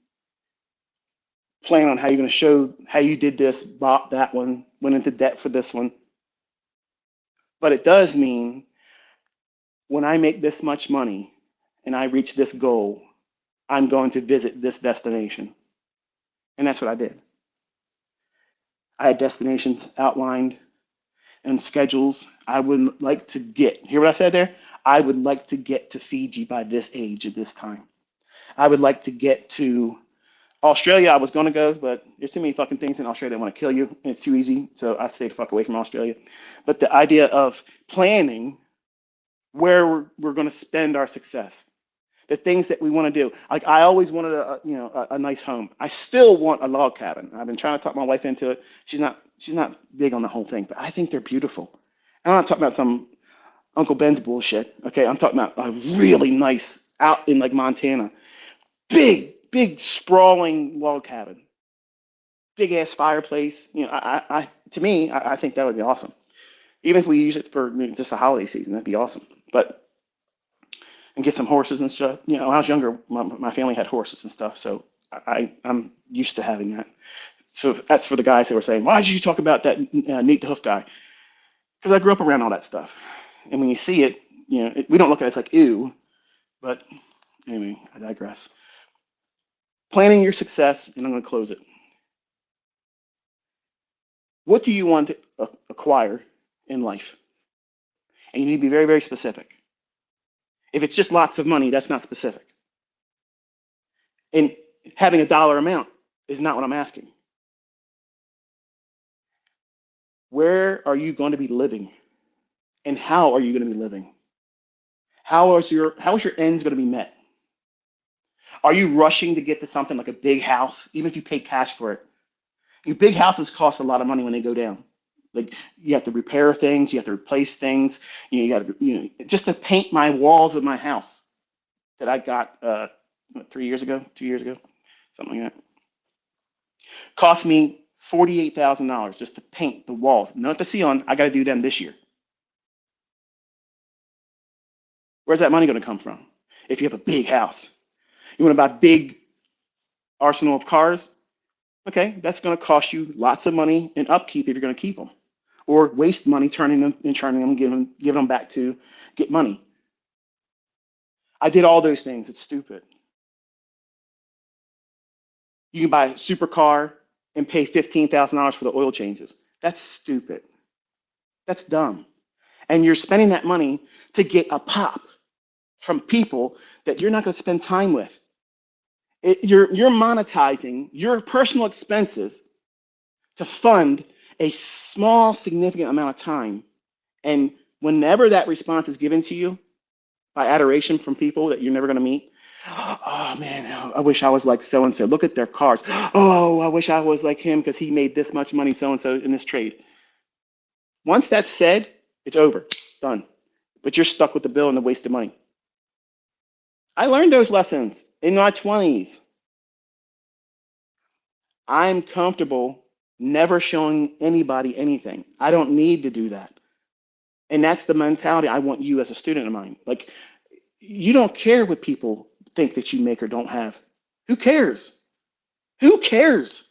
plan on how you're going to show how you did this, bought that one, went into debt for this one. But it does mean when I make this much money and I reach this goal, I'm going to visit this destination. And that's what I did. I had destinations outlined and schedules. I would like to get, hear what I said there? I would like to get to Fiji by this age at this time. I would like to get to Australia. I was going to go, but there's too many fucking things in Australia that want to kill you, and it's too easy. So I stayed the fuck away from Australia. But the idea of planning where we're going to spend our success, the things that we want to do. Like I always wanted a nice home. I still want a log cabin. I've been trying to talk my wife into it. She's not big on the whole thing, but I think they're beautiful. I'm not talking about some Uncle Ben's bullshit. Okay, I'm talking about a really nice out in like Montana, big sprawling log cabin, big ass fireplace. To me, I think that would be awesome. Even if we use it for just the holiday season, that'd be awesome. But and get some horses and stuff. When I was younger, my family had horses and stuff, so I'm used to having that. So that's for the guys that were saying, why did you talk about that Neat the Hoof guy? Because I grew up around all that stuff. And when you see it, we don't look at it, it's like, ew. But anyway, I digress. Planning your success, and I'm going to close it. What do you want to acquire in life? And you need to be very, very specific. If it's just lots of money, that's not specific. And having a dollar amount is not what I'm asking. Where are you going to be living? And how are you going to be living? how is your ends going to be met? Are you rushing to get to something like a big house, even if you pay cash for it? Your big houses cost a lot of money when they go down. Like you have to repair things, you have to replace things. You got to, just to paint my walls of my house that I got 3 years ago, 2 years ago, something like that. Cost me $48,000 just to paint the walls. Not the ceiling. I got to do them this year. Where's that money going to come from? If you have a big house, you want to buy a big arsenal of cars. Okay, that's going to cost you lots of money in upkeep if you're going to keep them, or waste money turning them and churning them, giving them back to get money. I did all those things. It's stupid. You can buy a supercar and pay $15,000 for the oil changes. That's stupid. That's dumb. And you're spending that money to get a pop from people that you're not going to spend time with. You're monetizing your personal expenses to fund a small, significant amount of time. And whenever that response is given to you by adoration from people that you're never going to meet, oh man, I wish I was like so and so. Look at their cars. Oh, I wish I was like him because he made this much money, so and so, in this trade. Once that's said, it's over, done. But you're stuck with the bill and the wasted money. I learned those lessons in my 20s. I'm comfortable never showing anybody anything. I don't need to do that. And that's the mentality I want you as a student of mine. Like, you don't care what people think that you make or don't have. Who cares? Who cares?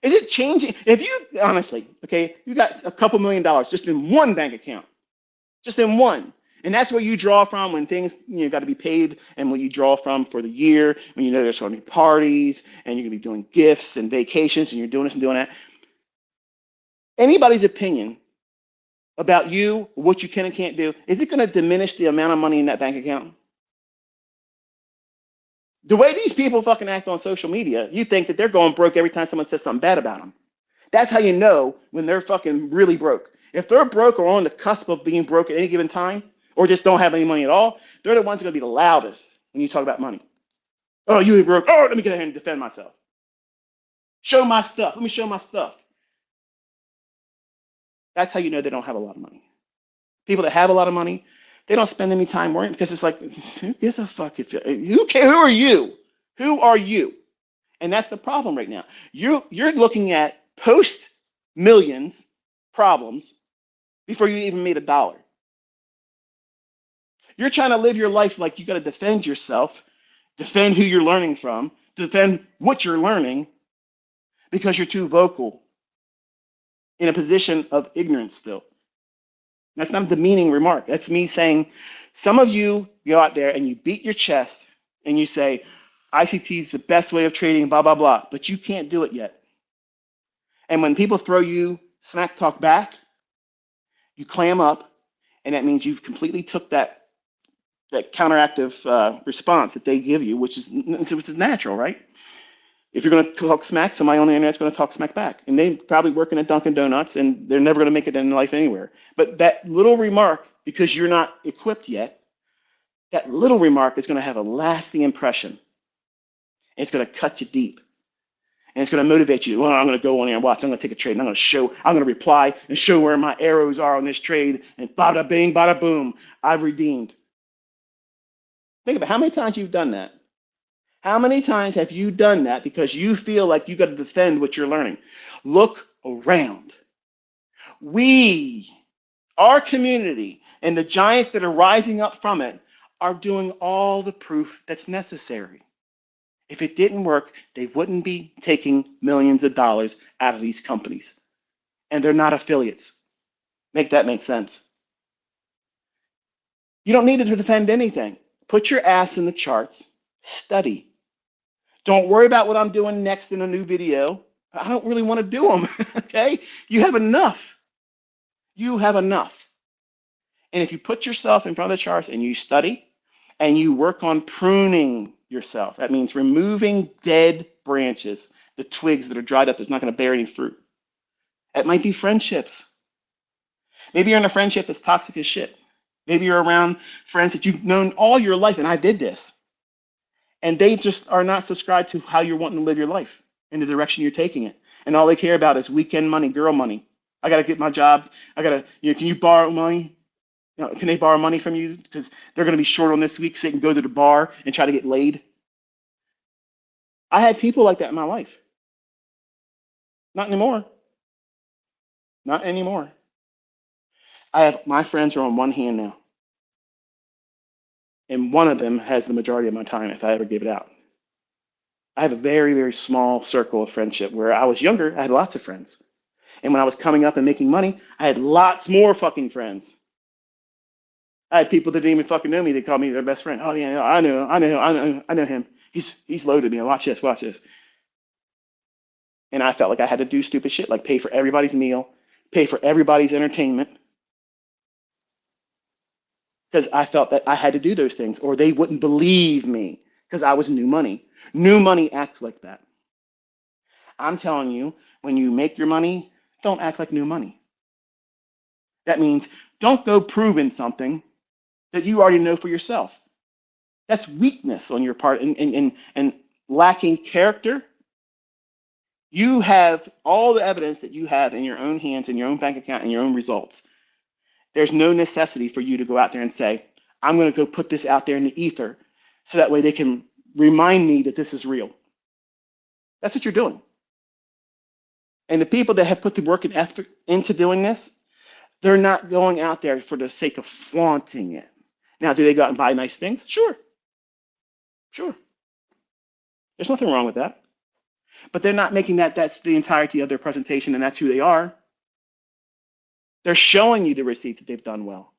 Is it changing? If you, honestly, okay, you got a couple $1,000,000 just in one bank account, just in one. And that's where you draw from when things, got to be paid, and what you draw from for the year, when you know there's so many parties and you're going to be doing gifts and vacations and you're doing this and doing that. Anybody's opinion about you, what you can and can't do, is it going to diminish the amount of money in that bank account? The way these people fucking act on social media, you think that they're going broke every time someone says something bad about them. That's how you know when they're fucking really broke. If they're broke or on the cusp of being broke at any given time, or just don't have any money at all, they're the ones who are going to be the loudest when you talk about money. Oh, you ain't broke. Oh, let me get out here and defend myself. Show my stuff. Let me show my stuff. That's how you know they don't have a lot of money. People that have a lot of money, they don't spend any time worrying, because it's like, who gives a fuck? Who cares? Who are you? Who are you? And that's the problem right now. You're looking at post millions problems before you even made a dollar. You're trying to live your life like you got to defend yourself, defend who you're learning from, defend what you're learning, because you're too vocal in a position of ignorance still. That's not a demeaning remark. That's me saying, some of you go out there and you beat your chest and you say, ICT is the best way of trading, blah, blah, blah, but you can't do it yet. And when people throw you smack talk back, you clam up, and that means you've completely took that counteractive response that they give you, which is natural, right? If you're going to talk smack, somebody on the internet's going to talk smack back. And they probably working at Dunkin' Donuts, and they're never going to make it in life anywhere. But that little remark, because you're not equipped yet, that little remark is going to have a lasting impression. And it's going to cut you deep. And it's going to motivate you. Well, I'm going to go on there and watch. I'm going to take a trade, and I'm going to reply and show where my arrows are on this trade. And bada bing, bada boom, I've redeemed. Think about how many times you've done that. How many times have you done that because you feel like you got to defend what you're learning? Look around. Our community, and the giants that are rising up from it, are doing all the proof that's necessary. If it didn't work, they wouldn't be taking millions of dollars out of these companies. And they're not affiliates. Make that make sense. You don't need to defend anything. Put your ass in the charts, study. Don't worry about what I'm doing next in a new video. I don't really want to do them, okay? You have enough. You have enough. And if you put yourself in front of the charts and you study and you work on pruning yourself, that means removing dead branches, the twigs that are dried up that's not going to bear any fruit. That might be friendships. Maybe you're in a friendship that's toxic as shit. Maybe you're around friends that you've known all your life, and I did this, and they just are not subscribed to how you're wanting to live your life and the direction you're taking it. And all they care about is weekend money, girl money. I got to get my job. I got to, can you borrow money? Can they borrow money from you? Because they're going to be short on this week so they can go to the bar and try to get laid. I had people like that in my life. Not anymore. Not anymore. I have my friends are on one hand now, and one of them has the majority of my time if I ever give it out. I have a very, very small circle of friendship. Where I was younger, I had lots of friends. And when I was coming up and making money, I had lots more fucking friends. I had people that didn't even fucking know me. They called me their best friend. Oh yeah, I know him. He's loaded. Watch this, watch this. And I felt like I had to do stupid shit, like pay for everybody's meal, pay for everybody's entertainment, because I felt that I had to do those things, or they wouldn't believe me, because I was new money. New money acts like that. I'm telling you, when you make your money, don't act like new money. That means don't go proving something that you already know for yourself. That's weakness on your part and lacking character. You have all the evidence that you have in your own hands, in your own bank account, and your own results. There's no necessity for you to go out there and say, I'm going to go put this out there in the ether so that way they can remind me that this is real. That's what you're doing. And the people that have put the work and effort into doing this, they're not going out there for the sake of flaunting it. Now, do they go out and buy nice things? Sure. Sure. There's nothing wrong with that. But they're not making that's the entirety of their presentation and that's who they are. They're showing you the receipts that they've done well.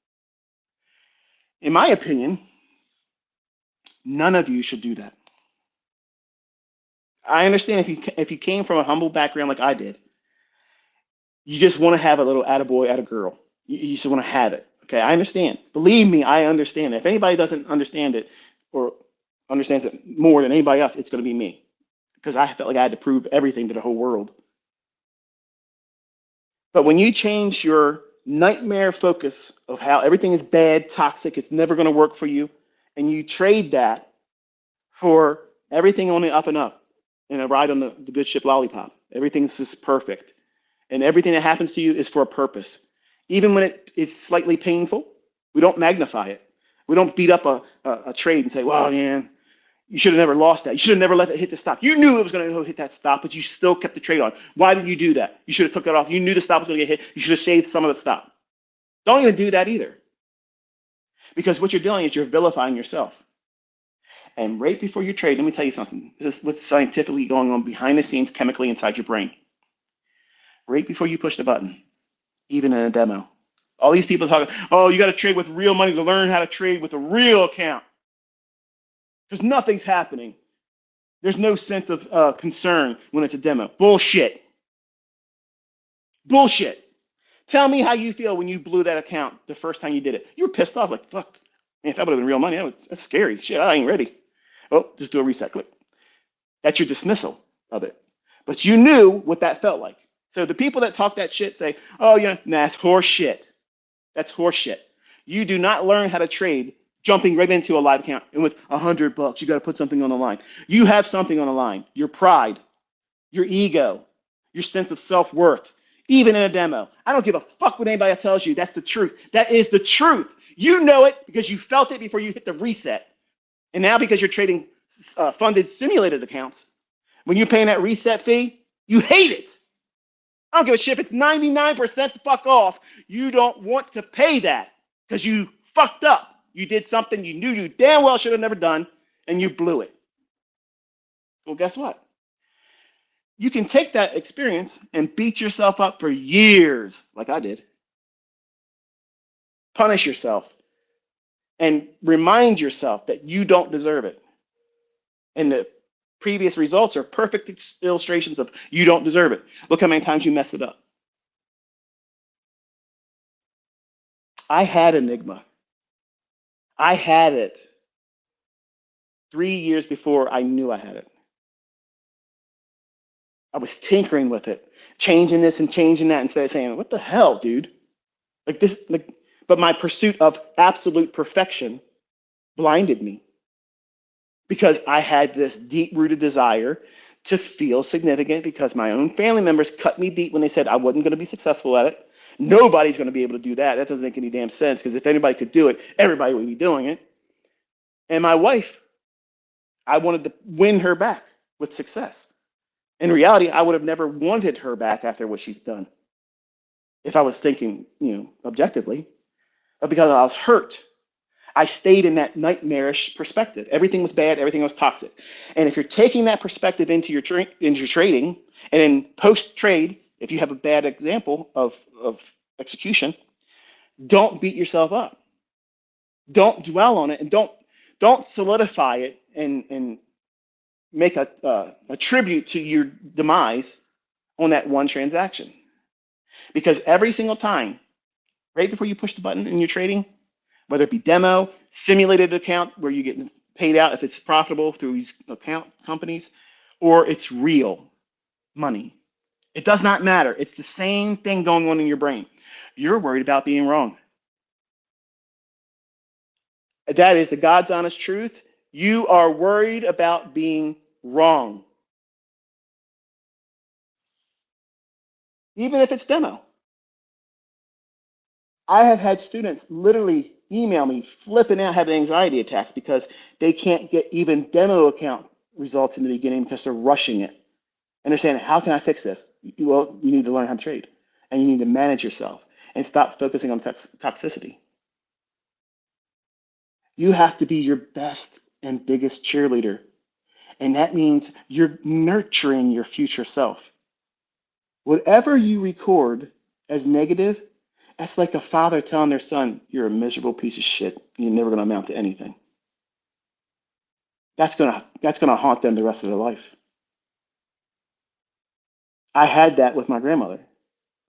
In my opinion, none of you should do that. I understand if you came from a humble background like I did, you just want to have a little attaboy, attagirl. You just want to have it. Okay, I understand. Believe me, I understand. If anybody doesn't understand it or understands it more than anybody else, it's going to be me. Because I felt like I had to prove everything to the whole world. But when you change your nightmare focus of how everything is bad, toxic, it's never going to work for you, and you trade that for everything on the up and up and a ride on the good ship lollipop, everything's just perfect. And everything that happens to you is for a purpose. Even when it's slightly painful, we don't magnify it. We don't beat up a trade and say, well, man, you should have never lost that. You should have never let it hit the stop. You knew it was going to go hit that stop, but you still kept the trade on. Why did you do that? You should have took it off. You knew the stop was going to get hit. You should have saved some of the stop. Don't even do that either. Because what you're doing is you're vilifying yourself. And right before you trade, let me tell you something. This is what's scientifically going on behind the scenes chemically inside your brain. Right before you push the button, even in a demo, all these people talking, oh, you got to trade with real money to learn how to trade with a real account. Because nothing's happening. There's no sense of concern when it's a demo. Bullshit. Bullshit. Tell me how you feel when you blew that account the first time you did it. You were pissed off, like, fuck. Man, if that would have been real money, that's scary. Shit, I ain't ready. Oh, just do a reset click. That's your dismissal of it. But you knew what that felt like. So the people that talk that shit say, oh, yeah, nah, that's horse shit. That's horse shit. You do not learn how to trade jumping right into a live account. And with $100, you got to put something on the line. You have something on the line. Your pride, your ego, your sense of self-worth, even in a demo. I don't give a fuck what anybody tells you. That's the truth. That is the truth. You know it because you felt it before you hit the reset. And now because you're trading funded simulated accounts, when you're paying that reset fee, you hate it. I don't give a shit if it's 99% fuck off. You don't want to pay that because you fucked up. You did something you knew you damn well should have never done, and you blew it. Well, guess what? You can take that experience and beat yourself up for years, like I did. Punish yourself and remind yourself that you don't deserve it. And the previous results are perfect illustrations of you don't deserve it. Look how many times you messed it up. I had Enigma. I had it 3 years before I knew I had it. I was tinkering with it, changing this and changing that instead of saying, what the hell, dude? Like this, like But my pursuit of absolute perfection blinded me because I had this deep rooted desire to feel significant because my own family members cut me deep when they said I wasn't going to be successful at it. Nobody's going to be able to do that. That doesn't make any damn sense because if anybody could do it, everybody would be doing it. And my wife, I wanted to win her back with success. In reality, I would have never wanted her back after what she's done if I was thinking, objectively. But because I was hurt, I stayed in that nightmarish perspective. Everything was bad, everything was toxic. And if you're taking that perspective into your trading, and in post trade, if you have a bad example of execution, don't beat yourself up. Don't dwell on it, and don't solidify it and make a tribute to your demise on that one transaction. Because every single time, right before you push the button in your trading, whether it be demo, simulated account where you get paid out if it's profitable through these account companies, or it's real money. It does not matter. It's the same thing going on in your brain. You're worried about being wrong. That is the God's honest truth. You are worried about being wrong. Even if it's demo. I have had students literally email me flipping out, having anxiety attacks because they can't get even demo account results in the beginning because they're rushing it. And they're saying, how can I fix this? Well, you need to learn how to trade and you need to manage yourself and stop focusing on toxicity. You have to be your best and biggest cheerleader. And that means you're nurturing your future self. Whatever you record as negative, that's like a father telling their son, you're a miserable piece of shit. You're never going to amount to anything. That's gonna haunt them the rest of their life. I had that with my grandmother.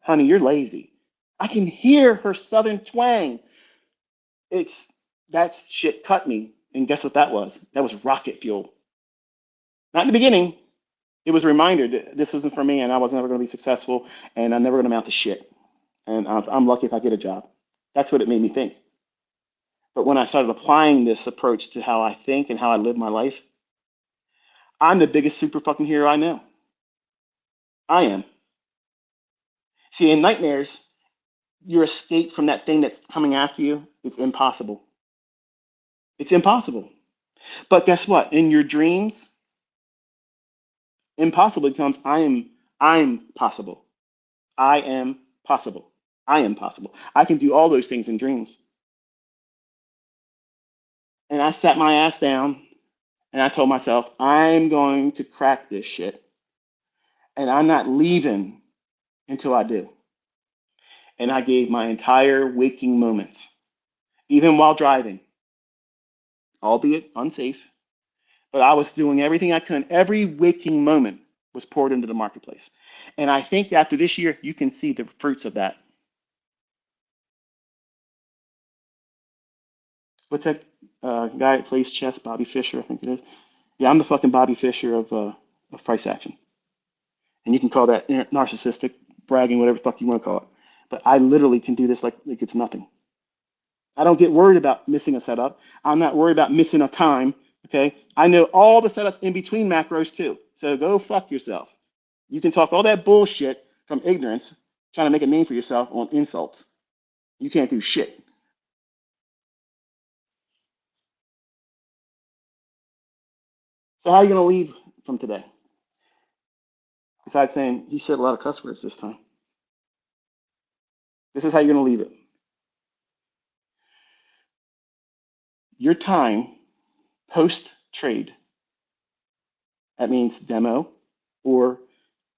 Honey, you're lazy. I can hear her southern twang. It's that shit cut me. And guess what that was? That was rocket fuel. Not in the beginning. It was a reminder that this wasn't for me and I was never going to be successful and I'm never going to amount to shit. And I'm lucky if I get a job. That's what it made me think. But when I started applying this approach to how I think and how I live my life, I'm the biggest super fucking hero I know. I am. See, in nightmares, your escape from that thing that's coming after you, it's impossible. It's impossible. But guess what? In your dreams, impossible becomes I'm possible. I am possible. I am possible. I can do all those things in dreams. And I sat my ass down and I told myself, I'm going to crack this shit. And I'm not leaving until I do. And I gave my entire waking moments, even while driving, albeit unsafe, but I was doing everything I could. Every waking moment was poured into the marketplace. And I think after this year, you can see the fruits of that. What's that guy that plays chess, Bobby Fischer, I think it is. Yeah, I'm the fucking Bobby Fischer of price action. And you can call that narcissistic, bragging, whatever the fuck you want to call it. But I literally can do this like it's nothing. I don't get worried about missing a setup. I'm not worried about missing a time. Okay. I know all the setups in between macros too. So go fuck yourself. You can talk all that bullshit from ignorance, trying to make a name for yourself on insults. You can't do shit. So how are you going to leave from today? Besides saying he said a lot of cuss words this time. This is how you're going to leave it. Your time post trade, that means demo or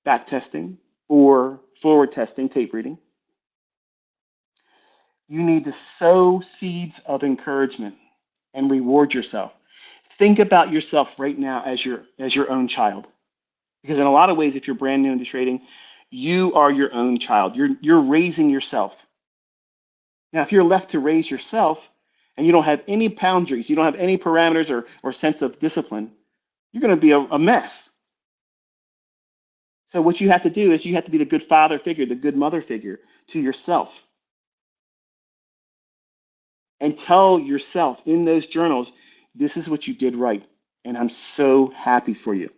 back testing or forward testing, tape reading. You need to sow seeds of encouragement and reward yourself. Think about yourself right now as your own child. Because in a lot of ways, if you're brand new into trading, you are your own child. You're raising yourself. Now, if you're left to raise yourself and you don't have any boundaries, you don't have any parameters or sense of discipline, you're going to be a mess. So what you have to do is you have to be the good father figure, the good mother figure to yourself. and tell yourself in those journals, this is what you did right. And I'm so happy for you.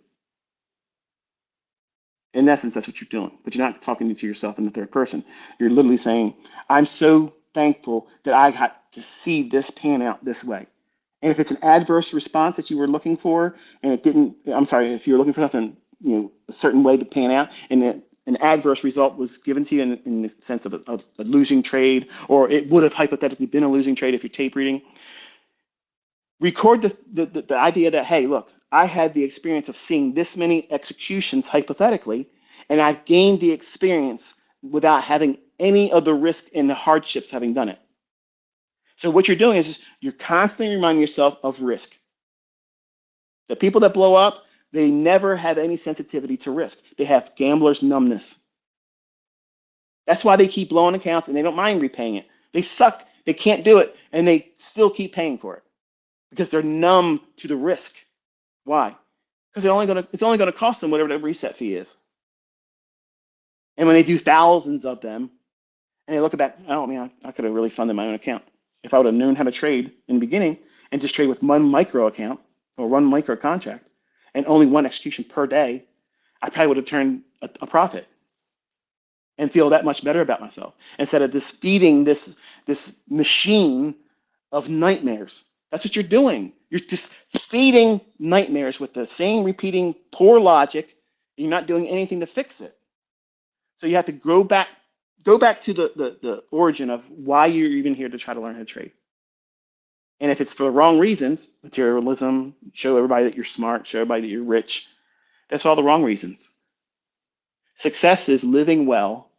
In essence, that's what you're doing, but you're not talking to yourself in the third person. You're literally saying, I'm so thankful that I got to see this pan out this way. And if it's an adverse response that you were looking for, and it didn't, I'm sorry, if you're looking for something, a certain way to pan out, and an adverse result was given to you in the sense of a losing trade, or it would have hypothetically been a losing trade if you're tape reading, record the idea that, hey, look, I had the experience of seeing this many executions hypothetically, and I've gained the experience without having any of the risk and the hardships having done it. So what you're doing is you're constantly reminding yourself of risk. The people that blow up, they never have any sensitivity to risk. They have gambler's numbness. That's why they keep blowing accounts and they don't mind repaying it. They suck, they can't do it, and they still keep paying for it because they're numb to the risk. Why? Because it's only gonna cost them whatever the reset fee is. And when they do thousands of them, and they look back, oh man, I could have really funded my own account if I would have known how to trade in the beginning and just trade with one micro account or one micro contract and only one execution per day. I probably would have turned a profit and feel that much better about myself instead of this feeding this machine of nightmares. That's what you're doing. You're just feeding nightmares with the same repeating poor logic. You're not doing anything to fix it. So you have to go back to the origin of why you're even here to try to learn how to trade. And if it's for the wrong reasons, materialism, show everybody that you're smart, show everybody that you're rich, that's all the wrong reasons. Success is living well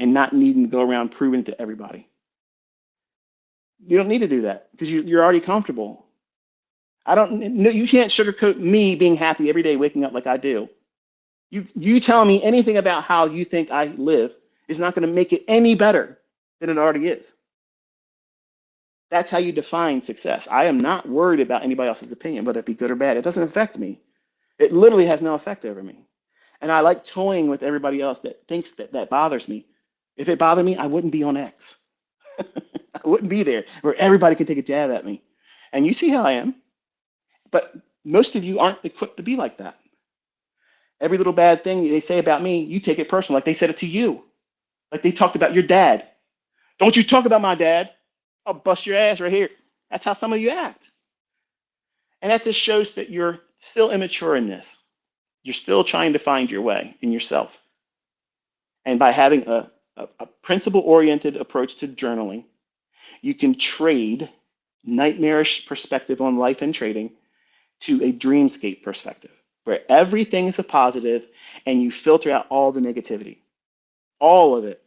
and not needing to go around proving it to everybody. You don't need to do that because you're already comfortable. I don't. No, you can't sugarcoat me being happy every day, waking up like I do. You telling me anything about how you think I live is not going to make it any better than it already is. That's how you define success. I am not worried about anybody else's opinion, whether it be good or bad. It doesn't affect me. It literally has no effect over me. And I like toying with everybody else that thinks that bothers me. If it bothered me, I wouldn't be on X. I wouldn't be there where everybody can take a jab at me. And you see how I am. But most of you aren't equipped to be like that. Every little bad thing they say about me, you take it personal, like they said it to you. Like they talked about your dad. Don't you talk about my dad. I'll bust your ass right here. That's how some of you act. And that just shows that you're still immature in this. You're still trying to find your way in yourself. And by having a principle-oriented approach to journaling, you can trade nightmarish perspective on life and trading to a dreamscape perspective, where everything is a positive and you filter out all the negativity, all of it.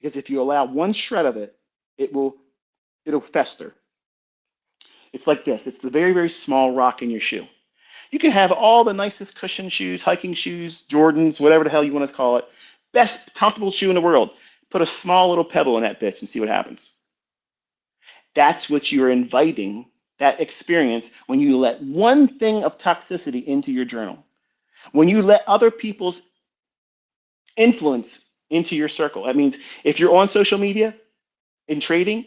Because if you allow one shred of it, it'll fester. It's like this. It's the very, very small rock in your shoe. You can have all the nicest cushion shoes, hiking shoes, Jordans, whatever the hell you want to call it. Best comfortable shoe in the world. Put a small little pebble in that bitch and see what happens. That's what you're inviting, that experience, when you let one thing of toxicity into your journal. When you let other people's influence into your circle. That means if you're on social media in trading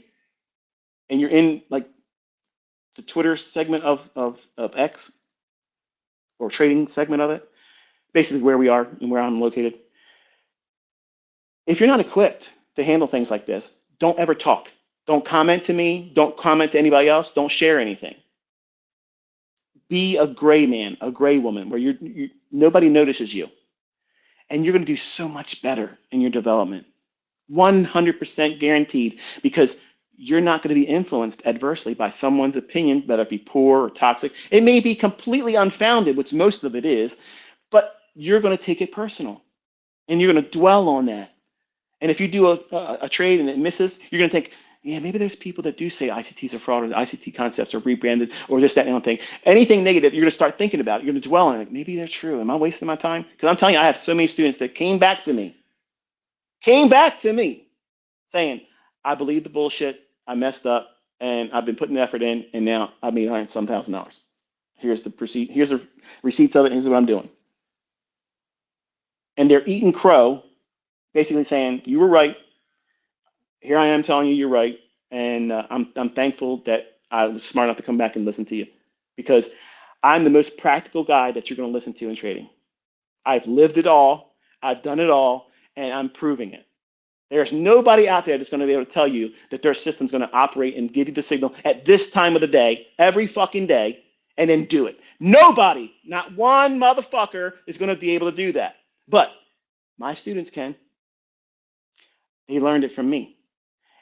and you're in like the Twitter segment of X or trading segment of it, basically where we are and where I'm located. If you're not equipped to handle things like this, don't ever talk. Don't comment to me. Don't comment to anybody else. Don't share anything. Be a gray man, a gray woman, where nobody notices you. And you're going to do so much better in your development. 100% guaranteed, because you're not going to be influenced adversely by someone's opinion, whether it be poor or toxic. It may be completely unfounded, which most of it is, but you're going to take it personal and you're going to dwell on that. And if you do a trade and it misses, you're going to think, yeah, maybe there's people that do say ICTs are fraud or the ICT concepts are rebranded or this, that, and other thing. Anything negative, you're going to start thinking about it. You're going to dwell on it. Maybe they're true. Am I wasting my time? Because I'm telling you, I have so many students that came back to me saying, I believe the bullshit, I messed up, and I've been putting the effort in, and now I made $100,000. Here's the receipts of it, and here's what I'm doing. And they're eating crow, basically saying, you were right. Here I am telling you you're right. And I'm thankful that I was smart enough to come back and listen to you because I'm the most practical guy that you're going to listen to in trading. I've lived it all, I've done it all, and I'm proving it. There's nobody out there that's going to be able to tell you that their system's going to operate and give you the signal at this time of the day, every fucking day, and then do it. Nobody, not one motherfucker is going to be able to do that. But my students can. They learned it from me.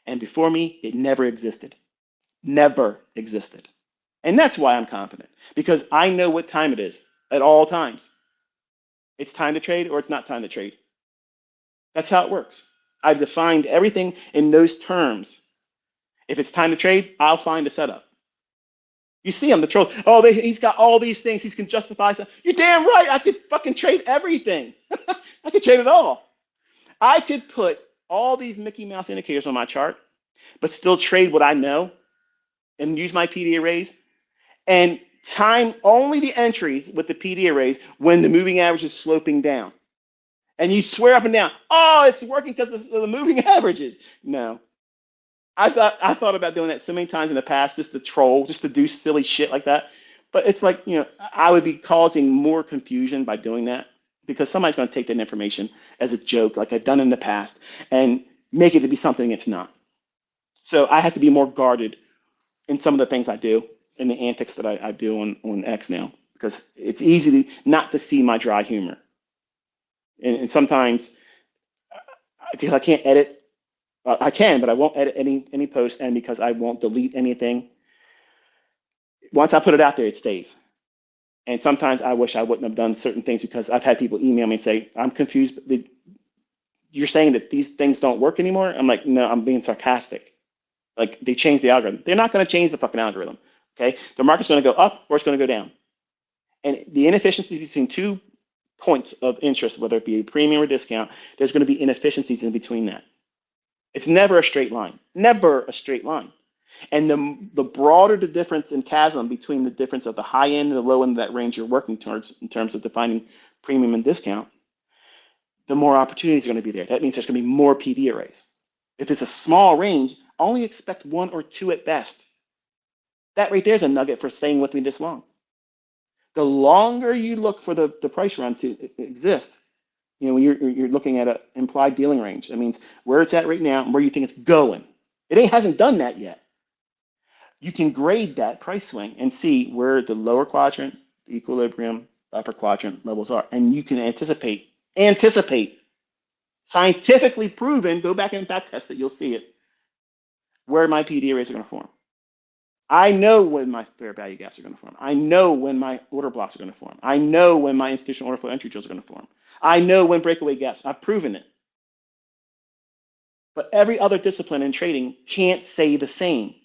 And before me, it never existed. Never existed. And that's why I'm confident because I know what time it is at all times. It's time to trade or it's not time to trade. That's how it works. I've defined everything in those terms. If it's time to trade, I'll find a setup. You see him, the troll. Oh, he's got all these things. He can justify stuff. You're damn right. I could fucking trade everything. I could trade it all. I could put all these Mickey Mouse indicators on my chart, but still trade what I know and use my PD arrays and time only the entries with the PD arrays when the moving average is sloping down. And you swear up and down, oh, it's working because of the moving averages. No. I thought about doing that so many times in the past, just to troll, just to do silly shit like that. But it's like, I would be causing more confusion by doing that because somebody's going to take that information as a joke, like I've done in the past, and make it to be something it's not. So I have to be more guarded in some of the things I do and the antics that I do on X now because it's easy not to see my dry humor. And sometimes, because I can't edit, I can, but I won't edit any post, and because I won't delete anything. Once I put it out there, it stays. And sometimes I wish I wouldn't have done certain things because I've had people email me and say, I'm confused. You're saying that these things don't work anymore? I'm like, no, I'm being sarcastic. Like they changed the algorithm. They're not going to change the fucking algorithm. Okay. The market's going to go up or it's going to go down. And the inefficiencies between 2 points of interest, whether it be a premium or discount, there's going to be inefficiencies in between that. It's never a straight line, never a straight line. And the broader the difference in chasm between the difference of the high end and the low end of that range you're working towards in terms of defining premium and discount, the more opportunities are going to be there. That means there's going to be more PD arrays. If it's a small range, only expect 1 or 2 at best. That right there is a nugget for staying with me this long. The longer you look for the price run to exist, when you're looking at an implied dealing range, that means where it's at right now and where you think it's going. It hasn't done that yet. You can grade that price swing and see where the lower quadrant, the equilibrium, upper quadrant levels are. And you can anticipate, scientifically proven, go back and back test it, you'll see it, where my PD arrays are going to form. I know when my fair value gaps are going to form. I know when my order blocks are going to form. I know when my institutional order flow entry drills are going to form. I know when breakaway gaps. I've proven it. But every other discipline in trading can't say the same.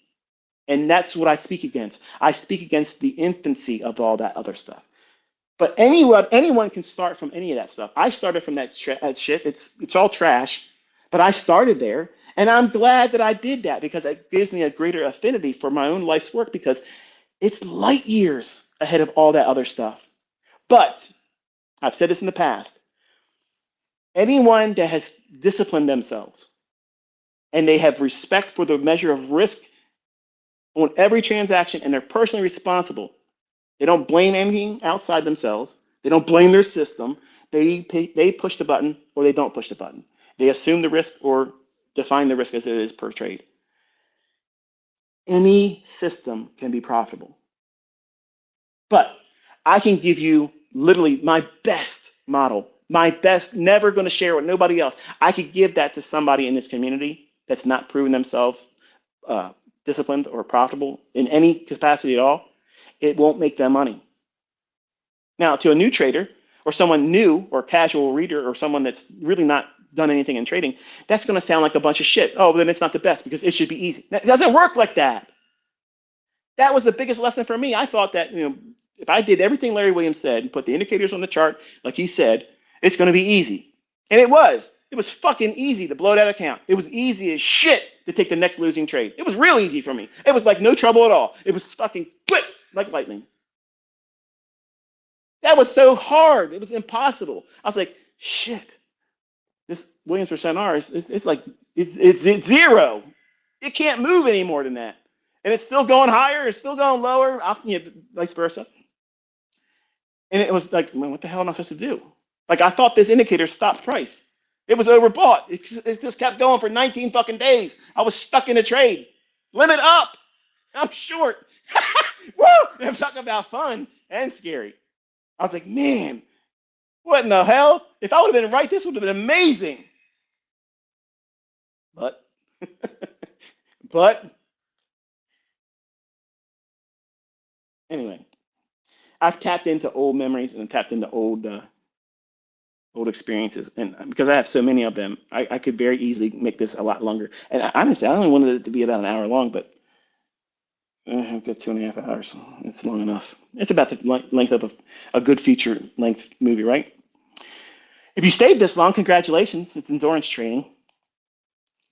And that's what I speak against. I speak against the infancy of all that other stuff. But anyone can start from any of that stuff. I started from that shit. It's all trash, but I started there. And I'm glad that I did that because it gives me a greater affinity for my own life's work because it's light years ahead of all that other stuff. But I've said this in the past. Anyone that has disciplined themselves and they have respect for the measure of risk on every transaction and they're personally responsible. They don't blame anything outside themselves. They don't blame their system. They push the button or they don't push the button. They assume the risk or define the risk as it is per trade. Any system can be profitable. But I can give you literally my best model, my best, never going to share it with nobody else. I could give that to somebody in this community that's not proven themselves disciplined or profitable in any capacity at all. It won't make them money. Now, to a new trader or someone new or casual reader or someone that's really not done anything in trading, that's going to sound like a bunch of shit. Oh, then it's not the best because it should be easy. It doesn't work like that. That was the biggest lesson for me. I thought that if I did everything Larry Williams said and put the indicators on the chart like he said, it's going to be easy. And it was. It was fucking easy to blow that account. It was easy as shit to take the next losing trade. It was real easy for me. It was like no trouble at all. It was fucking quick like lightning. That was so hard. It was impossible. I was like, shit. This Williams percent R it's like it's zero. It can't move any more than that. And it's still going higher, it's still going lower, vice versa. And it was like, man, what the hell am I supposed to do? Like, I thought this indicator stopped price. It was overbought. It just kept going for 19 fucking days. I was stuck in a trade. Limit up. I'm short. Woo! I'm talking about fun and scary. I was like, man, what in the hell? If I would have been right, this would have been amazing. But, but anyway, I've tapped into old memories and tapped into old experiences, and because I have so many of them, I could very easily make this a lot longer. And honestly, I only wanted it to be about an hour long, but I've got 2.5 hours. It's long enough. It's about the length of a good feature length movie, right? If you stayed this long, congratulations. It's endurance training.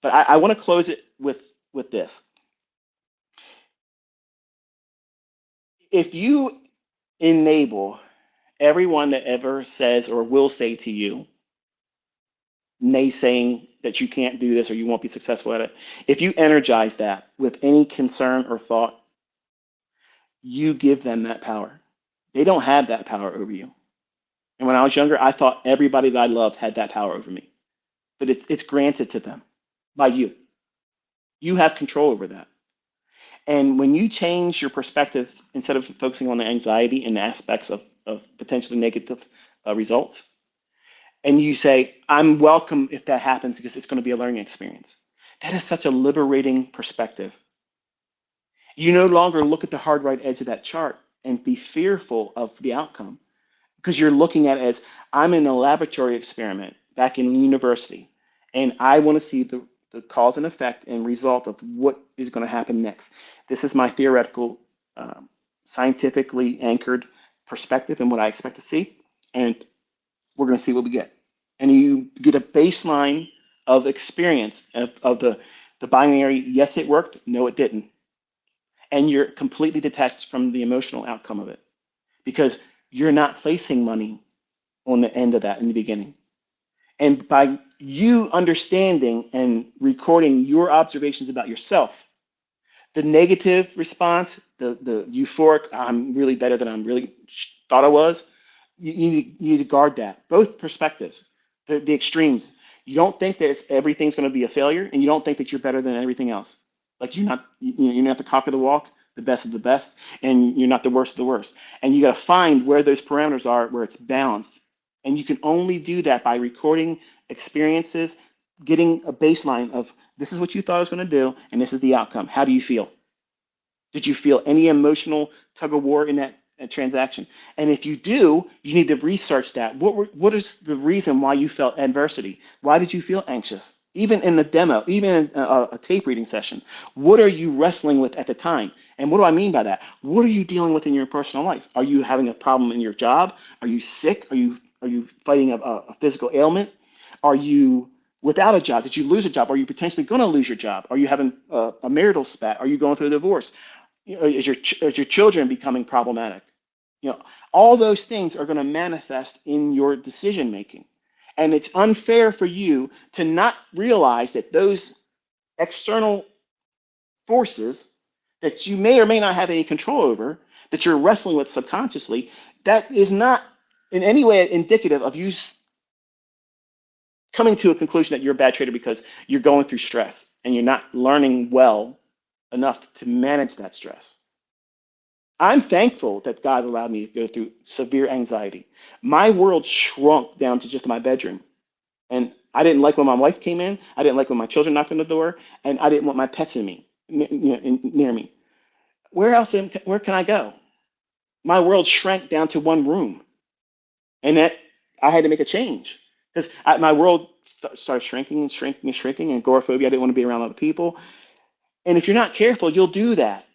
But I want to close it with this. If you enable everyone that ever says or will say to you, naysaying that you can't do this or you won't be successful at it, if you energize that with any concern or thought, you give them that power. They don't have that power over you. And when I was younger, I thought everybody that I loved had that power over me. But it's granted to them by you. You have control over that. And when you change your perspective, instead of focusing on the anxiety and the aspects of potentially negative results, and you say, I'm welcome if that happens because it's going to be a learning experience. That is such a liberating perspective. You no longer look at the hard right edge of that chart and be fearful of the outcome because you're looking at it as I'm in a laboratory experiment back in university, and I want to see the cause and effect and result of what is going to happen next. This is my theoretical, scientifically anchored perspective and what I expect to see, and we're going to see what we get. And you get a baseline of experience of the binary, yes, it worked, no, it didn't. And you're completely detached from the emotional outcome of it because you're not placing money on the end of that in the beginning. And by you understanding and recording your observations about yourself, the negative response, the euphoric, I'm really better than I'm really thought I was, you need to guard that. Both perspectives, the extremes. You don't think that everything's going to be a failure, and you don't think that you're better than everything else. Like you're not the cock of the walk, the best of the best, and you're not the worst of the worst. And you got to find where those parameters are, where it's balanced. And you can only do that by recording experiences, getting a baseline of this is what you thought I was going to do, and this is the outcome. How do you feel? Did you feel any emotional tug of war in that transaction? And if you do, you need to research that. What is the reason why you felt adversity? Why did you feel anxious? Even in the demo, even in a tape reading session, what are you wrestling with at the time? And what do I mean by that? What are you dealing with in your personal life? Are you having a problem in your job? Are you sick? Are you fighting a physical ailment? Are you without a job? Did you lose a job? Are you potentially going to lose your job? Are you having a marital spat? Are you going through a divorce? Is your children becoming problematic? All those things are going to manifest in your decision making. And it's unfair for you to not realize that those external forces that you may or may not have any control over, that you're wrestling with subconsciously, that is not in any way indicative of you coming to a conclusion that you're a bad trader because you're going through stress and you're not learning well enough to manage that stress. I'm thankful that God allowed me to go through severe anxiety. My world shrunk down to just my bedroom. And I didn't like when my wife came in. I didn't like when my children knocked on the door. And I didn't want my pets near me. Where can I go? My world shrank down to one room. And that I had to make a change because my world started shrinking and shrinking and shrinking, and agoraphobia. I didn't want to be around other people. And if you're not careful, you'll do that.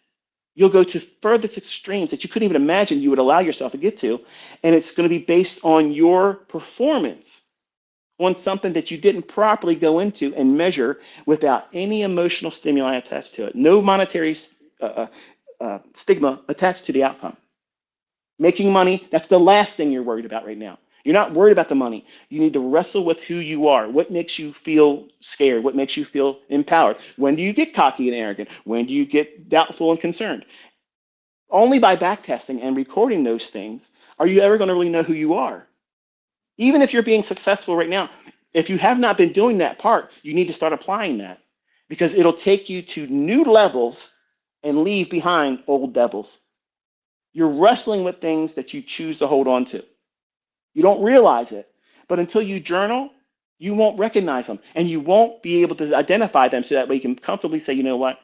You'll go to furthest extremes that you couldn't even imagine you would allow yourself to get to. And it's going to be based on your performance, on something that you didn't properly go into and measure without any emotional stimuli attached to it. No monetary stigma attached to the outcome. Making money, that's the last thing you're worried about right now. You're not worried about the money. You need to wrestle with who you are. What makes you feel scared? What makes you feel empowered? When do you get cocky and arrogant? When do you get doubtful and concerned? Only by backtesting and recording those things are you ever going to really know who you are. Even if you're being successful right now, if you have not been doing that part, you need to start applying that because it'll take you to new levels and leave behind old devils. You're wrestling with things that you choose to hold on to. You don't realize it, but until you journal, you won't recognize them and you won't be able to identify them so that way you can comfortably say, you know what?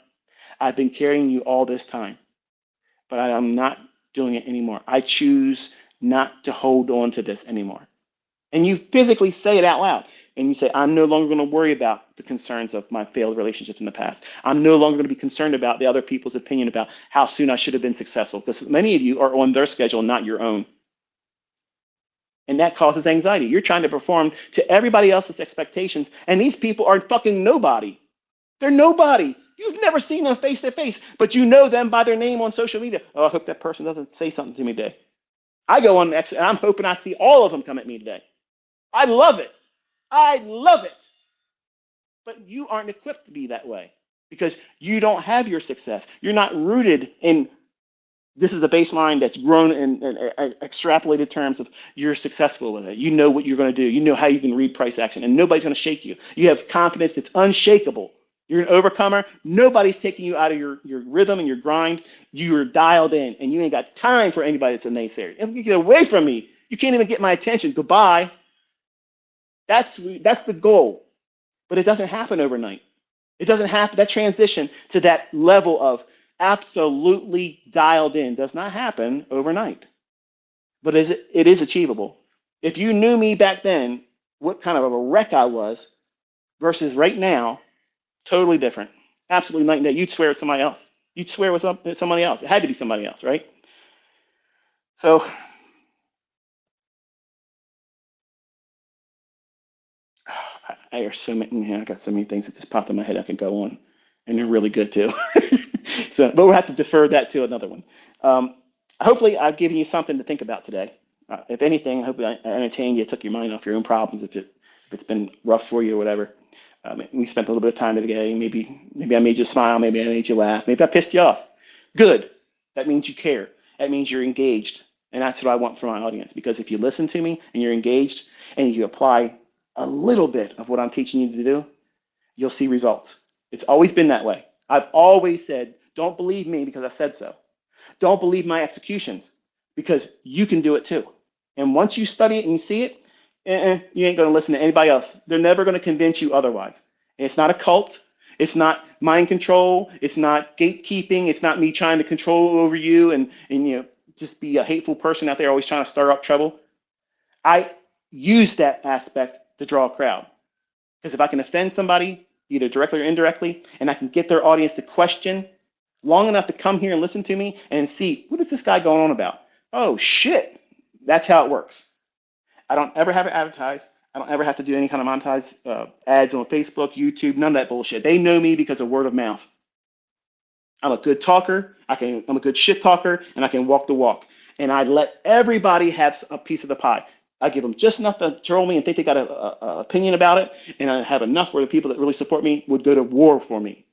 I've been carrying you all this time, but I'm not doing it anymore. I choose not to hold on to this anymore. And you physically say it out loud. And you say, I'm no longer going to worry about the concerns of my failed relationships in the past. I'm no longer going to be concerned about the other people's opinion about how soon I should have been successful, because many of you are on their schedule, not your own. And that causes anxiety. You're trying to perform to everybody else's expectations, and these people are fucking nobody. They're nobody. You've never seen them face to face, but you know them by their name on social media. Oh, I hope that person doesn't say something to me today. I go on X, and I'm hoping I see all of them come at me today. I love it. I love it. But you aren't equipped to be that way because you don't have your success. You're not rooted in this is a baseline that's grown in extrapolated terms of you're successful with it. You know what you're going to do. You know how you can read price action, and nobody's going to shake you. You have confidence that's unshakable. You're an overcomer. Nobody's taking you out of your rhythm and your grind. You're dialed in, and you ain't got time for anybody that's a naysayer. If you get away from me, you can't even get my attention. Goodbye. That's the goal, but it doesn't happen overnight. It doesn't happen. That transition to that level of absolutely dialed in does not happen overnight, but it is achievable. If you knew me back then, what kind of a wreck I was versus right now, totally different. Absolutely night and day. You'd swear it's somebody else. You'd swear it's somebody else. It had to be somebody else, right? So I are so many, I got so many things that just popped in my head I could go on, and they're really good too. So, but we'll have to defer that to another one. Hopefully, I've given you something to think about today. If anything, hopefully I entertained you, took your mind off your own problems if it's been rough for you or whatever. We spent a little bit of time today. Maybe I made you smile. Maybe I made you laugh. Maybe I pissed you off. Good. That means you care. That means you're engaged. And that's what I want from my audience. Because if you listen to me and you're engaged and you apply a little bit of what I'm teaching you to do, you'll see results. It's always been that way. I've always said, don't believe me because I said so. Don't believe my executions because you can do it too. And once you study it and you see it, you ain't going to listen to anybody else. They're never going to convince you otherwise. And it's not a cult. It's not mind control. It's not gatekeeping. It's not me trying to control over you and just be a hateful person out there always trying to stir up trouble. I use that aspect to draw a crowd. Because if I can offend somebody, either directly or indirectly, and I can get their audience to question long enough to come here and listen to me and see, what is this guy going on about? Oh, shit. That's how it works. I don't ever have it advertised. I don't ever have to do any kind of monetized ads on Facebook, YouTube, none of that bullshit. They know me because of word of mouth. I'm a good talker. I'm a good shit talker, and I can walk the walk. And I let everybody have a piece of the pie. I give them just enough to troll me and think they got an opinion about it, and I have enough where the people that really support me would go to war for me.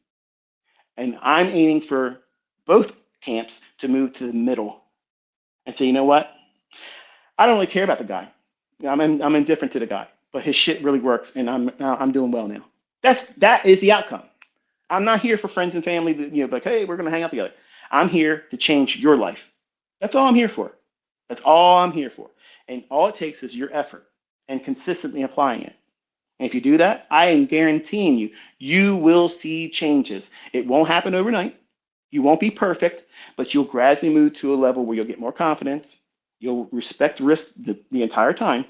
And I'm aiming for both camps to move to the middle and say, you know what? I don't really care about the guy. I'm indifferent to the guy, but his shit really works, and I'm doing well now. That is the outcome. I'm not here for friends and family that like, hey, we're gonna hang out together. I'm here to change your life. That's all I'm here for. That's all I'm here for. And all it takes is your effort and consistently applying it. And if you do that, I am guaranteeing you, you will see changes. It won't happen overnight. You won't be perfect, but you'll gradually move to a level where you'll get more confidence. You'll respect risk the entire time.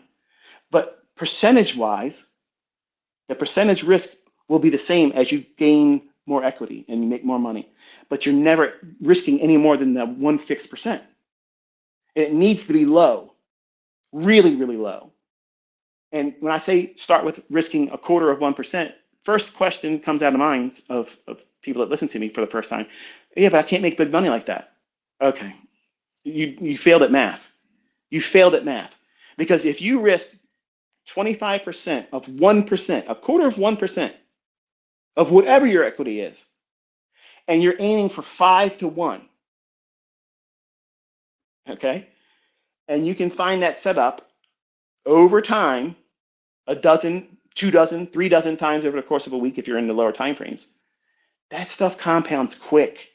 But percentage-wise, the percentage risk will be the same as you gain more equity and you make more money. But you're never risking any more than that one fixed percent. It needs to be low, really, really low. And when I say start with risking 1/4 of 1%, first question comes out of minds of people that listen to me for the first time. Yeah, but I can't make big money like that. Okay, you failed at math. You failed at math. Because if you risk 25% of 1%, a quarter of 1% of whatever your equity is, and you're aiming for 5 to 1, okay? And you can find that setup over time, a dozen, 2 dozen, 3 dozen times over the course of a week if you're in the lower time frames. That stuff compounds quick,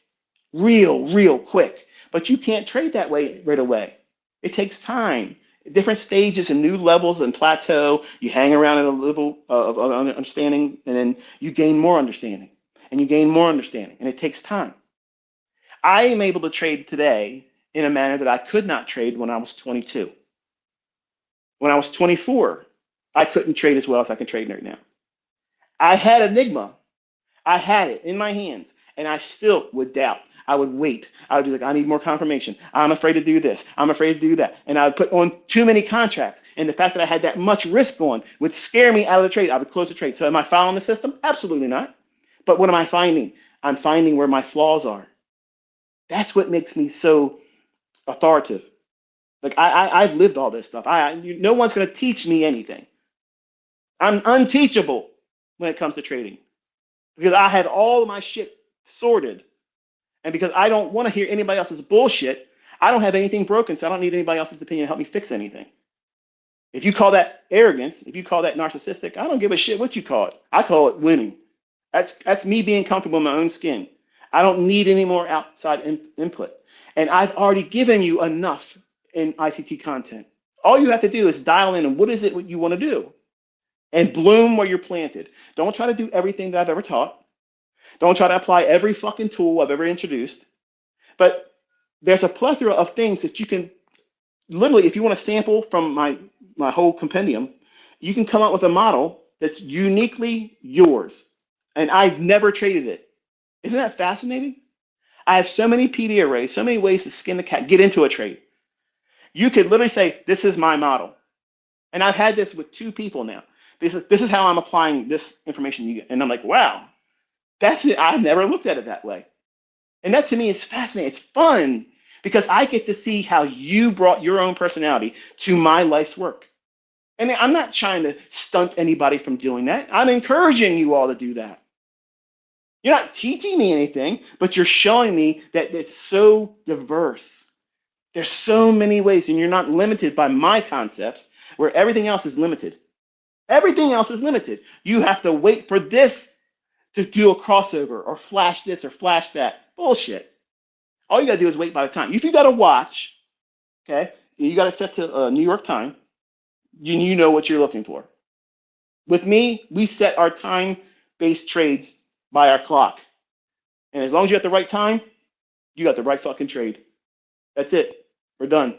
real quick. But you can't trade that way right away. It takes time. Different stages and new levels and plateau. You hang around at a level of understanding, and then you gain more understanding, and you gain more understanding, and it takes time. I am able to trade today in a manner that I could not trade when I was 22. When I was 24, I couldn't trade as well as I can trade right now. I had Enigma. I had it in my hands, and I still would doubt. I would wait. I would be like, I need more confirmation. I'm afraid to do this. I'm afraid to do that. And I would put on too many contracts. And the fact that I had that much risk on would scare me out of the trade. I would close the trade. So am I following the system? Absolutely not. But what am I finding? I'm finding where my flaws are. That's what makes me so authoritative. Like I've lived all this stuff. No one's going to teach me anything. I'm unteachable when it comes to trading because I had all of my shit sorted. And because I don't want to hear anybody else's bullshit, I don't have anything broken, so I don't need anybody else's opinion to help me fix anything. If you call that arrogance, if you call that narcissistic, I don't give a shit what you call it. I call it winning. That's me being comfortable in my own skin. I don't need any more outside input. And I've already given you enough in ICT content. All you have to do is dial in and what is it what you want to do? And bloom where you're planted. Don't try to do everything that I've ever taught. Don't try to apply every fucking tool I've ever introduced. But there's a plethora of things that you can literally, if you want to sample from my whole compendium, you can come up with a model that's uniquely yours. And I've never traded it. Isn't that fascinating? I have so many PD arrays, so many ways to skin the cat, get into a trade. You could literally say, this is my model. And I've had this with 2 people now. This is how I'm applying this information you get. And I'm like, wow, that's it. I've never looked at it that way. And that to me is fascinating. It's fun because I get to see how you brought your own personality to my life's work. And I'm not trying to stunt anybody from doing that. I'm encouraging you all to do that. You're not teaching me anything, but you're showing me that it's so diverse. There's so many ways, and you're not limited by my concepts where everything else is limited. Everything else is limited. You have to wait for this to do a crossover or flash this or flash that. Bullshit. All you got to do is wait by the time. If you got to watch, okay, you got to set to New York time, you know what you're looking for. With me, we set our time-based trades by our clock. And as long as you're at the right time, you got the right fucking trade. That's it. We're done.